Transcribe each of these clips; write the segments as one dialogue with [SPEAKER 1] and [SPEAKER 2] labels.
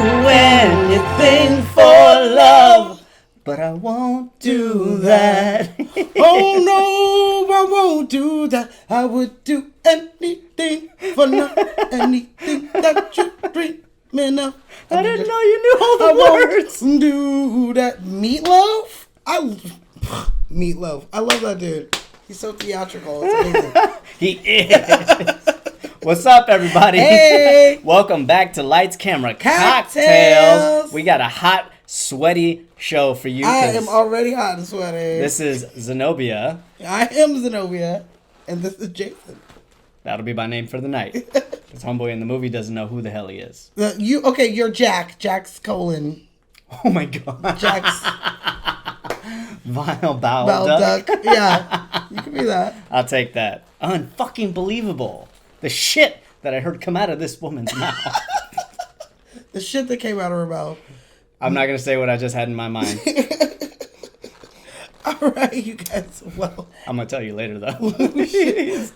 [SPEAKER 1] anything for love, but I won't do that.
[SPEAKER 2] Oh no, I won't do that. I would do anything for love, anything that you dreaming of.
[SPEAKER 1] I didn't know you knew all the words.
[SPEAKER 2] Won't do that. Meatloaf? Meatloaf. I love that dude. He's so theatrical. It's amazing.
[SPEAKER 1] He is. What's up, everybody?
[SPEAKER 2] Hey.
[SPEAKER 1] Welcome back to Lights, Camera,
[SPEAKER 2] Cocktails.
[SPEAKER 1] We got a hot, sweaty show for you.
[SPEAKER 2] I am already hot and sweaty.
[SPEAKER 1] This is Zenobia.
[SPEAKER 2] I am Zenobia, and this is Jason.
[SPEAKER 1] That'll be my name for the night. Because homeboy in the movie doesn't know who the hell he is.
[SPEAKER 2] You're Jack. Jack's colon.
[SPEAKER 1] Oh my god.
[SPEAKER 2] Jack's
[SPEAKER 1] Vile Bow
[SPEAKER 2] Duck. Yeah, you can be that.
[SPEAKER 1] I'll take that. Unfucking believable. The shit that I heard come out of this woman's mouth.
[SPEAKER 2] The shit that came out of her mouth.
[SPEAKER 1] I'm not going to say what I just had in my mind.
[SPEAKER 2] All right, you guys. Well,
[SPEAKER 1] I'm going to tell you later, though.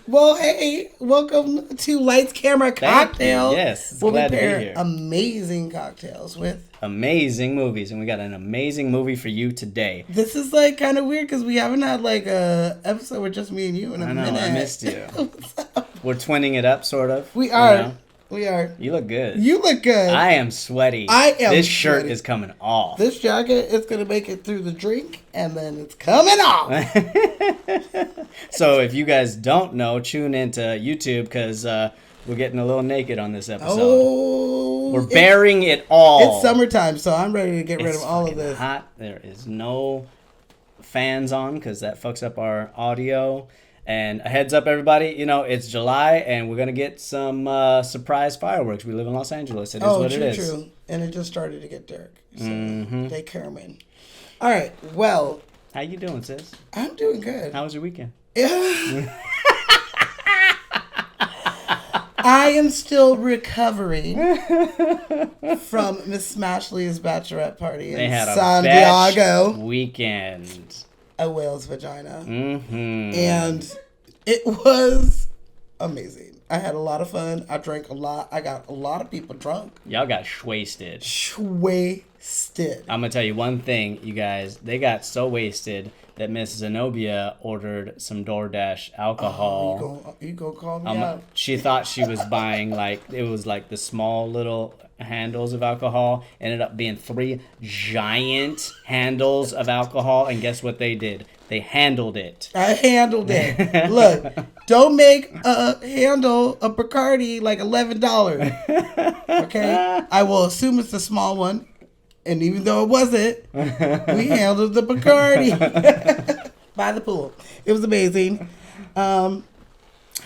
[SPEAKER 2] well, hey, welcome to Lights, Camera, Cocktails.
[SPEAKER 1] Yes,
[SPEAKER 2] we'll
[SPEAKER 1] glad to be
[SPEAKER 2] prepare
[SPEAKER 1] here.
[SPEAKER 2] amazing cocktails with
[SPEAKER 1] Amazing movies, and we got an amazing movie for you today.
[SPEAKER 2] This is like kind of weird because we haven't had like a episode with just me and you in a minute.
[SPEAKER 1] I missed you. We're twinning it up, sort of.
[SPEAKER 2] We are.
[SPEAKER 1] You know?
[SPEAKER 2] We are.
[SPEAKER 1] You look good.
[SPEAKER 2] You look good.
[SPEAKER 1] I am sweaty.
[SPEAKER 2] I am
[SPEAKER 1] This shirt
[SPEAKER 2] sweaty.
[SPEAKER 1] is coming off.
[SPEAKER 2] This jacket is going to make it through the drink, and then it's coming off.
[SPEAKER 1] So if you guys don't know, tune into YouTube because we're getting a little naked on this episode.
[SPEAKER 2] Oh.
[SPEAKER 1] We're bearing it all.
[SPEAKER 2] It's summertime, so I'm ready to get rid
[SPEAKER 1] It's
[SPEAKER 2] of all of
[SPEAKER 1] fucking
[SPEAKER 2] this.
[SPEAKER 1] hot. There is no fans on because that fucks up our audio. And a heads up, everybody, it's July, and we're going to get some surprise fireworks. We live in Los Angeles. It is what it is.
[SPEAKER 2] True. And it just started to get dark. So they come in. All right, well.
[SPEAKER 1] How you doing, sis?
[SPEAKER 2] I'm doing good.
[SPEAKER 1] How was your weekend?
[SPEAKER 2] I am still recovering from Miss Smashley's bachelorette party in
[SPEAKER 1] They had a
[SPEAKER 2] San Diego.
[SPEAKER 1] weekend.
[SPEAKER 2] A whale's vagina.
[SPEAKER 1] Mm-hmm.
[SPEAKER 2] And it was amazing. I had a lot of fun. I drank a lot. I got a lot of people drunk.
[SPEAKER 1] Y'all got wasted.
[SPEAKER 2] Wasted.
[SPEAKER 1] I'm going to tell you one thing, you guys. They got so wasted that Miss Zenobia ordered some DoorDash alcohol.
[SPEAKER 2] Oh, you gonna call me out?
[SPEAKER 1] She thought she was buying it was the small little handles of alcohol. Ended up being 3 giant handles of alcohol, and guess what they did? They handled it.
[SPEAKER 2] I handled it. Look, don't make a handle of Bacardi like $11. Okay? I will assume it's a small one. And even though it wasn't, we handled the Bacardi by the pool. It was amazing. How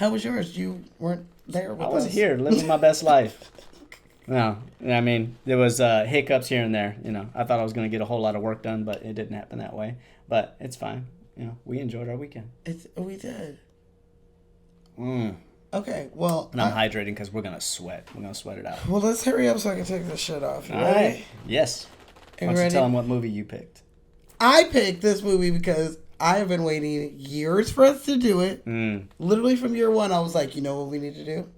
[SPEAKER 2] was yours? You weren't there with us.
[SPEAKER 1] I was here living my best life. No, I mean, there was hiccups here and there. I thought I was going to get a whole lot of work done, but it didn't happen that way. But it's fine. We enjoyed our weekend.
[SPEAKER 2] We did.
[SPEAKER 1] Mm.
[SPEAKER 2] Okay, well.
[SPEAKER 1] And I'm hydrating because we're going to sweat. We're going to sweat it out.
[SPEAKER 2] Well, let's hurry up so I can take this shit off. You
[SPEAKER 1] All
[SPEAKER 2] ready?
[SPEAKER 1] right. Yes. Why don't you tell them what movie you picked?
[SPEAKER 2] I picked this movie because I have been waiting years for us to do it. Literally from year one, I was like, you know what we need to do?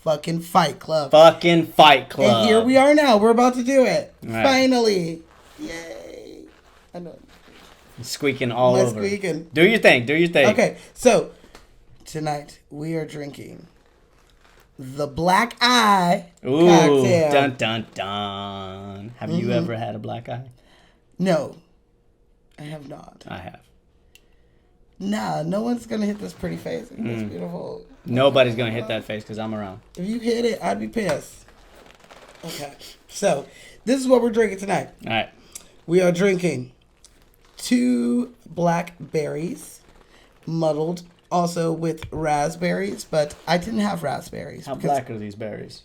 [SPEAKER 2] Fucking Fight Club.
[SPEAKER 1] Fucking Fight Club.
[SPEAKER 2] And here we are now. We're about to do it.
[SPEAKER 1] Right.
[SPEAKER 2] Finally. Yay. I know.
[SPEAKER 1] Squeaking all
[SPEAKER 2] Let's
[SPEAKER 1] over.
[SPEAKER 2] squeaking.
[SPEAKER 1] Do your thing. Do your thing.
[SPEAKER 2] Okay, so tonight we are drinking the Black Eye
[SPEAKER 1] Ooh,
[SPEAKER 2] cocktail.
[SPEAKER 1] dun dun dun. Have you ever had a black eye?
[SPEAKER 2] No, I have not.
[SPEAKER 1] I have.
[SPEAKER 2] Nah, no one's gonna hit this pretty face. This beautiful.
[SPEAKER 1] Nobody's gonna hit that face because I'm around.
[SPEAKER 2] If you hit it, I'd be pissed. Okay, so this is what we're drinking tonight.
[SPEAKER 1] All right.
[SPEAKER 2] We are drinking 2 blackberries, muddled also with raspberries, but I didn't have raspberries.
[SPEAKER 1] How
[SPEAKER 2] because
[SPEAKER 1] black are these berries?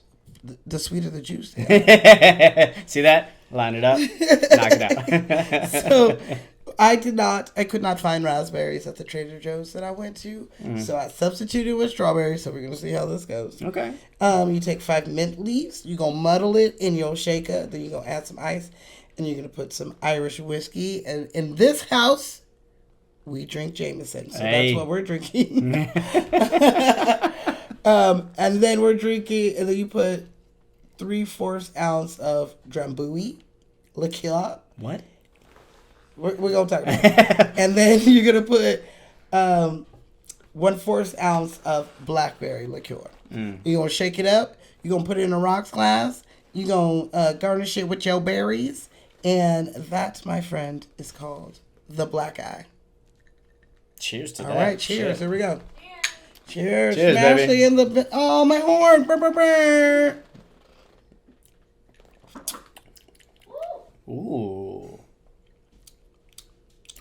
[SPEAKER 2] The sweeter the juice.
[SPEAKER 1] See that? Line it up. Knock it out.
[SPEAKER 2] So I could not find raspberries at the Trader Joe's that I went to. So I substituted with strawberries. So we're going to see how this goes.
[SPEAKER 1] Okay.
[SPEAKER 2] You take 5 mint leaves. You're going to muddle it in your shaker. Then you're going to add some ice. And you're going to put some Irish whiskey. And in this house, we drink Jameson. So
[SPEAKER 1] Hey.
[SPEAKER 2] that's what we're drinking. And then we're drinking, and then you put 3/4 ounce of Drambuie liqueur.
[SPEAKER 1] What?
[SPEAKER 2] We're going to talk about it. And then you're going to put 1/4 ounce of blackberry liqueur. You're going to shake it up. You're going to put it in a rocks glass. You're going to garnish it with your berries. And that, my friend, is called the Black Eye.
[SPEAKER 1] Cheers to that.
[SPEAKER 2] All right, cheers.
[SPEAKER 1] Shit.
[SPEAKER 2] Here we go. Cheers.
[SPEAKER 1] Cheers,
[SPEAKER 2] Ashley
[SPEAKER 1] baby.
[SPEAKER 2] in the... Oh, my horn. Brr, brr, brr.
[SPEAKER 1] Ooh.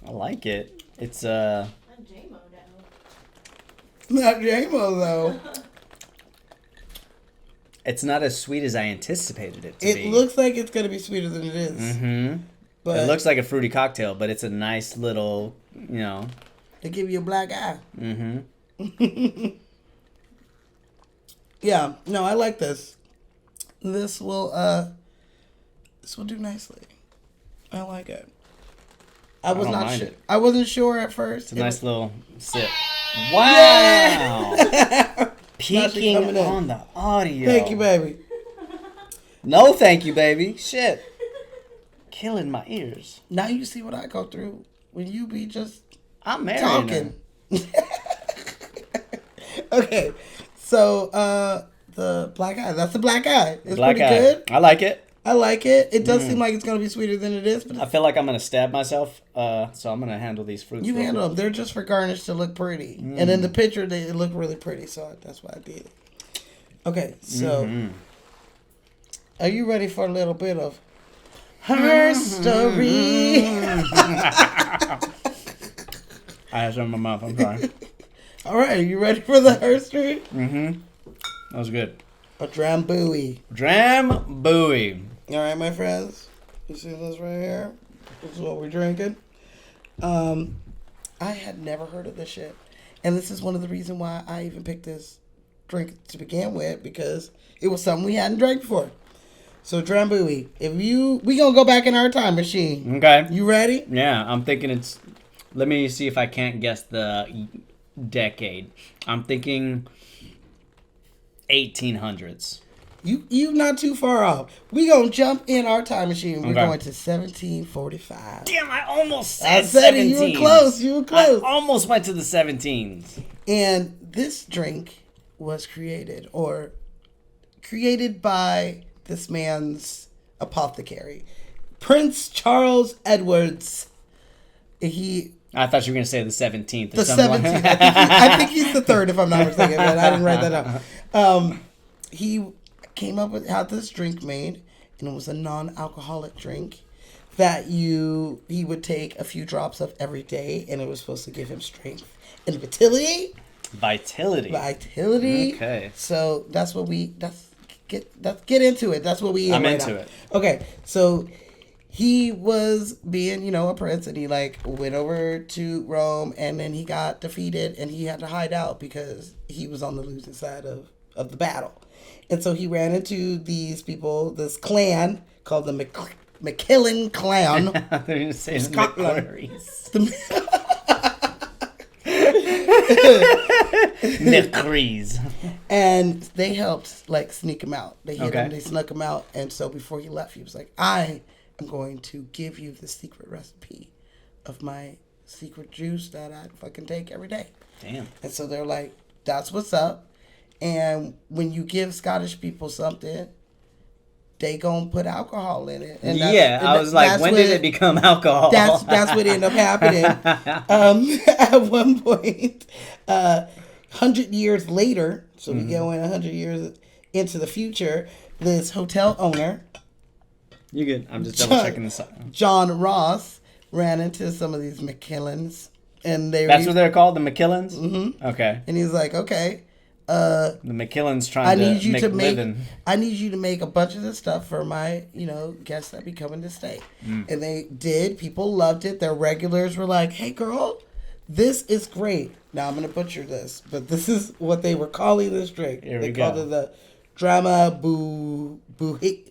[SPEAKER 1] I like it. It's
[SPEAKER 3] I'm J-Mo now.
[SPEAKER 2] Not J-Mo, though.
[SPEAKER 1] it's not as sweet as I anticipated it to be.
[SPEAKER 2] It looks like it's going to be sweeter than it is.
[SPEAKER 1] Mm-hmm.
[SPEAKER 2] But
[SPEAKER 1] It looks like a fruity cocktail, but it's a nice little,
[SPEAKER 2] they give you a black eye.
[SPEAKER 1] Mm-hmm.
[SPEAKER 2] Yeah. No, I like this. This will do nicely. I like it. I was
[SPEAKER 1] don't
[SPEAKER 2] not
[SPEAKER 1] mind
[SPEAKER 2] sure.
[SPEAKER 1] it.
[SPEAKER 2] I wasn't sure at first.
[SPEAKER 1] It's a nice little sip. Wow! Peeking
[SPEAKER 2] coming in.
[SPEAKER 1] on the audio.
[SPEAKER 2] Thank you, baby.
[SPEAKER 1] No, thank you, baby. Shit. Killing my ears.
[SPEAKER 2] Now you see what I go through when you be just
[SPEAKER 1] I'm marrying her.
[SPEAKER 2] talking. Okay, so the black eye. That's the black eye. It's
[SPEAKER 1] Black
[SPEAKER 2] pretty
[SPEAKER 1] eye.
[SPEAKER 2] good.
[SPEAKER 1] I like it.
[SPEAKER 2] I like it. It does seem like it's gonna be sweeter than it is, but
[SPEAKER 1] I feel like I'm gonna stab myself, so I'm gonna handle these fruits.
[SPEAKER 2] you
[SPEAKER 1] real
[SPEAKER 2] handle
[SPEAKER 1] quick.
[SPEAKER 2] them. They're just for garnish to look pretty. And in the picture, they look really pretty, so that's why I did it. Okay, so are you ready for a little bit of her story?
[SPEAKER 1] I have some in my mouth. I'm sorry.
[SPEAKER 2] All right, are you ready for the her story?
[SPEAKER 1] Mm-hmm. That was good.
[SPEAKER 2] A Drambuie.
[SPEAKER 1] Drambuie.
[SPEAKER 2] All right, my friends. You see this right here? This is what we're drinking. I had never heard of this shit. And this is one of the reasons why I even picked this drink to begin with, because it was something we hadn't drank before. So Drambuie, we gonna go back in our time machine.
[SPEAKER 1] Okay.
[SPEAKER 2] You ready?
[SPEAKER 1] Yeah, I'm thinking it's. Let me see if I can't guess the decade. I'm thinking 1800s.
[SPEAKER 2] You not too far off. We gonna jump in our time machine. We're
[SPEAKER 1] Okay.
[SPEAKER 2] going to 1745.
[SPEAKER 1] Damn, I almost said
[SPEAKER 2] I said it.
[SPEAKER 1] 17s.
[SPEAKER 2] You were close. You were close.
[SPEAKER 1] I almost went to the 17s.
[SPEAKER 2] And this drink was created by this man's apothecary, Prince Charles Edwards.
[SPEAKER 1] I thought you were going to say the 17th.
[SPEAKER 2] The 17th. I think he's the third, if I'm not mistaken, but I didn't write that down. He came up with had this drink made, and it was a non-alcoholic drink that he would take a few drops of every day, and it was supposed to give him strength and vitality. Vitality.
[SPEAKER 1] Okay.
[SPEAKER 2] So let's get into it. That's what we.
[SPEAKER 1] I'm
[SPEAKER 2] right
[SPEAKER 1] into
[SPEAKER 2] now.
[SPEAKER 1] it.
[SPEAKER 2] Okay, so he was being, a prince, and he went over to Rome, and then he got defeated, and he had to hide out because he was on the losing side of the battle, and so he ran into these people, this clan called the McKillen clan.
[SPEAKER 1] They're going to say
[SPEAKER 2] Scotland.
[SPEAKER 1] McCrees. McCrees.
[SPEAKER 2] And they helped sneak him out. They hit
[SPEAKER 1] Okay.
[SPEAKER 2] him, they snuck him out, and so before he left, he was like, I am going to give you the secret recipe of my secret juice that I fucking take every day.
[SPEAKER 1] Damn.
[SPEAKER 2] And so they're like, that's what's up. And when you give Scottish people something, they gonna put alcohol in it. And
[SPEAKER 1] I was like, when did it become alcohol?
[SPEAKER 2] That's what ended up happening. At one point, 100 years later, so we go in 100 years into the future, this hotel owner,
[SPEAKER 1] You good? I'm just double checking this out.
[SPEAKER 2] John Ross, ran into some of these McKillens, and
[SPEAKER 1] That's what they're called, the McKillens? Mm-hmm. Okay.
[SPEAKER 2] and he's like, okay,
[SPEAKER 1] The McKillens
[SPEAKER 2] I
[SPEAKER 1] trying
[SPEAKER 2] need
[SPEAKER 1] to
[SPEAKER 2] you
[SPEAKER 1] make
[SPEAKER 2] to
[SPEAKER 1] a
[SPEAKER 2] make
[SPEAKER 1] living.
[SPEAKER 2] I need you to make a bunch of this stuff for my, guests that be coming to stay. And they did. People loved it. Their regulars were like, "Hey girl, this is great." Now I'm gonna butcher this, but this is what they were calling this drink.
[SPEAKER 1] Here
[SPEAKER 2] They
[SPEAKER 1] we
[SPEAKER 2] called
[SPEAKER 1] go.
[SPEAKER 2] it the Drama Bohuhedich.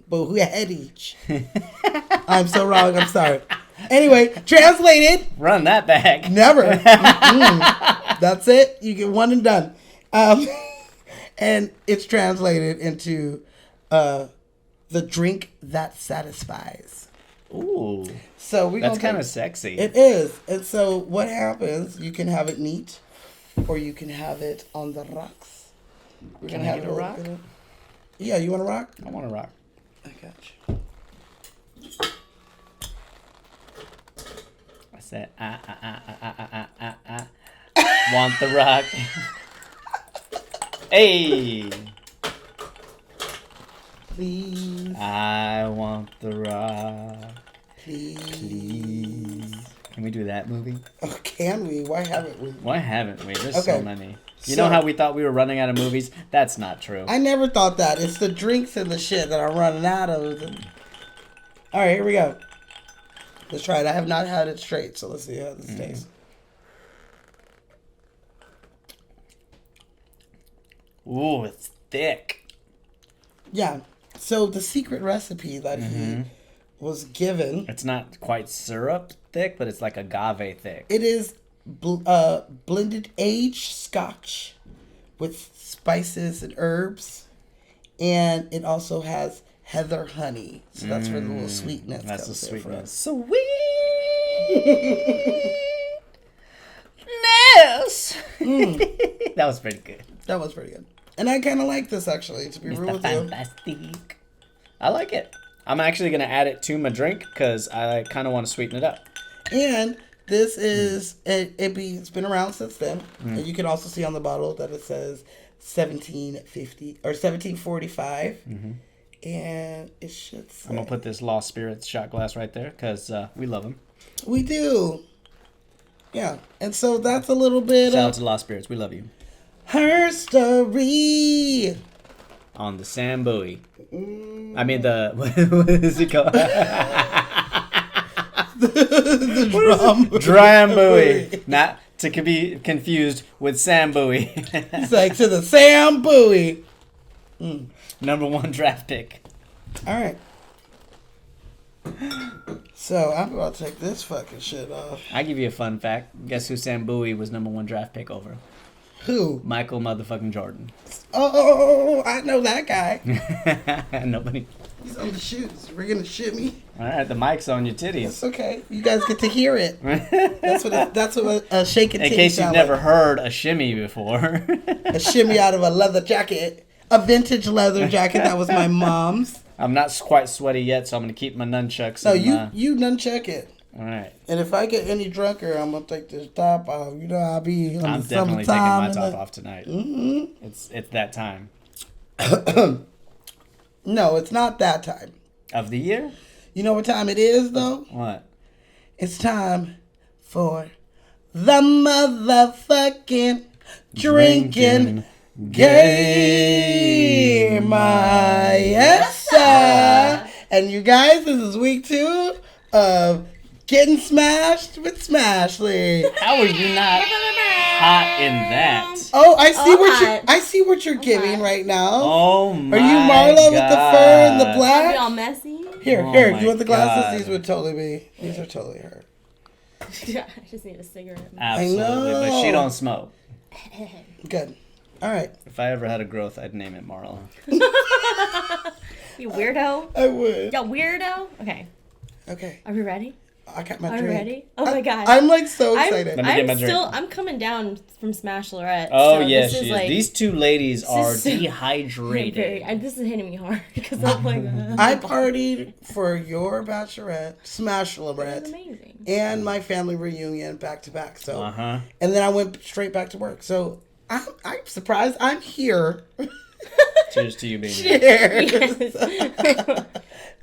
[SPEAKER 2] I'm so wrong. I'm sorry. Anyway, translated.
[SPEAKER 1] Run that back.
[SPEAKER 2] Never. Mm-mm. That's it. You get one and done. And it's translated into the drink that satisfies.
[SPEAKER 1] Ooh,
[SPEAKER 2] So we
[SPEAKER 1] that's kind of sexy.
[SPEAKER 2] It is. And so what happens, you can have it neat or you can have it on the rocks. We're
[SPEAKER 1] Can
[SPEAKER 2] gonna
[SPEAKER 1] I
[SPEAKER 2] have
[SPEAKER 1] get a
[SPEAKER 2] little
[SPEAKER 1] rock?
[SPEAKER 2] bit of- Yeah, you want a rock?
[SPEAKER 1] I want to rock.
[SPEAKER 2] I got you.
[SPEAKER 1] I said, want the rock. Hey,
[SPEAKER 2] Please,
[SPEAKER 1] I want the rock.
[SPEAKER 2] please.
[SPEAKER 1] Please. Can we do that movie?
[SPEAKER 2] Oh, can we? Why haven't we?
[SPEAKER 1] Why haven't we? There's
[SPEAKER 2] Okay.
[SPEAKER 1] so many. You
[SPEAKER 2] So-
[SPEAKER 1] know how we thought we were running out of movies? That's not true.
[SPEAKER 2] I never thought that. It's the drinks and the shit that I'm running out of. All right, here we go. Let's try it. I have not had it straight, so let's see how this tastes.
[SPEAKER 1] Ooh, it's thick.
[SPEAKER 2] Yeah. So the secret recipe that he was given,
[SPEAKER 1] It's not quite syrup thick, but it's like agave thick.
[SPEAKER 2] it is blended aged scotch with spices and herbs, and it also has heather honey. So that's where the little sweetness
[SPEAKER 1] That's the
[SPEAKER 2] comes in from.
[SPEAKER 1] sweetness. Sweetness. That was pretty good.
[SPEAKER 2] That was pretty good. And I kind of like this, actually, to be real
[SPEAKER 1] Mr.
[SPEAKER 2] with you.
[SPEAKER 1] Fantastic. I like it. I'm actually going to add it to my drink because I kind of want to sweeten it up.
[SPEAKER 2] And this is, it's been around since then. And you can also see on the bottle that it says 1750 or 1745. And it should say.
[SPEAKER 1] I'm going to put this Lost Spirits shot glass right there because we love them.
[SPEAKER 2] We do. Yeah. And so that's a little bit
[SPEAKER 1] Shout out
[SPEAKER 2] of
[SPEAKER 1] to Lost Spirits. We love you.
[SPEAKER 2] her story.
[SPEAKER 1] On the Sam Bowie. I mean, the. What is it called?
[SPEAKER 2] The drum.
[SPEAKER 1] Dram Bowie. Not to be confused with Sam Bowie.
[SPEAKER 2] It's like to the Sam Bowie.
[SPEAKER 1] #1 draft pick.
[SPEAKER 2] All right. So I'm about to take this fucking shit off.
[SPEAKER 1] I give you a fun fact. Guess who Sam Bowie was #1 draft pick over?
[SPEAKER 2] Who?
[SPEAKER 1] Michael motherfucking Jordan.
[SPEAKER 2] Oh, I know that guy.
[SPEAKER 1] Nobody.
[SPEAKER 2] He's on the shoots. We're gonna shimmy.
[SPEAKER 1] All right, the mic's on your
[SPEAKER 2] It's
[SPEAKER 1] titties.
[SPEAKER 2] okay. You guys get to hear it. That's what a shaking
[SPEAKER 1] In
[SPEAKER 2] titty
[SPEAKER 1] case you've
[SPEAKER 2] sound
[SPEAKER 1] never
[SPEAKER 2] like.
[SPEAKER 1] heard a shimmy before.
[SPEAKER 2] A shimmy out of a leather jacket, a vintage leather jacket that was my mom's.
[SPEAKER 1] I'm not quite sweaty yet, so I'm gonna keep my nunchucks.
[SPEAKER 2] No,
[SPEAKER 1] in,
[SPEAKER 2] you nunchuck it.
[SPEAKER 1] All right.
[SPEAKER 2] And if I get any drunker, I'm gonna take this top off. You know I'll be on
[SPEAKER 1] I'm
[SPEAKER 2] the
[SPEAKER 1] definitely taking
[SPEAKER 2] summertime
[SPEAKER 1] my
[SPEAKER 2] and
[SPEAKER 1] top
[SPEAKER 2] the-
[SPEAKER 1] off tonight.
[SPEAKER 2] Mm-hmm.
[SPEAKER 1] It's that time
[SPEAKER 2] No, it's not that time.
[SPEAKER 1] of the year.
[SPEAKER 2] You know what time it is though?
[SPEAKER 1] What?
[SPEAKER 2] It's time for the motherfucking drinking game. Yes, sir. And you guys, this is week 2 of Getting Smashed with Smashly.
[SPEAKER 1] How are you not hot in that?
[SPEAKER 2] Oh, I see
[SPEAKER 3] Oh,
[SPEAKER 2] what you
[SPEAKER 3] hot.
[SPEAKER 2] I see what you're giving right now.
[SPEAKER 1] Oh my
[SPEAKER 2] Are you Marla with the fur and the
[SPEAKER 3] Be all
[SPEAKER 2] black?
[SPEAKER 3] messy.
[SPEAKER 2] Here,
[SPEAKER 1] Oh
[SPEAKER 2] here.
[SPEAKER 1] my
[SPEAKER 2] You want the glasses?
[SPEAKER 1] God.
[SPEAKER 2] These would totally be. These are totally her.
[SPEAKER 3] I just need a cigarette.
[SPEAKER 1] Absolutely, but she
[SPEAKER 2] know.
[SPEAKER 1] don't smoke.
[SPEAKER 2] Good. All right.
[SPEAKER 1] If I ever had a growth, I'd name it Marla.
[SPEAKER 3] You weirdo.
[SPEAKER 2] I would.
[SPEAKER 3] Yo, weirdo. Okay,
[SPEAKER 2] Okay.
[SPEAKER 3] are we ready?
[SPEAKER 2] I got my
[SPEAKER 3] Are we
[SPEAKER 2] drink.
[SPEAKER 3] ready? Oh my god.
[SPEAKER 2] I'm like so excited.
[SPEAKER 1] Let me get my drink.
[SPEAKER 3] I'm coming down from Smash Lorette.
[SPEAKER 1] Oh
[SPEAKER 3] so
[SPEAKER 1] yes,
[SPEAKER 3] this
[SPEAKER 1] she
[SPEAKER 3] is
[SPEAKER 1] is.
[SPEAKER 3] like,
[SPEAKER 1] These two ladies are
[SPEAKER 3] is so-
[SPEAKER 1] dehydrated.
[SPEAKER 3] this is hitting me hard because I'm like,
[SPEAKER 2] I partied for your bachelorette, Smash
[SPEAKER 3] that's
[SPEAKER 2] Lorette,
[SPEAKER 3] amazing.
[SPEAKER 2] and my family reunion back to back. So,
[SPEAKER 1] Uh-huh.
[SPEAKER 2] and then I went straight back to work. So I'm surprised I'm here.
[SPEAKER 1] Cheers to you, baby.
[SPEAKER 2] Cheers.
[SPEAKER 3] Yes.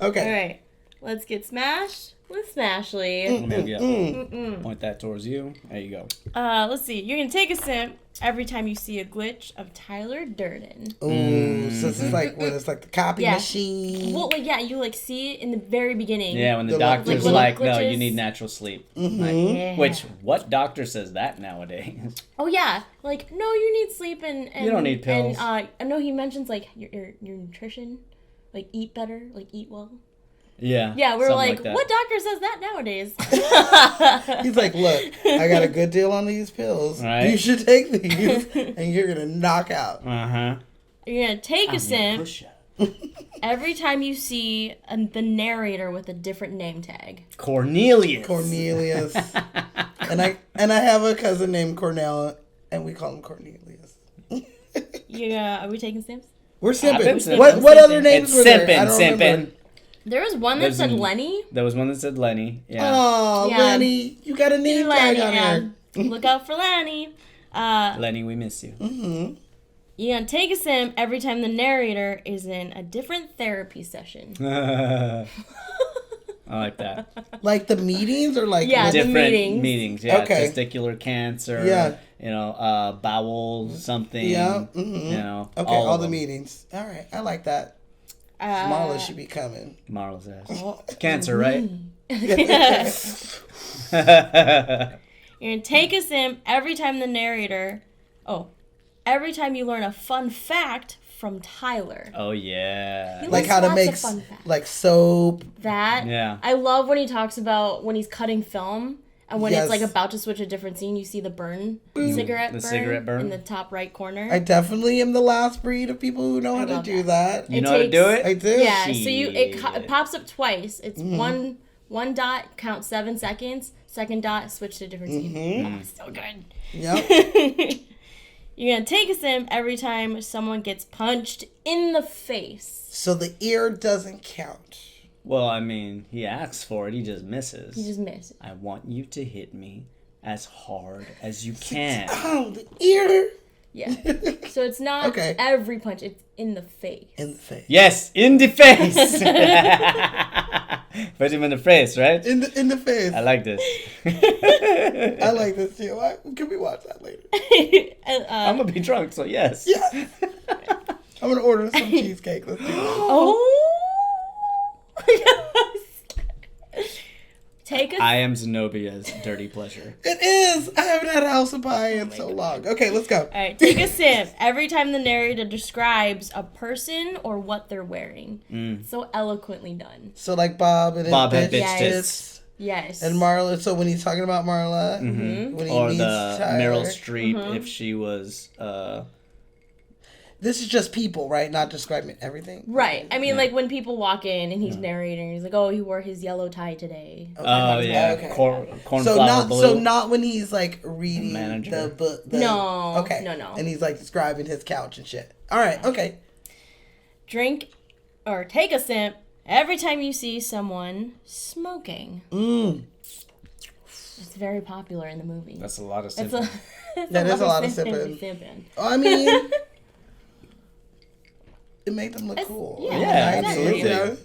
[SPEAKER 2] Okay.
[SPEAKER 3] All right, let's get smashed with Smashly.
[SPEAKER 1] Let me get point that towards you. There you go.
[SPEAKER 3] Let's see. You're gonna take a sip every time you see a glitch of Tyler Durden.
[SPEAKER 2] Ooh, so this is like what it's like the copy
[SPEAKER 3] Yeah.
[SPEAKER 2] machine.
[SPEAKER 3] Well, like yeah, you like see it in the very beginning.
[SPEAKER 1] Yeah, when the
[SPEAKER 2] The
[SPEAKER 1] doctor's
[SPEAKER 3] little
[SPEAKER 1] like, no,
[SPEAKER 3] glitches.
[SPEAKER 1] you need natural sleep.
[SPEAKER 3] Yeah.
[SPEAKER 1] Which, what doctor says that nowadays?
[SPEAKER 3] Oh yeah, like no, you need sleep and
[SPEAKER 1] You don't need pills.
[SPEAKER 3] And I know he mentions like your nutrition, like eat better, like eat well.
[SPEAKER 1] Yeah.
[SPEAKER 3] Yeah, we're
[SPEAKER 1] something
[SPEAKER 3] like,
[SPEAKER 1] that.
[SPEAKER 3] what doctor says that nowadays?
[SPEAKER 2] He's like, look, I got a good deal on these pills.
[SPEAKER 1] Right.
[SPEAKER 2] You should take these, and you're gonna knock out.
[SPEAKER 1] Uh-huh.
[SPEAKER 3] You're gonna take a
[SPEAKER 1] Yeah,
[SPEAKER 3] sip
[SPEAKER 1] push up.
[SPEAKER 3] every time you see the narrator with a different name tag.
[SPEAKER 1] Cornelius.
[SPEAKER 2] Cornelius. and I have a cousin named Cornell, and we call him Cornelius.
[SPEAKER 3] Yeah, are we taking Sims?
[SPEAKER 2] We're simping.
[SPEAKER 1] been simping.
[SPEAKER 2] What other names
[SPEAKER 1] It's
[SPEAKER 2] were there? I
[SPEAKER 1] simping,
[SPEAKER 2] don't
[SPEAKER 1] simping.
[SPEAKER 2] remember.
[SPEAKER 3] There was one that
[SPEAKER 1] There's
[SPEAKER 3] said
[SPEAKER 1] an-
[SPEAKER 3] Lenny.
[SPEAKER 1] There was one that said Lenny. Yeah.
[SPEAKER 2] Oh,
[SPEAKER 3] Yeah.
[SPEAKER 2] Lenny, you got a name tag
[SPEAKER 3] Lenny,
[SPEAKER 2] on
[SPEAKER 3] yeah.
[SPEAKER 2] there.
[SPEAKER 3] Look out for Lenny.
[SPEAKER 1] Lenny, we miss you.
[SPEAKER 2] Mm-hmm.
[SPEAKER 3] You're gonna take a sim every time the narrator is in a different therapy session.
[SPEAKER 1] I like that.
[SPEAKER 2] Like the meetings or like
[SPEAKER 3] Yeah, the
[SPEAKER 1] Different
[SPEAKER 3] meetings.
[SPEAKER 1] meetings. Yeah.
[SPEAKER 2] Okay.
[SPEAKER 1] Testicular cancer.
[SPEAKER 2] Yeah.
[SPEAKER 1] You know, bowel something.
[SPEAKER 2] Yeah. Mm-hmm.
[SPEAKER 1] You know.
[SPEAKER 2] Okay,
[SPEAKER 1] all
[SPEAKER 2] all
[SPEAKER 1] of
[SPEAKER 2] the
[SPEAKER 1] them.
[SPEAKER 2] meetings. All right, I like that. Marla should be coming.
[SPEAKER 1] Marla's ass.
[SPEAKER 2] Oh.
[SPEAKER 1] Cancer, right?
[SPEAKER 3] You're gonna take a sim every time the narrator. Every time you learn a fun fact from Tyler.
[SPEAKER 1] Oh yeah.
[SPEAKER 3] He
[SPEAKER 2] Like
[SPEAKER 3] likes
[SPEAKER 2] how to
[SPEAKER 3] lots
[SPEAKER 2] make
[SPEAKER 3] of fun facts.
[SPEAKER 2] like soap.
[SPEAKER 3] That.
[SPEAKER 1] Yeah.
[SPEAKER 3] I love when he talks about when he's cutting film and when
[SPEAKER 2] Yes.
[SPEAKER 3] it's like about to switch a different scene, you see the cigarette
[SPEAKER 1] The
[SPEAKER 3] burn
[SPEAKER 1] cigarette burn.
[SPEAKER 3] in the top right corner.
[SPEAKER 2] I definitely am the last breed of people who know how to
[SPEAKER 3] love
[SPEAKER 2] do
[SPEAKER 3] that.
[SPEAKER 2] that.
[SPEAKER 1] You
[SPEAKER 3] It
[SPEAKER 1] know how to do
[SPEAKER 3] takes-
[SPEAKER 1] it?
[SPEAKER 2] I do.
[SPEAKER 3] Yeah, so it
[SPEAKER 1] Shit.
[SPEAKER 3] pops up twice. It's
[SPEAKER 2] Mm-hmm.
[SPEAKER 3] one dot, count 7 seconds. Second dot, switch to a different scene.
[SPEAKER 2] Mm-hmm.
[SPEAKER 3] Oh, it's so good.
[SPEAKER 2] Yep.
[SPEAKER 3] You're gonna take a sim every time someone gets punched in the face.
[SPEAKER 2] So the ear doesn't count.
[SPEAKER 1] Well, I mean, he asks for it. He just misses.
[SPEAKER 3] You just miss.
[SPEAKER 1] I want you to hit me as hard as you can.
[SPEAKER 2] Oh, the ear
[SPEAKER 3] Yeah. So it's not
[SPEAKER 2] Okay.
[SPEAKER 3] every punch, it's in the face.
[SPEAKER 2] in the face.
[SPEAKER 1] Yes, in the face. Put him in the face, right?
[SPEAKER 2] In the face.
[SPEAKER 1] I like this.
[SPEAKER 2] I like this too. Can we watch that later?
[SPEAKER 1] I'm gonna be drunk, so yes.
[SPEAKER 2] Yeah. I'm gonna order some cheesecake. Let's do that.
[SPEAKER 3] Oh! Take a
[SPEAKER 1] I am Zenobia's dirty pleasure.
[SPEAKER 2] It is. I haven't had a house of pie in so long. Okay, let's go.
[SPEAKER 3] All right, take a sim every time the narrator describes a person or what they're wearing. So eloquently done.
[SPEAKER 2] So like Bob and
[SPEAKER 1] Bob had
[SPEAKER 2] his
[SPEAKER 1] bitch tits.
[SPEAKER 3] Yes.
[SPEAKER 2] And Marla. So when he's talking about Marla, when he
[SPEAKER 1] Or
[SPEAKER 2] meets
[SPEAKER 1] the
[SPEAKER 2] Tyler,
[SPEAKER 1] Meryl Streep if she was
[SPEAKER 2] this is just people, right? Not describing everything.
[SPEAKER 3] Right. I mean, like when people walk in and he's narrating, he's like, "Oh, he wore his yellow tie today."
[SPEAKER 1] oh yeah,
[SPEAKER 2] Okay.
[SPEAKER 1] cornflower blue.
[SPEAKER 2] So not when he's like reading
[SPEAKER 1] Manager.
[SPEAKER 2] the book.
[SPEAKER 3] No.
[SPEAKER 2] Okay.
[SPEAKER 3] No.
[SPEAKER 2] And he's like describing his couch and shit. All right. Okay.
[SPEAKER 3] Drink or take a sip every time you see someone smoking. It's very popular in the movie.
[SPEAKER 1] That's a lot of
[SPEAKER 3] It's
[SPEAKER 1] simping.
[SPEAKER 2] That is a lot of sipping. I mean, it made them look cool.
[SPEAKER 3] yeah,
[SPEAKER 1] Yeah,
[SPEAKER 2] Nice,
[SPEAKER 1] absolutely.
[SPEAKER 2] you know?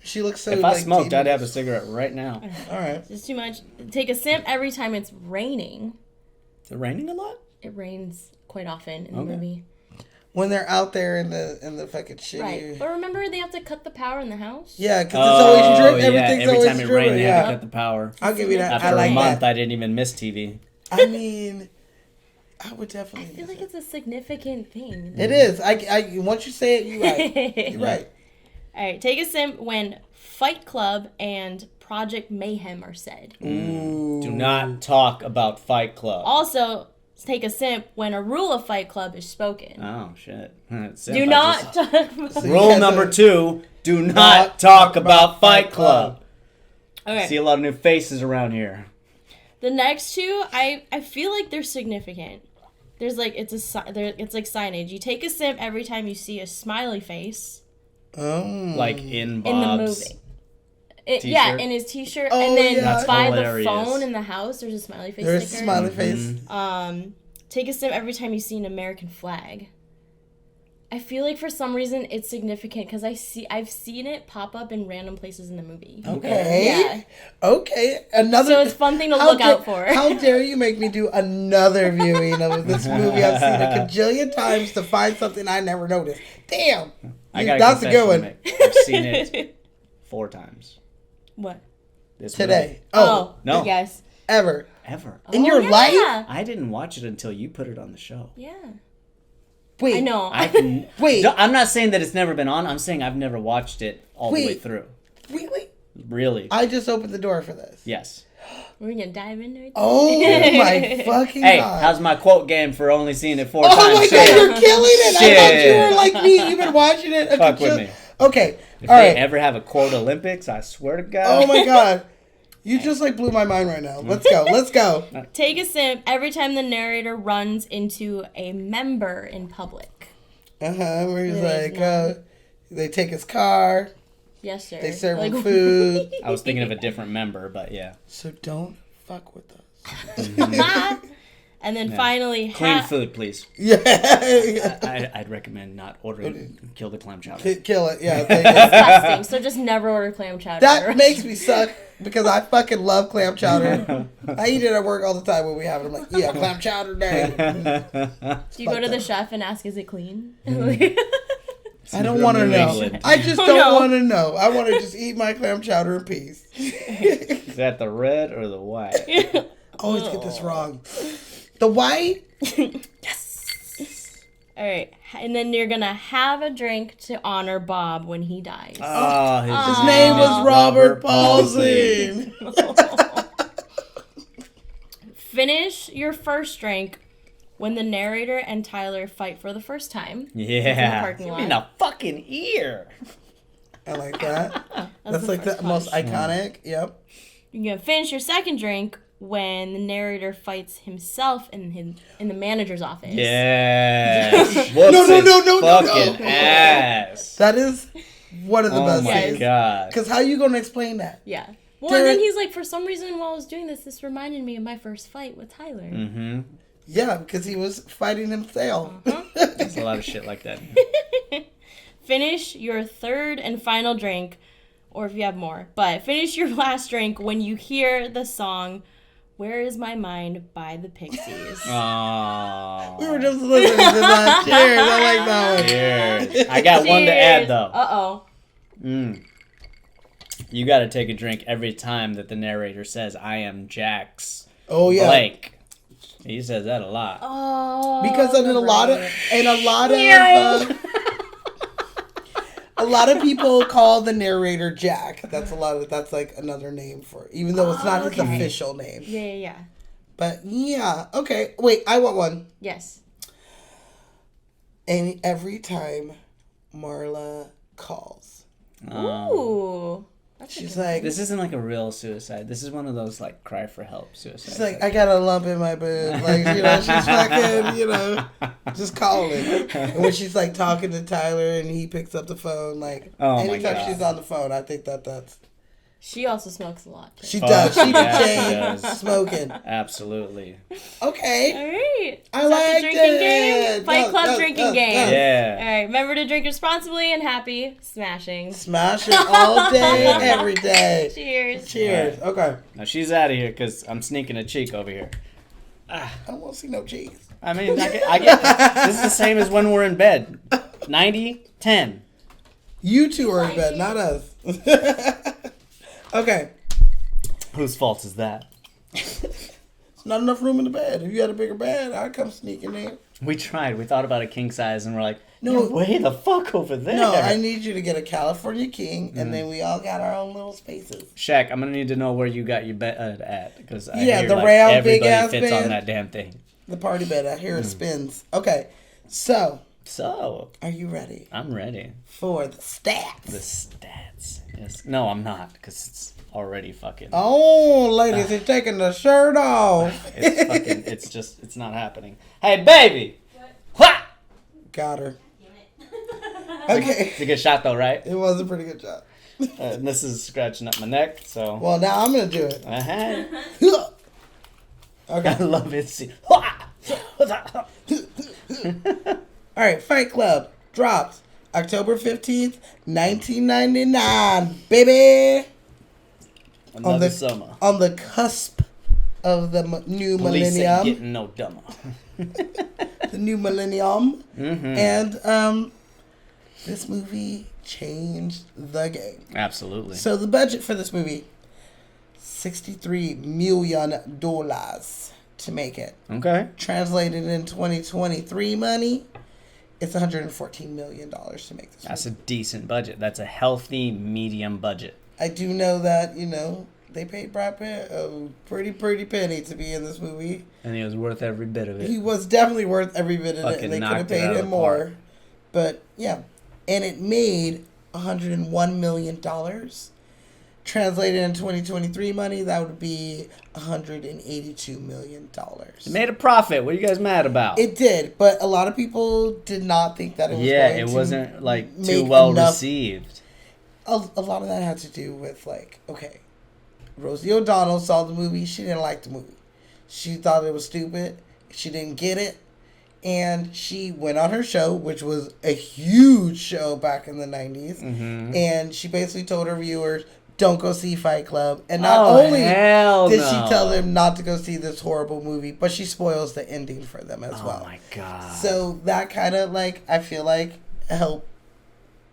[SPEAKER 2] She looks so.
[SPEAKER 1] If I
[SPEAKER 2] like,
[SPEAKER 1] smoked, I'd
[SPEAKER 2] teenage.
[SPEAKER 1] have a cigarette right now.
[SPEAKER 2] All right.
[SPEAKER 3] It's too much. Take a sip every time it's raining.
[SPEAKER 1] Is it raining a lot?
[SPEAKER 3] It rains quite often in the
[SPEAKER 1] Okay.
[SPEAKER 3] movie.
[SPEAKER 2] When they're out there in the fucking shitty.
[SPEAKER 3] Right. But remember, they have to cut the power in the house?
[SPEAKER 2] Yeah, because it's always drip. Everything's
[SPEAKER 1] Every
[SPEAKER 2] always
[SPEAKER 1] time it
[SPEAKER 2] dripping.
[SPEAKER 1] rained, they had to
[SPEAKER 2] Yeah.
[SPEAKER 1] cut the power.
[SPEAKER 2] I'll give you that.
[SPEAKER 1] After
[SPEAKER 2] I like
[SPEAKER 1] a month,
[SPEAKER 2] that.
[SPEAKER 1] I didn't even miss TV.
[SPEAKER 2] I mean, I would
[SPEAKER 3] I
[SPEAKER 2] definitely.
[SPEAKER 3] feel like it's a significant thing.
[SPEAKER 2] It is. I once you say it, you're right. You're right.
[SPEAKER 3] All right, take a sip when Fight Club and Project Mayhem are said.
[SPEAKER 2] Ooh.
[SPEAKER 1] Do not talk about Fight Club.
[SPEAKER 3] Also, take a sip when a rule of Fight Club is spoken.
[SPEAKER 1] Oh shit!
[SPEAKER 3] Do not talk about.
[SPEAKER 1] Rule
[SPEAKER 2] Yeah,
[SPEAKER 1] number
[SPEAKER 2] so-
[SPEAKER 1] 2: do not talk about Fight Club.
[SPEAKER 3] Okay.
[SPEAKER 1] See a lot of new faces around here.
[SPEAKER 3] The next two, I feel like they're significant. There's like it's like signage. You take a sip every time you see a smiley face
[SPEAKER 2] Oh.
[SPEAKER 1] Like in
[SPEAKER 3] in the
[SPEAKER 1] Bob's.
[SPEAKER 3] movie. Yeah,
[SPEAKER 1] T-shirt?
[SPEAKER 3] in his T-shirt,
[SPEAKER 2] Oh,
[SPEAKER 3] and then
[SPEAKER 2] yeah. That's
[SPEAKER 3] by
[SPEAKER 1] hilarious.
[SPEAKER 3] the phone in the house, there's a smiley face
[SPEAKER 2] There's a
[SPEAKER 3] sticker.
[SPEAKER 2] smiley face.
[SPEAKER 3] Take a sip every time you see an American flag. I feel like for some reason it's significant because I've seen it pop up in random places in the movie.
[SPEAKER 2] Okay.
[SPEAKER 3] Yeah.
[SPEAKER 2] Okay. Another.
[SPEAKER 3] So it's a fun thing to
[SPEAKER 2] How
[SPEAKER 3] look out for.
[SPEAKER 2] How dare you make me do another viewing of this movie I've seen a cajillion times to find something I never noticed. Damn.
[SPEAKER 1] I got
[SPEAKER 2] That's a good
[SPEAKER 1] confession
[SPEAKER 2] one.
[SPEAKER 1] to make. I've seen it 4 times.
[SPEAKER 3] What?
[SPEAKER 1] This
[SPEAKER 2] Today.
[SPEAKER 1] movie.
[SPEAKER 2] Oh,
[SPEAKER 1] No.
[SPEAKER 3] Yes.
[SPEAKER 2] ever.
[SPEAKER 1] Ever.
[SPEAKER 2] In
[SPEAKER 3] Oh,
[SPEAKER 2] your
[SPEAKER 3] yeah.
[SPEAKER 2] life?
[SPEAKER 1] I didn't watch it until you put it on the show.
[SPEAKER 3] Yeah.
[SPEAKER 2] Wait.
[SPEAKER 3] I know.
[SPEAKER 2] Wait.
[SPEAKER 1] I'm not saying that it's never been on. I'm saying I've never watched it all the way
[SPEAKER 2] Wait.
[SPEAKER 1] through.
[SPEAKER 2] Really?
[SPEAKER 1] Really?
[SPEAKER 2] I just opened the door for this.
[SPEAKER 1] Yes.
[SPEAKER 3] We're gonna dive into it.
[SPEAKER 2] Oh my fucking
[SPEAKER 1] Hey,
[SPEAKER 2] god.
[SPEAKER 1] how's my quote game for only seeing it 4
[SPEAKER 2] Oh
[SPEAKER 1] times?
[SPEAKER 2] my god,
[SPEAKER 1] Shit.
[SPEAKER 2] you're killing it. I thought you
[SPEAKER 1] Shit.
[SPEAKER 2] were like me. You've been watching it.
[SPEAKER 1] Fuck with me.
[SPEAKER 2] Okay.
[SPEAKER 1] If
[SPEAKER 2] All
[SPEAKER 1] they
[SPEAKER 2] right.
[SPEAKER 1] ever have a quote Olympics, I swear to God.
[SPEAKER 2] Oh my god. You just like blew my mind right now. Let's go. Let's go.
[SPEAKER 3] Take a sip every time the narrator runs into a member in public.
[SPEAKER 2] Where he's
[SPEAKER 3] There is
[SPEAKER 2] like, they take his car,
[SPEAKER 3] Yes, sir.
[SPEAKER 2] they serve him
[SPEAKER 3] Like-
[SPEAKER 2] food.
[SPEAKER 1] I was thinking of a different member, but yeah.
[SPEAKER 2] So don't fuck with us.
[SPEAKER 3] And then finally,
[SPEAKER 1] Clean food, please.
[SPEAKER 2] Yeah.
[SPEAKER 1] I'd recommend not ordering Kill the Clam Chowder.
[SPEAKER 2] Kill it. Yeah. Thank you.
[SPEAKER 3] disgusting. So just never order clam chowder.
[SPEAKER 2] That makes me suck because I fucking love clam chowder. I eat it at work all the time when we have it. I'm like, yeah, clam chowder day.
[SPEAKER 3] Do you go to the
[SPEAKER 2] fucked up.
[SPEAKER 3] chef and ask, is it clean?
[SPEAKER 2] I don't want to
[SPEAKER 1] New
[SPEAKER 2] know.
[SPEAKER 1] England.
[SPEAKER 2] I just
[SPEAKER 3] Oh,
[SPEAKER 2] don't
[SPEAKER 3] no.
[SPEAKER 2] want to know. I want to just eat my clam chowder in peace.
[SPEAKER 1] Is that the red or the white?
[SPEAKER 2] Always get this wrong. The white?
[SPEAKER 3] All right. And then you're going to have a drink to honor Bob when he dies.
[SPEAKER 1] Oh,
[SPEAKER 2] His name was Robert Paulson.
[SPEAKER 3] Finish your first drink when the narrator and Tyler fight for the first time.
[SPEAKER 1] Yeah.
[SPEAKER 3] parking
[SPEAKER 1] Give me
[SPEAKER 3] lot.
[SPEAKER 1] the fucking ear.
[SPEAKER 2] I like that. That's
[SPEAKER 3] the
[SPEAKER 2] like the
[SPEAKER 3] first
[SPEAKER 2] most
[SPEAKER 3] punch.
[SPEAKER 2] iconic. Yep.
[SPEAKER 3] You're going to finish your second drink when the narrator fights himself in the manager's office.
[SPEAKER 1] Yes.
[SPEAKER 2] No, no,
[SPEAKER 1] Whoops,
[SPEAKER 2] no, no, no,
[SPEAKER 1] fucking
[SPEAKER 2] no.
[SPEAKER 1] ass.
[SPEAKER 2] That is one of the
[SPEAKER 1] Oh
[SPEAKER 2] best
[SPEAKER 1] my
[SPEAKER 2] things.
[SPEAKER 1] god.
[SPEAKER 2] Because how you going to explain that?
[SPEAKER 3] Yeah. Well,
[SPEAKER 2] There-
[SPEAKER 3] and then he's like, for some reason, while I was doing this reminded me of my first fight with Tyler.
[SPEAKER 1] Mm-hmm.
[SPEAKER 2] Yeah, because he was fighting himself.
[SPEAKER 1] There's a lot of shit like that.
[SPEAKER 3] Finish your third and final drink, or if you have more, but finish your last drink when you hear the song "Where Is My Mind" by the Pixies.
[SPEAKER 1] Oh.
[SPEAKER 2] We were just listening to that. Cheers. I like that one.
[SPEAKER 1] Cheers. I got one to add though.
[SPEAKER 3] Uh-oh.
[SPEAKER 1] You got to take a drink every time that the narrator says, "I am Jax
[SPEAKER 2] Oh, yeah.
[SPEAKER 1] Blake." He says that a lot.
[SPEAKER 3] Oh.
[SPEAKER 2] Because in a lot of a lot of people call the narrator Jack. That's that's like another name for it, even though it's not his
[SPEAKER 3] okay.
[SPEAKER 2] official name.
[SPEAKER 3] Yeah.
[SPEAKER 2] But yeah, okay. Wait, I want one.
[SPEAKER 3] Yes.
[SPEAKER 2] And every time Marla calls,
[SPEAKER 3] Ooh. That's a
[SPEAKER 2] she's
[SPEAKER 3] good-
[SPEAKER 2] like,
[SPEAKER 1] This isn't like a real suicide. This is one of those like cry for help suicides.
[SPEAKER 2] she's like, I got a lump in my boob. Like, you know, she's fucking, you know, just calling. And when she's like talking to Tyler and he picks up the phone, like,
[SPEAKER 1] Oh, my
[SPEAKER 2] anytime
[SPEAKER 1] God.
[SPEAKER 2] she's on the phone, I think that's.
[SPEAKER 3] She also smokes a lot. Too.
[SPEAKER 2] She does. She
[SPEAKER 1] yeah,
[SPEAKER 2] be
[SPEAKER 1] she
[SPEAKER 2] chain
[SPEAKER 1] does.
[SPEAKER 2] smoking.
[SPEAKER 1] Absolutely.
[SPEAKER 2] Okay.
[SPEAKER 3] All right.
[SPEAKER 2] I
[SPEAKER 3] Is that
[SPEAKER 2] like
[SPEAKER 3] the drinking
[SPEAKER 2] it.
[SPEAKER 3] game? Fight
[SPEAKER 2] Go,
[SPEAKER 3] Club
[SPEAKER 2] go,
[SPEAKER 3] drinking
[SPEAKER 2] go,
[SPEAKER 3] game.
[SPEAKER 2] go.
[SPEAKER 1] Yeah.
[SPEAKER 3] All right. Remember to drink responsibly and happy. Smashing.
[SPEAKER 2] Smash it all day, every day.
[SPEAKER 3] Cheers.
[SPEAKER 2] Cheers. Okay.
[SPEAKER 1] Now she's out of here because I'm sneaking a cheek over here.
[SPEAKER 2] I don't want to see no cheese.
[SPEAKER 1] I mean, I get this is the same as when we're in bed. 90-10.
[SPEAKER 2] You two are in bed, not us. Okay.
[SPEAKER 1] Whose fault is that?
[SPEAKER 2] There's not enough room in the bed. If you had a bigger bed, I'd come sneaking in.
[SPEAKER 1] We tried. We thought about a king size and we're like,
[SPEAKER 2] No.
[SPEAKER 1] no, way the fuck over there.
[SPEAKER 2] No, I need you to get a California king, and then we all got our own little spaces.
[SPEAKER 1] Shaq, I'm gonna need to know where you got your bed at because
[SPEAKER 2] Yeah,
[SPEAKER 1] hear,
[SPEAKER 2] the
[SPEAKER 1] like,
[SPEAKER 2] round,
[SPEAKER 1] everybody
[SPEAKER 2] big-ass
[SPEAKER 1] fits
[SPEAKER 2] bed.
[SPEAKER 1] on that damn thing.
[SPEAKER 2] The party bed. I hear it spins. Okay. So,
[SPEAKER 1] So
[SPEAKER 2] are you ready
[SPEAKER 1] I'm ready.
[SPEAKER 2] for the stats?
[SPEAKER 1] The stats. Yes. No, I'm not because it's already fucking.
[SPEAKER 2] Oh, ladies, he's taking the shirt off.
[SPEAKER 1] It's fucking. It's not happening. Hey, baby. What?
[SPEAKER 2] Got her. Okay.
[SPEAKER 1] It's a good shot though, right?
[SPEAKER 2] It was a pretty good job.
[SPEAKER 1] And this is scratching up my neck, so.
[SPEAKER 2] Well, now I'm going to do it.
[SPEAKER 1] Uh-huh. I
[SPEAKER 2] Okay.
[SPEAKER 1] love it. See.
[SPEAKER 2] All right, Fight Club drops October 15th, 1999, baby.
[SPEAKER 1] Another summer.
[SPEAKER 2] On the cusp of the new
[SPEAKER 1] Police ain't
[SPEAKER 2] millennium.
[SPEAKER 1] getting no dumber.
[SPEAKER 2] The new millennium. And this movie changed the game.
[SPEAKER 1] Absolutely.
[SPEAKER 2] So the budget for this movie, $63 million to make it.
[SPEAKER 1] Okay.
[SPEAKER 2] Translated in 2023 money, it's $114 million to make this
[SPEAKER 1] That's
[SPEAKER 2] movie.
[SPEAKER 1] a decent budget. That's a healthy medium budget.
[SPEAKER 2] I do know that, you know, they paid Brad Pitt a pretty penny to be in this movie.
[SPEAKER 1] And he was worth every bit of it.
[SPEAKER 2] He was definitely worth every bit of it,
[SPEAKER 1] Fucking
[SPEAKER 2] and they could
[SPEAKER 1] knocked
[SPEAKER 2] have
[SPEAKER 1] it out
[SPEAKER 2] paid
[SPEAKER 1] of
[SPEAKER 2] him
[SPEAKER 1] the
[SPEAKER 2] more.
[SPEAKER 1] park.
[SPEAKER 2] But yeah, and it made $101 million. Translated in 2023 money, that would be $182 million.
[SPEAKER 1] It made a profit. What are you guys mad about?
[SPEAKER 2] It did, but a lot of people did not think that it was
[SPEAKER 1] yeah,
[SPEAKER 2] going
[SPEAKER 1] it
[SPEAKER 2] to
[SPEAKER 1] wasn't like too
[SPEAKER 2] make
[SPEAKER 1] well
[SPEAKER 2] enough.
[SPEAKER 1] received.
[SPEAKER 2] A lot of that had to do with, like, okay, Rosie O'Donnell saw the movie. She didn't like the movie. She thought it was stupid. She didn't get it. And she went on her show, which was a huge show back in the 90s.
[SPEAKER 1] Mm-hmm.
[SPEAKER 2] And she basically told her viewers, don't go see Fight Club. And not only
[SPEAKER 1] hell
[SPEAKER 2] did
[SPEAKER 1] no.
[SPEAKER 2] she tell them not to go see this horrible movie, but she spoils the ending for them as well.
[SPEAKER 1] Oh my god.
[SPEAKER 2] So that kind of, like, I feel like helped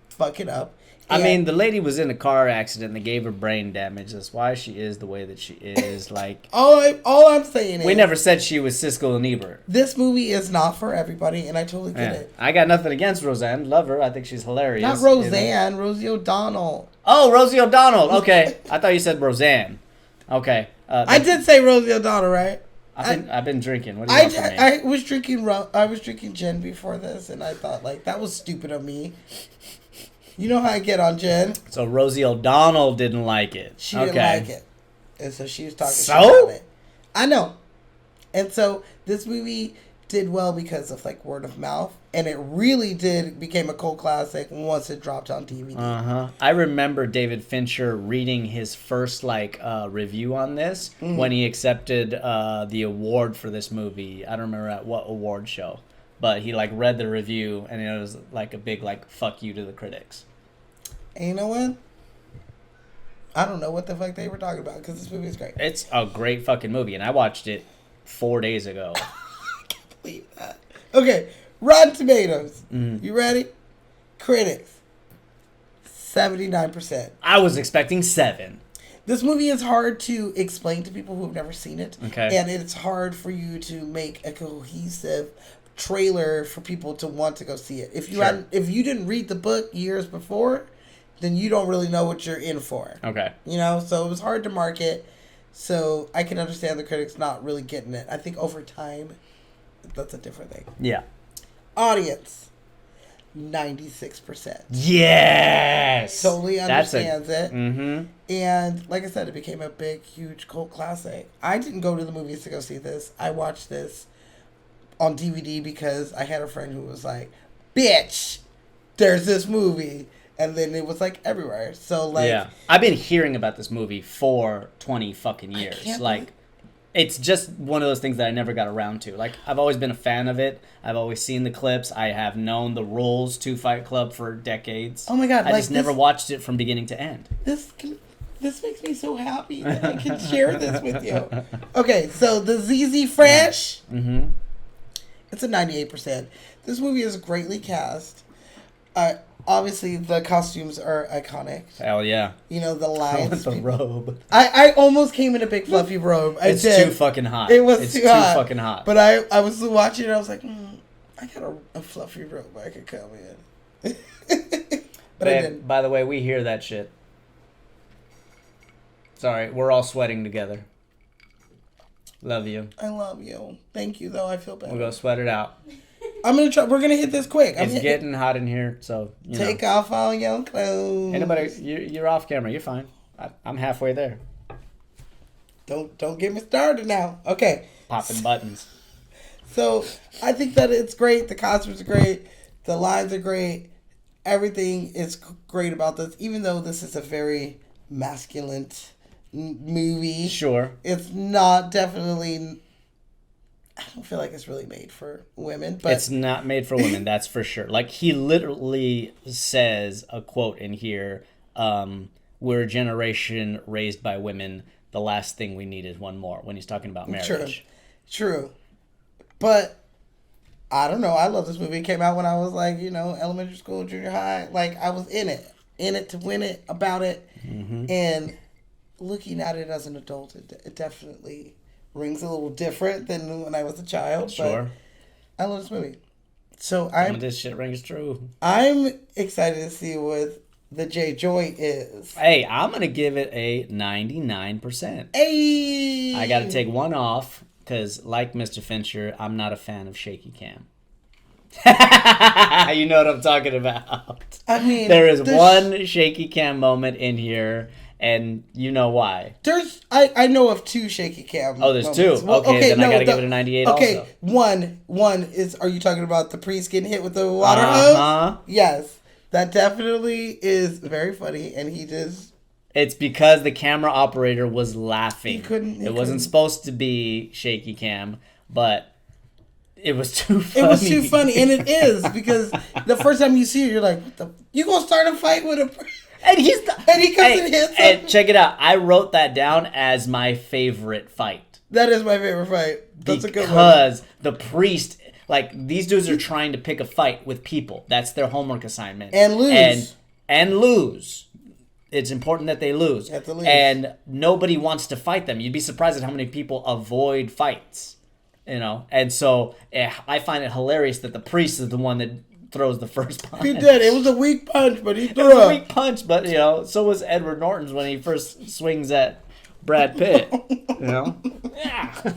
[SPEAKER 2] fuck it up.
[SPEAKER 1] I
[SPEAKER 2] And-
[SPEAKER 1] mean, the lady was in a car accident that gave her brain damage. That's why she is the way that she is. Like,
[SPEAKER 2] all I'm saying is,
[SPEAKER 1] we never said she was Siskel and Ebert.
[SPEAKER 2] this movie is not for everybody, and I totally get
[SPEAKER 1] Yeah.
[SPEAKER 2] it.
[SPEAKER 1] I got nothing against Roseanne. Love her. I think she's hilarious.
[SPEAKER 2] Not
[SPEAKER 1] you know?
[SPEAKER 2] Roseanne, Rosie O'Donnell.
[SPEAKER 1] Oh, Rosie O'Donnell. Okay. I thought you said Roseanne. Okay.
[SPEAKER 2] I did say Rosie O'Donnell, right?
[SPEAKER 1] I've been drinking. What do you want from me?
[SPEAKER 2] I was drinking I was drinking gin before this, and I thought, like, that was stupid of me. You know how I get on gin?
[SPEAKER 1] So Rosie O'Donnell didn't like it.
[SPEAKER 2] She didn't like it, and so she was talking
[SPEAKER 1] So?
[SPEAKER 2] shit about it. I know, and so this movie did well because of, like, word of mouth, and it really became a cult classic once it dropped on DVD.
[SPEAKER 1] Uh-huh. I remember David Fincher reading his first review on this when he accepted the award for this movie. I don't remember at what award show, but he read the review and it was like a big fuck you to the critics.
[SPEAKER 2] And you know what? I don't know what the fuck they were talking about because this movie is great.
[SPEAKER 1] It's a great fucking movie, and I watched it 4 days ago.
[SPEAKER 2] Believe that. Okay, Rotten Tomatoes.
[SPEAKER 1] Mm-hmm.
[SPEAKER 2] You ready? Critics, 79%.
[SPEAKER 1] I was expecting 7.
[SPEAKER 2] This movie is hard to explain to people who have never seen it.
[SPEAKER 1] Okay.
[SPEAKER 2] And it's hard for you to make a cohesive trailer for people to want to go see it. If you
[SPEAKER 1] Sure.
[SPEAKER 2] if you didn't read the book years before, then you don't really know what you're in for.
[SPEAKER 1] Okay.
[SPEAKER 2] You know, so it was hard to market. So I can understand the critics not really getting it. I think over time, that's a different thing.
[SPEAKER 1] Yeah.
[SPEAKER 2] Audience, 96%.
[SPEAKER 1] Yes.
[SPEAKER 2] Totally
[SPEAKER 1] That's
[SPEAKER 2] understands it.
[SPEAKER 1] Mm-hmm.
[SPEAKER 2] And like I said, it became a big, huge cult classic. I didn't go to the movies to go see this. I watched this on DVD because I had a friend who was like, bitch, there's this movie. And then it was everywhere. So
[SPEAKER 1] yeah, I've been hearing about this movie for 20 fucking years.
[SPEAKER 2] can't
[SPEAKER 1] It's just one of those things that I never got around to. I've always been a fan of it. I've always seen the clips. I have known the rules to Fight Club for decades.
[SPEAKER 2] Oh my God,
[SPEAKER 1] I
[SPEAKER 2] like
[SPEAKER 1] just never
[SPEAKER 2] this-
[SPEAKER 1] watched it from beginning to end.
[SPEAKER 2] this makes me so happy that I can share this with you. Okay, so the ZZ Fresh,
[SPEAKER 1] Mm-hmm.
[SPEAKER 2] it's a 98%. This movie is greatly cast. Obviously, the costumes are iconic.
[SPEAKER 1] Hell yeah.
[SPEAKER 2] You know, the
[SPEAKER 1] With
[SPEAKER 2] lines.
[SPEAKER 1] the robe.
[SPEAKER 2] I almost came in a big fluffy robe. I
[SPEAKER 1] It's
[SPEAKER 2] did.
[SPEAKER 1] too fucking hot.
[SPEAKER 2] It was
[SPEAKER 1] it's
[SPEAKER 2] too
[SPEAKER 1] too
[SPEAKER 2] hot.
[SPEAKER 1] fucking hot.
[SPEAKER 2] But I was watching it. I was like, I got a fluffy robe I could come in. But I didn't.
[SPEAKER 1] By the way, we hear that shit. Sorry, we're all sweating together. Love you.
[SPEAKER 2] I love you. Thank you, though. I feel better.
[SPEAKER 1] We'll go sweat it out.
[SPEAKER 2] I'm gonna try. We're gonna hit this quick.
[SPEAKER 1] It's getting hot in here, so you know.
[SPEAKER 2] Take off all your clothes.
[SPEAKER 1] Anybody, you're off camera. You're fine. I'm halfway there.
[SPEAKER 2] Don't get me started now. Okay.
[SPEAKER 1] Popping buttons.
[SPEAKER 2] So I think that it's great. The costumes are great. The lines are great. Everything is great about this. Even though this is a very masculine movie,
[SPEAKER 1] Sure.
[SPEAKER 2] it's not definitely. I don't feel like it's really made for women, but
[SPEAKER 1] It's not made for women, that's for sure. He literally says a quote in here, we're a generation raised by women. The last thing we need is one more, when he's talking about marriage.
[SPEAKER 2] True. But I don't know. I love this movie. It came out when I was elementary school, junior high. I was in it to win it, about it.
[SPEAKER 1] Mm-hmm.
[SPEAKER 2] And looking at it as an adult, it definitely rings a little different than when I was a child.
[SPEAKER 1] Sure.
[SPEAKER 2] But I love this movie. So
[SPEAKER 1] Some of this shit rings true.
[SPEAKER 2] I'm excited to see what the J joint is.
[SPEAKER 1] Hey, I'm gonna give it a 99%.
[SPEAKER 2] Hey,
[SPEAKER 1] I gotta take one off because, like Mr. Fincher, I'm not a fan of shaky cam. You know what I'm talking about.
[SPEAKER 2] I mean,
[SPEAKER 1] There is one shaky cam moment in here, and you know why.
[SPEAKER 2] I know of two shaky cam.
[SPEAKER 1] Oh, there's
[SPEAKER 2] moments.
[SPEAKER 1] two. Okay, then I gotta give it a 98
[SPEAKER 2] okay,
[SPEAKER 1] also.
[SPEAKER 2] one is. Are you talking about the priest getting hit with the water hose? Yes, that definitely is very funny, and he just.
[SPEAKER 1] It's because the camera operator was laughing.
[SPEAKER 2] He couldn't.
[SPEAKER 1] It wasn't supposed to be shaky cam, but it was too funny.
[SPEAKER 2] It was too funny, and it is because the first time you see it, you're like, "You gonna start a fight with a?"
[SPEAKER 1] And he
[SPEAKER 2] comes and hits him.
[SPEAKER 1] And check it out. I wrote that down as my favorite fight.
[SPEAKER 2] That is my favorite fight. That's a good one.
[SPEAKER 1] Because the priest, like, these dudes are trying to pick a fight with people. That's their homework assignment.
[SPEAKER 2] And lose.
[SPEAKER 1] And lose. It's important that they lose.
[SPEAKER 2] You have to lose.
[SPEAKER 1] And nobody wants to fight them. You'd be surprised at how many people avoid fights. You know? And so I find it hilarious that the priest is the one that throws the first punch.
[SPEAKER 2] He did. It was a weak punch, but he threw
[SPEAKER 1] It was a
[SPEAKER 2] it.
[SPEAKER 1] weak punch, but, you know, so was Edward Norton's when he first swings at Brad Pitt. You know? Yeah.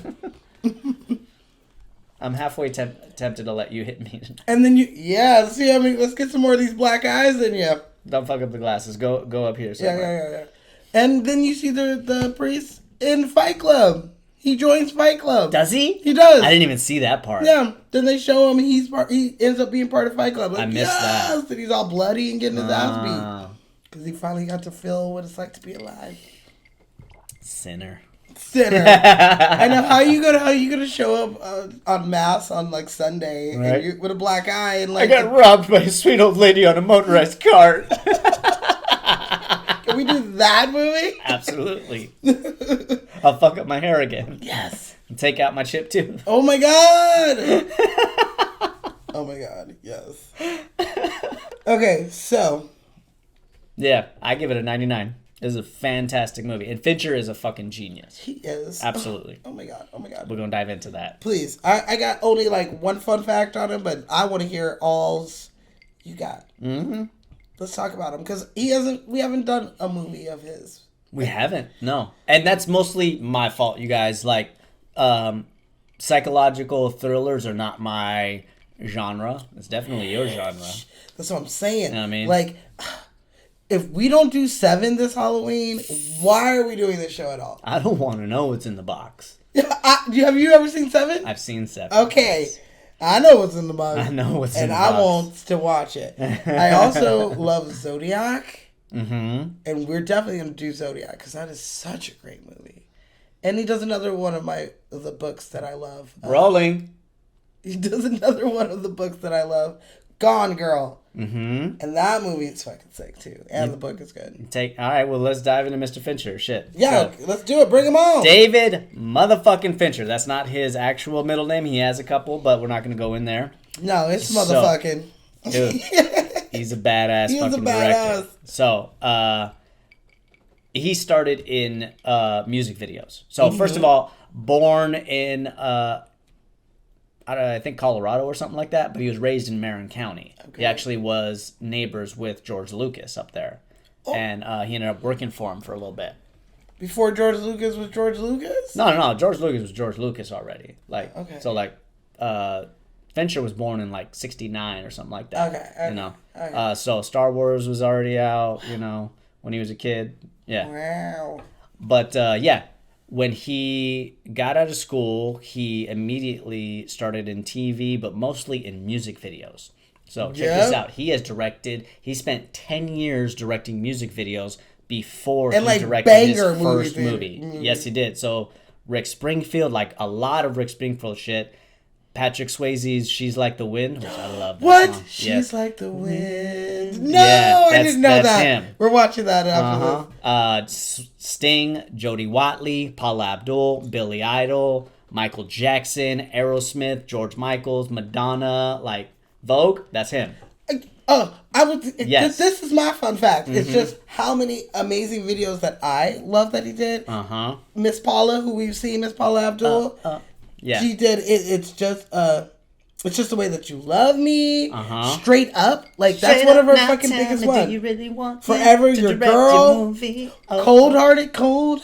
[SPEAKER 1] I'm halfway tempted to let you hit me.
[SPEAKER 2] And then let's see. Let's get some more of these black eyes in you.
[SPEAKER 1] Don't fuck up the glasses. Go up here somewhere.
[SPEAKER 2] Yeah. And then you see the priest in Fight Club. He joins Fight Club.
[SPEAKER 1] Does he?
[SPEAKER 2] He does.
[SPEAKER 1] I didn't even see that part.
[SPEAKER 2] Yeah. Then they show him he ends up being part of Fight Club. Like,
[SPEAKER 1] I missed that.
[SPEAKER 2] And he's all bloody and getting his ass beat because he finally got to feel what it's like to be alive.
[SPEAKER 1] Sinner.
[SPEAKER 2] I know how you gonna show up on mass on like Sunday
[SPEAKER 1] Right.
[SPEAKER 2] and you, with a black eye and
[SPEAKER 1] I
[SPEAKER 2] like
[SPEAKER 1] got robbed by a sweet old lady on a motorized cart.
[SPEAKER 2] Can we do that movie?
[SPEAKER 1] Absolutely. I'll fuck up my hair again.
[SPEAKER 2] Yes.
[SPEAKER 1] And take out my chip tooth.
[SPEAKER 2] Oh my god. Oh my god. Yes. Okay, so
[SPEAKER 1] Yeah, I give it a 99. This is a fantastic movie. And Fincher is a fucking genius.
[SPEAKER 2] he is.
[SPEAKER 1] Absolutely.
[SPEAKER 2] Oh my god. Oh my god.
[SPEAKER 1] We're going to dive into that.
[SPEAKER 2] Please. I got only like one fun fact on him, but I want to hear all's you got.
[SPEAKER 1] Mm-hmm.
[SPEAKER 2] Let's talk about him because we haven't done a movie of his.
[SPEAKER 1] We haven't, no. And that's mostly my fault, you guys. Like, psychological thrillers are not my genre. It's definitely your genre.
[SPEAKER 2] That's what I'm saying.
[SPEAKER 1] You know what I mean?
[SPEAKER 2] Like, if we don't do 7 this Halloween, why are we doing this show at all?
[SPEAKER 1] I don't want to know what's in the box.
[SPEAKER 2] Have you ever seen 7?
[SPEAKER 1] I've seen 7.
[SPEAKER 2] Okay. I know what's in the box.
[SPEAKER 1] I know what's in
[SPEAKER 2] and
[SPEAKER 1] the
[SPEAKER 2] I
[SPEAKER 1] box.
[SPEAKER 2] want to watch it. I also love Zodiac.
[SPEAKER 1] Mm-hmm.
[SPEAKER 2] And we're definitely going to do Zodiac because that is such a great movie. And he does another one of the books that I love.
[SPEAKER 1] Rolling.
[SPEAKER 2] He does another one of the books that I love. Gone Girl.
[SPEAKER 1] Mm-hmm.
[SPEAKER 2] And that movie is fucking sick too. And the book is good.
[SPEAKER 1] All right, well, let's dive into Mr. Fincher. Shit.
[SPEAKER 2] Yeah,
[SPEAKER 1] So,
[SPEAKER 2] let's do it. Bring him on.
[SPEAKER 1] David motherfucking Fincher. That's not his actual middle name. He has a couple, but we're not going to go in there.
[SPEAKER 2] No, it's
[SPEAKER 1] So-
[SPEAKER 2] motherfucking.
[SPEAKER 1] Dude, he's a badass
[SPEAKER 2] He is a
[SPEAKER 1] fucking
[SPEAKER 2] badass.
[SPEAKER 1] director. So, he started in music videos. So, first of all, born in I think Colorado or something like that, but he was raised in Marin County.
[SPEAKER 2] Okay.
[SPEAKER 1] He actually was neighbors with George Lucas up there.
[SPEAKER 2] Oh.
[SPEAKER 1] And he ended up working for him for a little bit.
[SPEAKER 2] Before George Lucas was George Lucas?
[SPEAKER 1] No. George Lucas was George Lucas already. Like,
[SPEAKER 2] Okay.
[SPEAKER 1] so like, Fincher was born in like '69 or something like that.
[SPEAKER 2] Okay.
[SPEAKER 1] You know.
[SPEAKER 2] Okay.
[SPEAKER 1] So Star Wars was already out. You know, when he was a kid. Yeah.
[SPEAKER 2] Wow.
[SPEAKER 1] But yeah, when he got out of school, he immediately started in TV, but mostly in music videos. So check this
[SPEAKER 2] Yep.
[SPEAKER 1] out. He spent 10 years directing music videos before
[SPEAKER 2] And,
[SPEAKER 1] he
[SPEAKER 2] like,
[SPEAKER 1] directed his
[SPEAKER 2] banger
[SPEAKER 1] first
[SPEAKER 2] movies.
[SPEAKER 1] movie. Yes, he did. So Rick Springfield, like a lot of Rick Springfield shit. Patrick Swayze's "She's Like the Wind," which I love. That
[SPEAKER 2] What?
[SPEAKER 1] song.
[SPEAKER 2] She's
[SPEAKER 1] Yes.
[SPEAKER 2] like the wind. No,
[SPEAKER 1] Yeah,
[SPEAKER 2] I
[SPEAKER 1] that's-
[SPEAKER 2] didn't know
[SPEAKER 1] that's
[SPEAKER 2] that.
[SPEAKER 1] him.
[SPEAKER 2] We're watching that after this.
[SPEAKER 1] Sting, Jodie Watley, Paula Abdul, Billy Idol, Michael Jackson, Aerosmith, George Michaels, Madonna, like Vogue. That's him.
[SPEAKER 2] I would.
[SPEAKER 1] Yes.
[SPEAKER 2] This is my fun fact. It's just how many amazing videos that I love that he did. Miss Paula, who we've seen, Miss Paula Abdul.
[SPEAKER 1] Yeah.
[SPEAKER 2] She did it. It's just It's Just the Way That You Love Me.
[SPEAKER 1] Uh-huh.
[SPEAKER 2] Straight Up. Like, that's
[SPEAKER 1] Straight
[SPEAKER 2] one of
[SPEAKER 1] up
[SPEAKER 2] her
[SPEAKER 1] now,
[SPEAKER 2] fucking
[SPEAKER 1] tell
[SPEAKER 2] biggest
[SPEAKER 1] me, do
[SPEAKER 2] ones.
[SPEAKER 1] you really want
[SPEAKER 2] Forever
[SPEAKER 1] me to
[SPEAKER 2] Your
[SPEAKER 1] direct
[SPEAKER 2] Girl.
[SPEAKER 1] movie? Oh,
[SPEAKER 2] Cold-hearted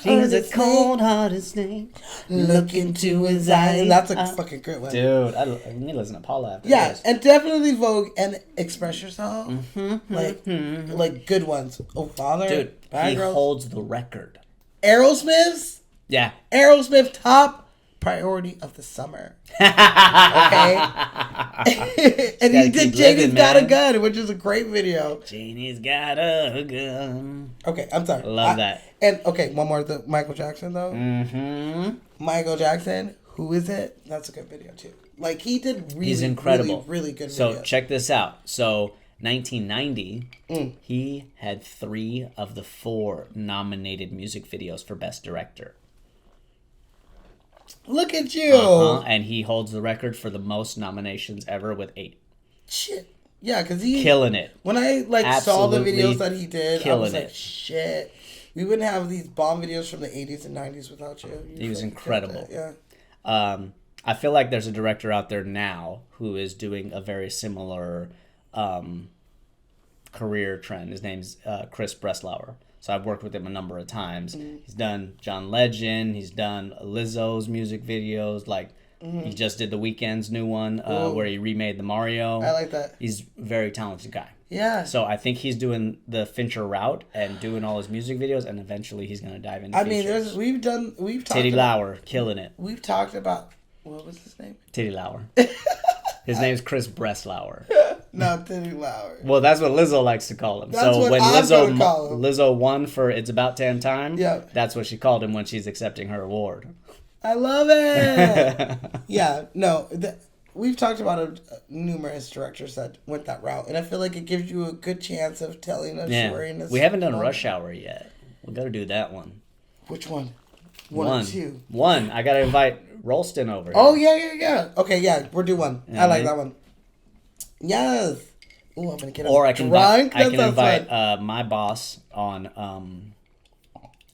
[SPEAKER 1] he's a
[SPEAKER 2] snake.
[SPEAKER 1] cold-hearted snake.
[SPEAKER 2] Look into his eyes. That's a
[SPEAKER 1] Uh,
[SPEAKER 2] fucking good one.
[SPEAKER 1] Dude, I need to listen to Paula after
[SPEAKER 2] Yeah,
[SPEAKER 1] this.
[SPEAKER 2] and definitely Vogue and Express Yourself.
[SPEAKER 1] Mm-hmm,
[SPEAKER 2] Like good ones. Oh, Father.
[SPEAKER 1] Dude,
[SPEAKER 2] Bad
[SPEAKER 1] he
[SPEAKER 2] Girls.
[SPEAKER 1] holds the record.
[SPEAKER 2] Aerosmith's.
[SPEAKER 1] Yeah.
[SPEAKER 2] Aerosmith top priority of the summer. Okay. And he
[SPEAKER 1] Gotta
[SPEAKER 2] did
[SPEAKER 1] keep
[SPEAKER 2] Janie's
[SPEAKER 1] living,
[SPEAKER 2] Got a
[SPEAKER 1] man.
[SPEAKER 2] Gun, which is a great video.
[SPEAKER 1] Janie's got a gun.
[SPEAKER 2] Okay, I'm sorry.
[SPEAKER 1] Love that.
[SPEAKER 2] And okay, one more. The Michael Jackson though.
[SPEAKER 1] Mm-hmm.
[SPEAKER 2] Michael Jackson. Who is it? That's a good video too. Like he did really,
[SPEAKER 1] He's incredible.
[SPEAKER 2] really, really good.
[SPEAKER 1] So
[SPEAKER 2] videos.
[SPEAKER 1] check this out. So 1990, he had 3 of the 4 nominated music videos for Best Director.
[SPEAKER 2] Look at you.
[SPEAKER 1] And he holds the record for the most nominations ever with 8.
[SPEAKER 2] Shit. Yeah, because he
[SPEAKER 1] Killing it.
[SPEAKER 2] When I saw the
[SPEAKER 1] Absolutely
[SPEAKER 2] videos that he did, I
[SPEAKER 1] killing
[SPEAKER 2] was like,
[SPEAKER 1] it.
[SPEAKER 2] shit. We wouldn't have these bomb videos from the 80s and 90s without you.
[SPEAKER 1] He was
[SPEAKER 2] fucking
[SPEAKER 1] incredible.
[SPEAKER 2] killed it, Yeah.
[SPEAKER 1] I feel like there's a director out there now who is doing a very similar career trend. His name's Chris Breslauer. So I've worked with him a number of times. He's done John Legend. He's done Lizzo's music videos. Like he just did The Weeknd's new one where he remade the Mario.
[SPEAKER 2] I like that.
[SPEAKER 1] He's a very talented guy.
[SPEAKER 2] Yeah.
[SPEAKER 1] So I think he's doing the Fincher route and doing all his music videos, and eventually he's gonna dive into.
[SPEAKER 2] I mean,
[SPEAKER 1] features.
[SPEAKER 2] we've talked
[SPEAKER 1] Titty
[SPEAKER 2] about,
[SPEAKER 1] Lauer killing it.
[SPEAKER 2] we've talked about, what was his name?
[SPEAKER 1] Titty Lauer. His name's Chris Breslauer.
[SPEAKER 2] No, Titty Lauer.
[SPEAKER 1] Well, that's what Lizzo likes to call him.
[SPEAKER 2] That's
[SPEAKER 1] so
[SPEAKER 2] what
[SPEAKER 1] when
[SPEAKER 2] I'm gonna call him.
[SPEAKER 1] Lizzo won for "It's About Damn Time,"
[SPEAKER 2] Yeah.
[SPEAKER 1] that's what she called him when she's accepting her award.
[SPEAKER 2] I love it. Yeah, no, we've talked about numerous directors that went that route, and I feel like it gives you a good chance of telling a story. In
[SPEAKER 1] Yeah,
[SPEAKER 2] a
[SPEAKER 1] we haven't done
[SPEAKER 2] long-
[SPEAKER 1] Rush Hour yet. We got to do that one.
[SPEAKER 2] Which one? One or two?
[SPEAKER 1] One. I got to invite Rolston over. Here.
[SPEAKER 2] Oh yeah. Okay, yeah, we'll do one. I like
[SPEAKER 1] Mhm.
[SPEAKER 2] that one. Yes. Ooh, I'm gonna get
[SPEAKER 1] Or I can
[SPEAKER 2] drunk.
[SPEAKER 1] I
[SPEAKER 2] That
[SPEAKER 1] can
[SPEAKER 2] sounds
[SPEAKER 1] invite
[SPEAKER 2] fun.
[SPEAKER 1] my boss on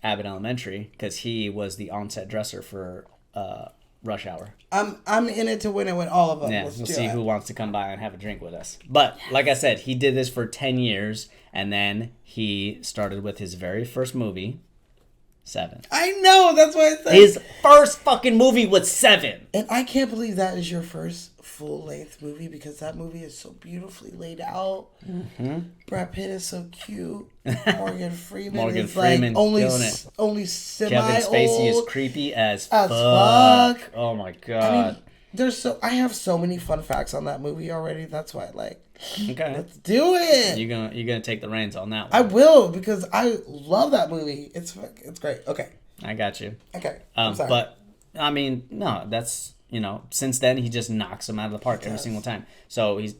[SPEAKER 1] Abbott Elementary because he was the on-set dresser for Rush Hour.
[SPEAKER 2] I'm in it to win it with all of them.
[SPEAKER 1] Yeah,
[SPEAKER 2] Let's
[SPEAKER 1] we'll
[SPEAKER 2] do
[SPEAKER 1] see
[SPEAKER 2] it.
[SPEAKER 1] who wants to come by and have a drink with us. But like I said, he did this for 10 years, and then he started with his very first movie, 7.
[SPEAKER 2] I know. That's why I said.
[SPEAKER 1] His first fucking movie was 7.
[SPEAKER 2] And I can't believe that is your first full-length movie because that movie is so beautifully laid out.
[SPEAKER 1] Mm-hmm.
[SPEAKER 2] Brad Pitt is so cute. Morgan Freeman
[SPEAKER 1] Morgan
[SPEAKER 2] is
[SPEAKER 1] Freeman
[SPEAKER 2] like only
[SPEAKER 1] killing it.
[SPEAKER 2] only
[SPEAKER 1] Kevin
[SPEAKER 2] semi-old.
[SPEAKER 1] Spacey is creepy as
[SPEAKER 2] As
[SPEAKER 1] fuck.
[SPEAKER 2] fuck.
[SPEAKER 1] Oh my
[SPEAKER 2] I
[SPEAKER 1] god.
[SPEAKER 2] mean, I have so many fun facts on that movie already. That's why
[SPEAKER 1] Okay.
[SPEAKER 2] let's do it.
[SPEAKER 1] You're gonna take the reins on that
[SPEAKER 2] I
[SPEAKER 1] one.
[SPEAKER 2] will because I love that movie. It's great. Okay.
[SPEAKER 1] I got you.
[SPEAKER 2] Okay. I'm sorry.
[SPEAKER 1] But I mean, no, that's since then he just knocks them out of the park every single time. So he's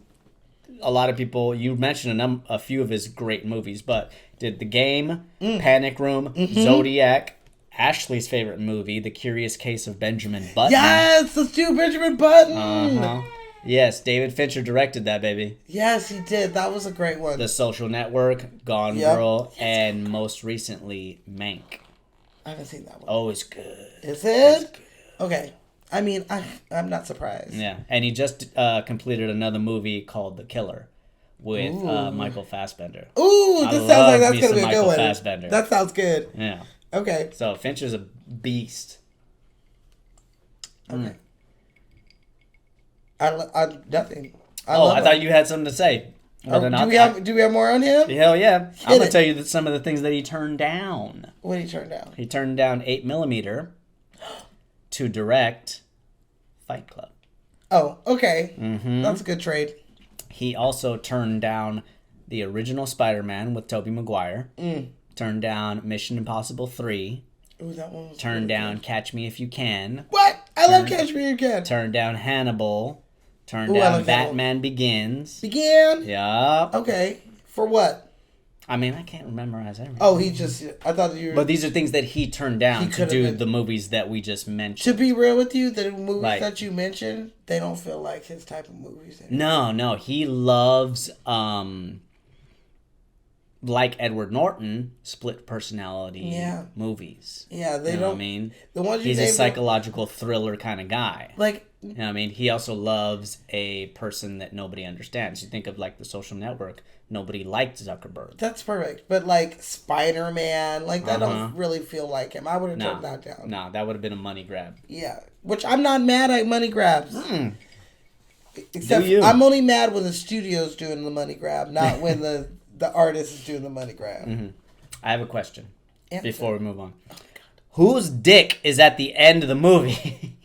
[SPEAKER 1] a lot of people. You mentioned a few of his great movies, but did The Game, Panic Room, Zodiac, Ashley's favorite movie, The Curious Case of Benjamin Button.
[SPEAKER 2] Yes, let's do Benjamin Button.
[SPEAKER 1] Uh-huh. Yes, David Fincher directed that, baby.
[SPEAKER 2] Yes, he did. That was a great one.
[SPEAKER 1] The Social Network, Gone
[SPEAKER 2] Yep.
[SPEAKER 1] Girl, and most recently, Mank.
[SPEAKER 2] I haven't seen that one.
[SPEAKER 1] Oh, it's good.
[SPEAKER 2] Is it? Okay. I mean, I'm not surprised.
[SPEAKER 1] Yeah, and he just completed another movie called The Killer with Michael Fassbender.
[SPEAKER 2] Ooh,
[SPEAKER 1] I
[SPEAKER 2] this sounds
[SPEAKER 1] love
[SPEAKER 2] like that's
[SPEAKER 1] me
[SPEAKER 2] gonna
[SPEAKER 1] some
[SPEAKER 2] be a
[SPEAKER 1] Michael
[SPEAKER 2] good one.
[SPEAKER 1] Fassbender.
[SPEAKER 2] That sounds good.
[SPEAKER 1] Yeah.
[SPEAKER 2] Okay.
[SPEAKER 1] So Fincher's a beast.
[SPEAKER 2] Okay. I nothing.
[SPEAKER 1] I thought you had something to say. Whether or not
[SPEAKER 2] do we have more on him?
[SPEAKER 1] Hell yeah. I'm going
[SPEAKER 2] it.
[SPEAKER 1] to tell you that some of the things that he turned down.
[SPEAKER 2] What did he turn down?
[SPEAKER 1] He turned down 8mm to direct Fight Club.
[SPEAKER 2] Oh, okay.
[SPEAKER 1] Mm-hmm.
[SPEAKER 2] That's a good trade.
[SPEAKER 1] He also turned down the original Spider-Man with Tobey Maguire. Turned down Mission Impossible 3.
[SPEAKER 2] Ooh, that one was
[SPEAKER 1] Turned
[SPEAKER 2] really
[SPEAKER 1] down
[SPEAKER 2] good.
[SPEAKER 1] Catch Me If You Can.
[SPEAKER 2] What? I love Catch Me If You Can.
[SPEAKER 1] Turned down Hannibal. Turned
[SPEAKER 2] Ooh, I
[SPEAKER 1] down
[SPEAKER 2] love Hannibal.
[SPEAKER 1] Batman Begins.
[SPEAKER 2] Began.
[SPEAKER 1] Yup.
[SPEAKER 2] Okay. For what?
[SPEAKER 1] I mean, I can't memorize everything.
[SPEAKER 2] Oh, he just. I thought you were.
[SPEAKER 1] But these are things that he turned down
[SPEAKER 2] He
[SPEAKER 1] to
[SPEAKER 2] could've
[SPEAKER 1] do
[SPEAKER 2] been-
[SPEAKER 1] the movies that we just mentioned.
[SPEAKER 2] to be real with you, the movies
[SPEAKER 1] Like-
[SPEAKER 2] that you mentioned, they don't feel like his type of movies. Anymore.
[SPEAKER 1] No, he loves like Edward Norton, split personality
[SPEAKER 2] Yeah.
[SPEAKER 1] movies.
[SPEAKER 2] Yeah, they
[SPEAKER 1] You know what I
[SPEAKER 2] don't.
[SPEAKER 1] mean?
[SPEAKER 2] The ones you
[SPEAKER 1] He's a
[SPEAKER 2] named,
[SPEAKER 1] psychological thriller kind of guy.
[SPEAKER 2] like,
[SPEAKER 1] You know what I mean? He also loves a person that nobody understands. You think of like The Social Network. Nobody liked Zuckerberg.
[SPEAKER 2] that's perfect. But like Spider-Man, like that
[SPEAKER 1] Uh-huh.
[SPEAKER 2] don't really feel like him. I would have
[SPEAKER 1] No,
[SPEAKER 2] turned that down.
[SPEAKER 1] no, that would have been a money grab.
[SPEAKER 2] Yeah, which I'm not mad at money grabs. Except
[SPEAKER 1] Do you?
[SPEAKER 2] I'm only mad when the studio's doing the money grab, not when the artist is doing the money grab.
[SPEAKER 1] I have a question
[SPEAKER 2] Answer.
[SPEAKER 1] before we move on. Whose dick is at the end of the movie?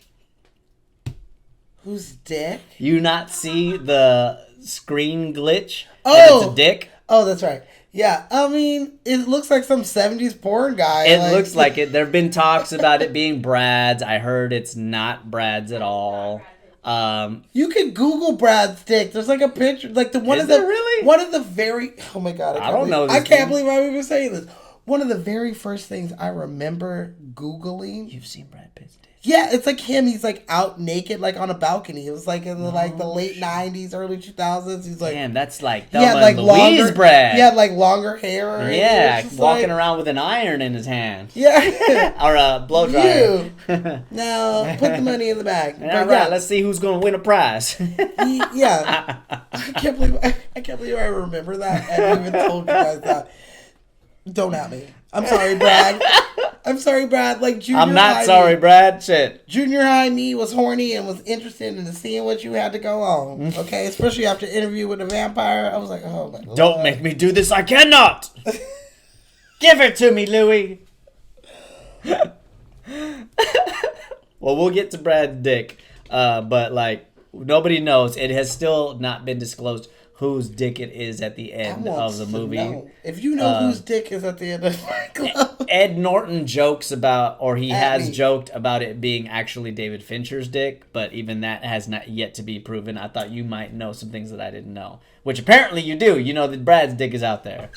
[SPEAKER 2] Who's dick?
[SPEAKER 1] You not see the screen glitch?
[SPEAKER 2] Oh!
[SPEAKER 1] And it's a dick?
[SPEAKER 2] Oh, that's right. Yeah, I mean, it looks like some 70s porn guy.
[SPEAKER 1] It looks like it. There have been talks about it being Brad's. I heard it's not Brad's at all.
[SPEAKER 2] You can Google Brad's dick. There's like a picture, like the one
[SPEAKER 1] Is
[SPEAKER 2] of the
[SPEAKER 1] there really?
[SPEAKER 2] one of the very. Oh my god!
[SPEAKER 1] I don't know
[SPEAKER 2] I
[SPEAKER 1] this
[SPEAKER 2] can't
[SPEAKER 1] thing.
[SPEAKER 2] believe I'm even saying this. One of the very first things I remember Googling.
[SPEAKER 1] You've seen Brad Pitt's dick.
[SPEAKER 2] Yeah, it's like him. He's like out naked, like on a balcony. It was like in the late '90s, early 2000s. He's like,
[SPEAKER 1] Damn, that's like
[SPEAKER 2] he had
[SPEAKER 1] Thelma
[SPEAKER 2] like
[SPEAKER 1] and Louise
[SPEAKER 2] longer,
[SPEAKER 1] Brad.
[SPEAKER 2] he had like longer hair. and
[SPEAKER 1] Yeah,
[SPEAKER 2] it was just
[SPEAKER 1] walking
[SPEAKER 2] like-
[SPEAKER 1] around with an iron in his hand.
[SPEAKER 2] Yeah.
[SPEAKER 1] Or a blow dryer.
[SPEAKER 2] Now put the money in the bag.
[SPEAKER 1] All
[SPEAKER 2] But
[SPEAKER 1] right, let's see who's going to win a prize.
[SPEAKER 2] yeah. I can't believe I remember that and even told you guys that. Don't at me. I'm sorry, Brad. I'm sorry, Brad. Like junior
[SPEAKER 1] I'm
[SPEAKER 2] high
[SPEAKER 1] not sorry,
[SPEAKER 2] me,
[SPEAKER 1] Brad. Shit.
[SPEAKER 2] Junior high me was horny and was interested in seeing what you had to go on. Okay, especially after interview with a vampire. I was like, oh my god.
[SPEAKER 1] Don't make me do this. I cannot. Give it to me, Louie. Well, we'll get to Brad's dick, but like nobody knows. It has still not been disclosed whose dick it is at the end of the movie.
[SPEAKER 2] Know. If you know whose dick is at the end of my club.
[SPEAKER 1] Ed Norton jokes about, or he
[SPEAKER 2] At
[SPEAKER 1] has
[SPEAKER 2] me.
[SPEAKER 1] joked about it being actually David Fincher's dick, but even that has not yet to be proven. I thought you might know some things that I didn't know, which apparently you do. You know that Brad's dick is out there.